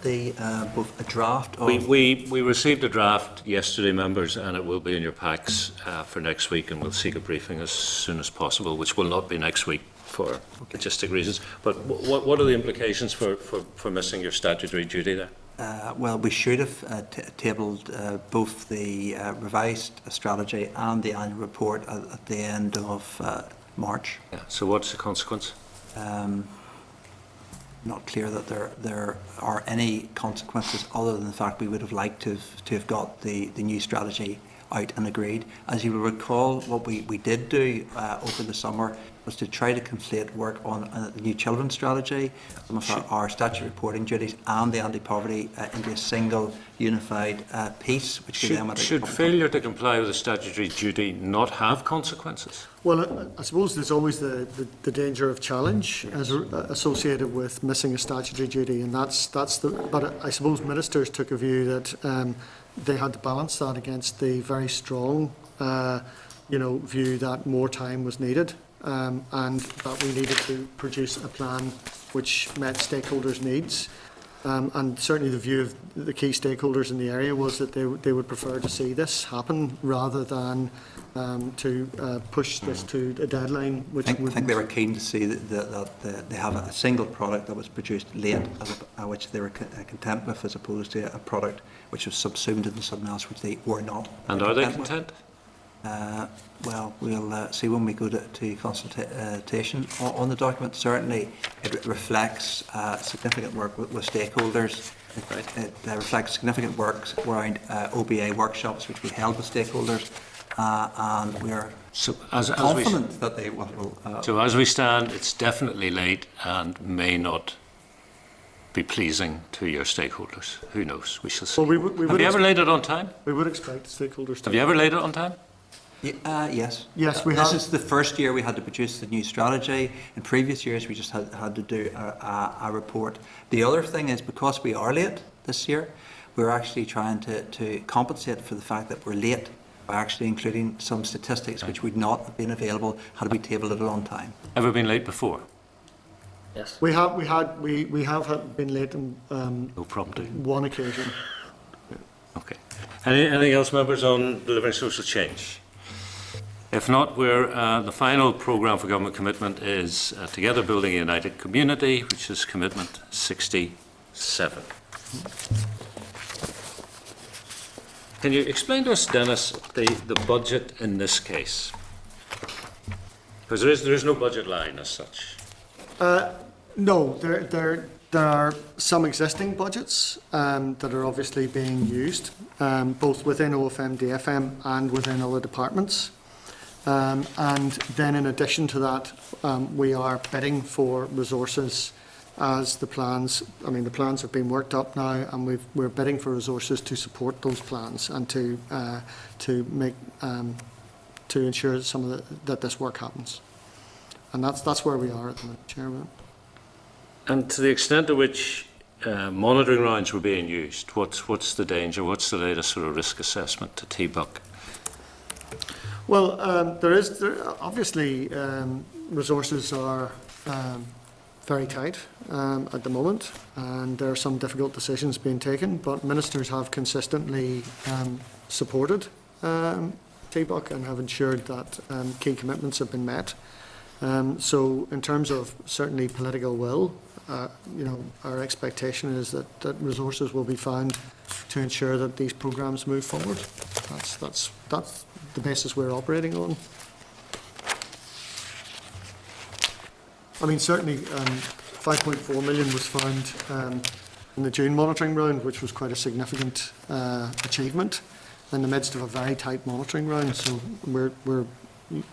Speaker 13: both a draft.
Speaker 2: We received a draft yesterday, members, and it will be in your packs for next week, and we'll seek a briefing as soon as possible, which will not be next week for logistic reasons. But what are the implications for missing your statutory duty there?
Speaker 13: Well, we should have tabled both the revised strategy and the annual report at the end of March.
Speaker 2: Yeah. So what's the consequence?
Speaker 13: not clear that there are any consequences other than the fact we would have liked to have got the new strategy out and agreed. As you will recall, what we did do over the summer was to try to conflate work on the new children's strategy, some of our statutory reporting duties and the anti-poverty into a single unified piece. Which
Speaker 2: should failure to comply with a statutory duty not have consequences?
Speaker 12: Well, I suppose there's always the danger of challenge associated with missing a statutory duty, and that's the. But I suppose ministers took a view that they had to balance that against the very strong, view that more time was needed. And that we needed to produce a plan which met stakeholders' needs. And certainly the view of the key stakeholders in the area was that they would prefer to see this happen rather than to push this to a deadline. Which I
Speaker 13: think they were keen to see that they have a single product that was produced late, which they were content with, as opposed to a product which was subsumed into something else which they were not.
Speaker 2: And are they content?
Speaker 13: Well, we'll see when we go to consultation on the document. Certainly, it reflects significant work with stakeholders. It reflects significant work around OBA workshops, which we held with stakeholders, and we are confident that they will.
Speaker 2: So as we stand, it's definitely late and may not be pleasing to your stakeholders. Who knows? We shall see.
Speaker 12: Well,
Speaker 2: have you ever laid it on time?
Speaker 12: We would expect stakeholders to.
Speaker 2: Have you ever laid it on time?
Speaker 13: Yes.
Speaker 12: Yes, we
Speaker 13: have.
Speaker 12: This
Speaker 13: is the first year we had to produce the new strategy. In previous years, we just had to do a report. The other thing is, because we are late this year, we're actually trying to compensate for the fact that we're late by actually including some statistics which would not have been available had we tabled it on time.
Speaker 2: Ever been late before?
Speaker 3: Yes.
Speaker 12: We have been late on
Speaker 2: no problem.
Speaker 12: One occasion.
Speaker 2: Okay. Anything else, members, on delivering social change? If not, the final programme for government commitment is Together Building a United Community, which is commitment 67. Can you explain to us, Dennis, the budget in this case? Because there is no budget line as such.
Speaker 12: No, there are some existing budgets that are obviously being used, both within OFMDFM and within other departments. And then in addition to that, we are bidding for resources as the plans have been worked up now, and we're bidding for resources to support those plans and to ensure that this work happens. And that's where we are at the moment, Chairman.
Speaker 2: And to the extent to which monitoring rounds were being used, what's the danger? What's the latest sort of risk assessment to TBUC?
Speaker 12: Well, obviously resources are very tight at the moment, and there are some difficult decisions being taken, but ministers have consistently supported TBUC and have ensured that key commitments have been met. So in terms of certainly political will, our expectation is that resources will be found to ensure that these programmes move forward. That's the basis we're operating on. I mean, certainly 5.4 million was found in the June monitoring round, which was quite a significant achievement in the midst of a very tight monitoring round. So we're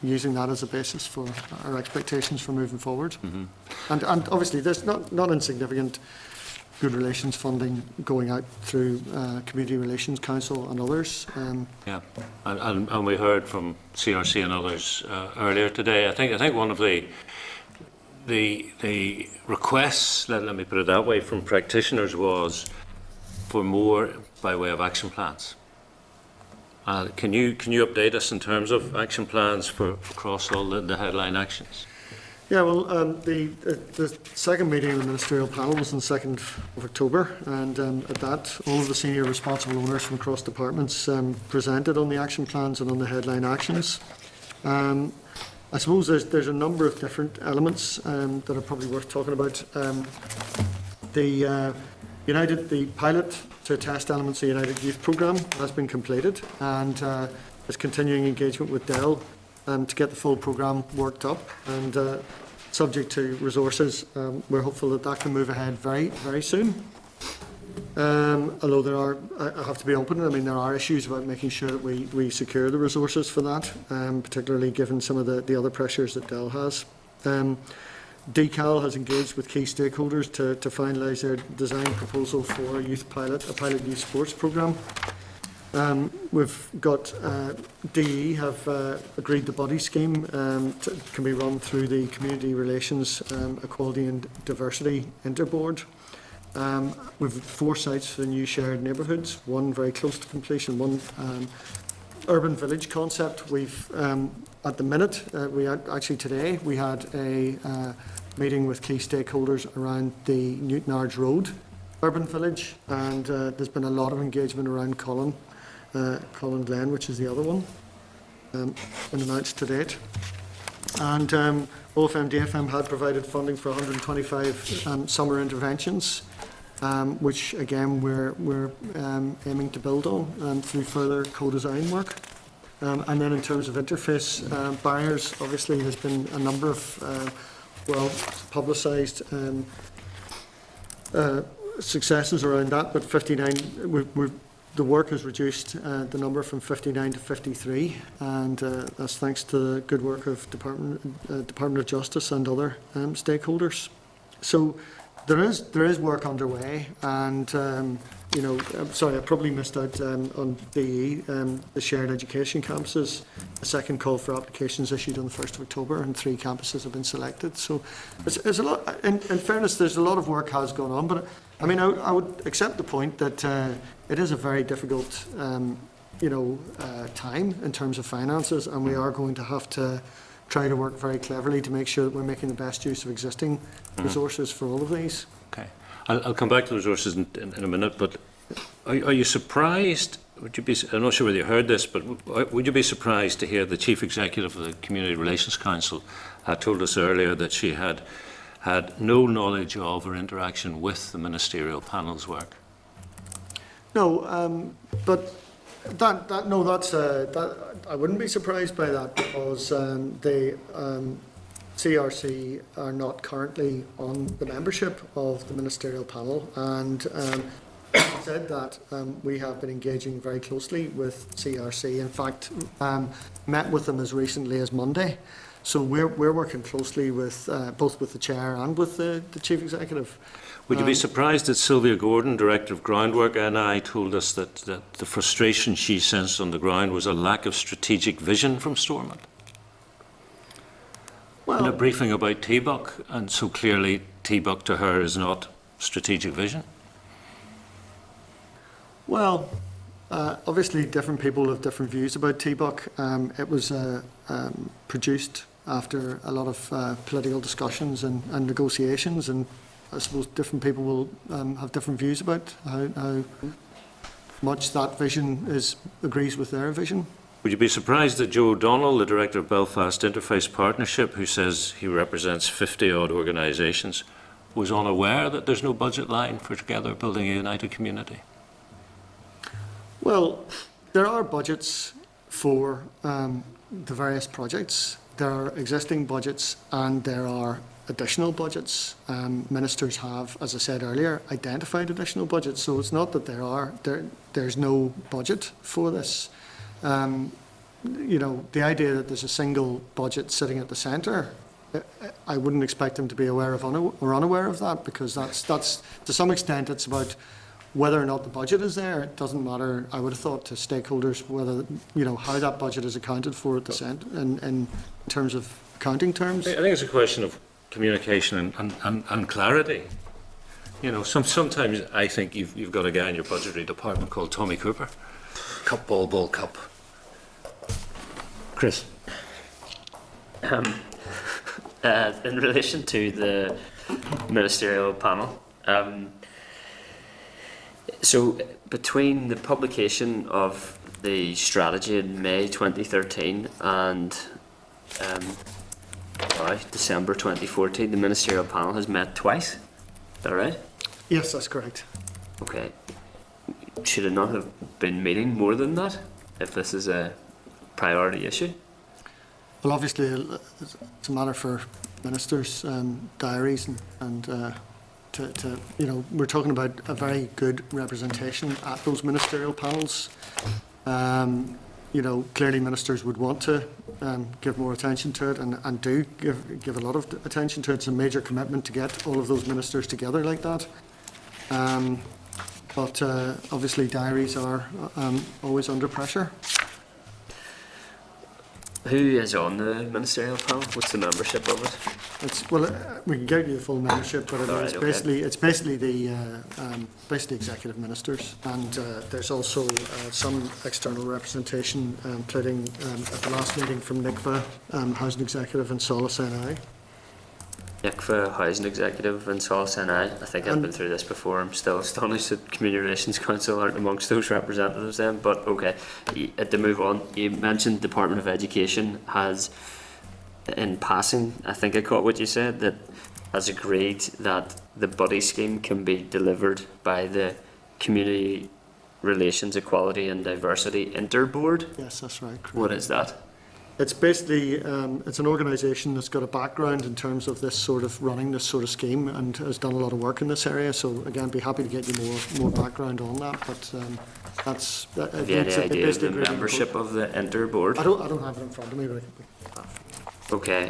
Speaker 12: using that as a basis for our expectations for moving forward. Mm-hmm. And obviously there's not insignificant good relations funding going out through Community Relations Council and others.
Speaker 2: Yeah, and we heard from CRC and others earlier today. I think one of the requests, let me put it that way, from practitioners was for more by way of action plans. Can you update us in terms of action plans across all the headline actions?
Speaker 12: Yeah, well, the second meeting of the ministerial panel was on the 2nd of October, and at that, all of the senior responsible owners from across departments presented on the action plans and on the headline actions. I suppose there's a number of different elements that are probably worth talking about. The pilot to test elements of the United Youth Programme has been completed, and there's continuing engagement with Dell to get the full programme worked up. And subject to resources, we're hopeful that that can move ahead very, very soon. Although there are, I have to be open, I mean, there are issues about making sure that we secure the resources for that, particularly given some of the other pressures that Dell has. DCAL has engaged with key stakeholders to finalise their design proposal for a pilot youth sports programme. We've got DE have agreed the body scheme can be run through the Community Relations Equality and Diversity Interboard. We've 4 sites for the new shared neighbourhoods, one very close to completion, one urban village concept. We've at the minute, actually today, we had a meeting with key stakeholders around the Newtonards Road urban village, and there's been a lot of engagement around Colin Glen, which is the other one, announced to date. And OFMDFM had provided funding for 125 summer interventions, which again we're aiming to build on through further co-design work. And then in terms of interface barriers, obviously there's been a number of well-publicised successes around that, but 59, the work has reduced the number from 59 to 53, and that's thanks to the good work of Department of Justice and other stakeholders. So there is work underway, and you know, I'm sorry, I probably missed out on DE, the shared education campuses. A second call for applications issued on the 1st of October, and 3 campuses have been selected. So there's a lot. In fairness, there's a lot of work has gone on, but I mean, I would accept the point that it is a very difficult, time in terms of finances, and we are going to have to try to work very cleverly to make sure that we're making the best use of existing resources for all of these.
Speaker 2: Okay, I'll come back to the resources in a minute, but are you surprised? Would you be? I'm not sure whether you heard this, but would you be surprised to hear the Chief Executive of the Community Relations Council told us earlier that she had no knowledge of or interaction with the ministerial panel's work?
Speaker 12: No, but I wouldn't be surprised by that, because the CRC are not currently on the membership of the ministerial panel, and said that we have been engaging very closely with CRC. In fact, met with them as recently as Monday. So we're working closely with both with the chair and with the chief executive.
Speaker 2: Would you be surprised that Sylvia Gordon, Director of Groundwork NI, told us that the frustration she sensed on the ground was a lack of strategic vision from Stormont? Well, in a briefing about TBUC, and so clearly TBUC to her is not strategic vision?
Speaker 12: Well, obviously different people have different views about TBUC. It was produced after a lot of political discussions and negotiations, and I suppose different people will have different views about how much that vision agrees with their vision.
Speaker 2: Would you be surprised that Joe O'Donnell, the Director of Belfast Interface Partnership, who says he represents 50-odd organisations, was unaware that there's no budget line for Together Building a United Community?
Speaker 12: Well, there are budgets for the various projects. There are existing budgets and there are additional budgets. Ministers have, as I said earlier, identified additional budgets. So it's not that there's no budget for this. The idea that there's a single budget sitting at the centre, I wouldn't expect them to be aware of or unaware of that, because that's to some extent it's about whether or not the budget is there. It doesn't matter, I would have thought, to stakeholders whether, how that budget is accounted for at the centre in terms of accounting terms.
Speaker 2: I think it's a question of communication and clarity. Sometimes I think you've got a guy in your budgetary department called Tommy Cooper. Cup, ball, cup. Chris.
Speaker 3: In relation to the ministerial panel, so between the publication of the strategy in May 2013 and December 2014, the ministerial panel has met twice. Is that right?
Speaker 12: Yes, that's correct.
Speaker 3: Okay. Should it not have been meeting more than that if this is a priority issue?
Speaker 12: Well, obviously, it's a matter for ministers' diaries and you know, we're talking about a very good representation at those ministerial panels. You know, clearly ministers would want to give more attention to it and do give a lot of attention to it. It's a major commitment to get all of those ministers together like that. But obviously diaries are always under pressure.
Speaker 3: Who is on the ministerial panel? What's the membership of it?
Speaker 12: We can give you the full membership, but it's
Speaker 3: Okay.
Speaker 12: basically the executive ministers, and there's also some external representation, including at the last meeting from NICFA, Housing Executive, and Solace NI.
Speaker 3: NICFA, Housing Executive, and Solace NI. I think I've been through this before. I'm still astonished that Community Relations Council aren't amongst those representatives then, but okay. To move on, you mentioned Department of Education has, in passing, I think I caught what you said, that has agreed that the buddy scheme can be delivered by the Community Relations, Equality and Diversity Interboard.
Speaker 12: Yes, that's right. Correct.
Speaker 3: What is that?
Speaker 12: It's basically it's an organisation that's got a background in terms of this sort of running this sort of scheme and has done a lot of work in this area. So again, be happy to get you more background on that. But that's
Speaker 3: Have you any idea of the membership of the Interboard?
Speaker 12: I don't have it in front of me, but
Speaker 3: Okay.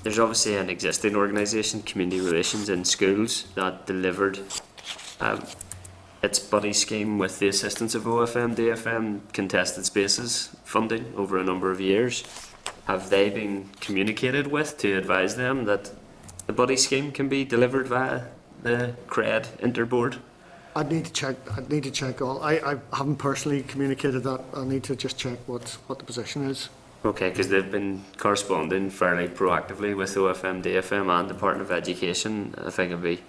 Speaker 3: There's obviously an existing organisation, Community Relations in Schools, that delivered its buddy scheme with the assistance of OFMDFM contested spaces funding over a number of years. Have they been communicated with to advise them that the buddy scheme can be delivered via the CRED Interboard?
Speaker 12: I'd need to check all. I haven't personally communicated that. I need to just check what the position is.
Speaker 3: Okay, because they've been corresponding fairly proactively with OFMDFM and Department of Education. I think it'd be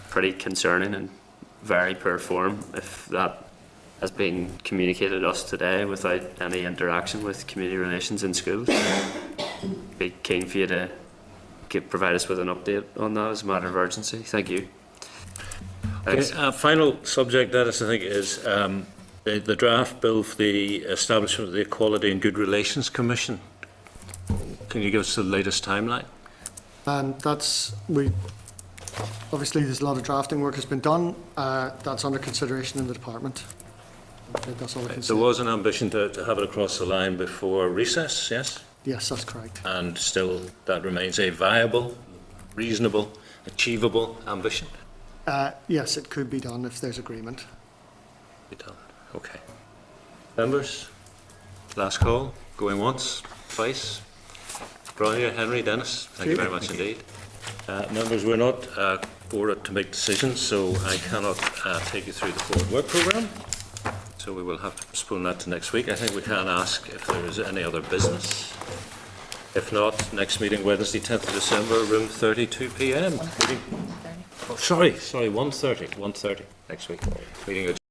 Speaker 3: pretty concerning and very poor form if that has been communicated to us today without any interaction with Community Relations in Schools. Be keen for you to provide us with an update on that as a matter of urgency. Thank you.
Speaker 2: Okay, final subject, Dennis, I think, is the draft bill for the establishment of the Equality and Good Relations Commission. Can you give us the latest timeline?
Speaker 12: Obviously, there's a lot of drafting work has been done. That's under consideration in the department. That's all I can say.
Speaker 2: There was an ambition to have it across the line before recess, yes?
Speaker 12: Yes, that's correct.
Speaker 2: And still, that remains a viable, reasonable, achievable ambition?
Speaker 12: Yes, it could be done if there's agreement.
Speaker 2: Be done. Okay. Members, last call. Going once, twice. Brian, Henry, Dennis, thank you very much indeed. Members, we're not ordered to make decisions, so I cannot take you through the forward work programme. So we will have to postpone that to next week. I think we can ask if there is any other business. If not, next meeting Wednesday, 10th of December, room 32 p.m. 1:30. Oh, sorry, 1:30 next week. Meeting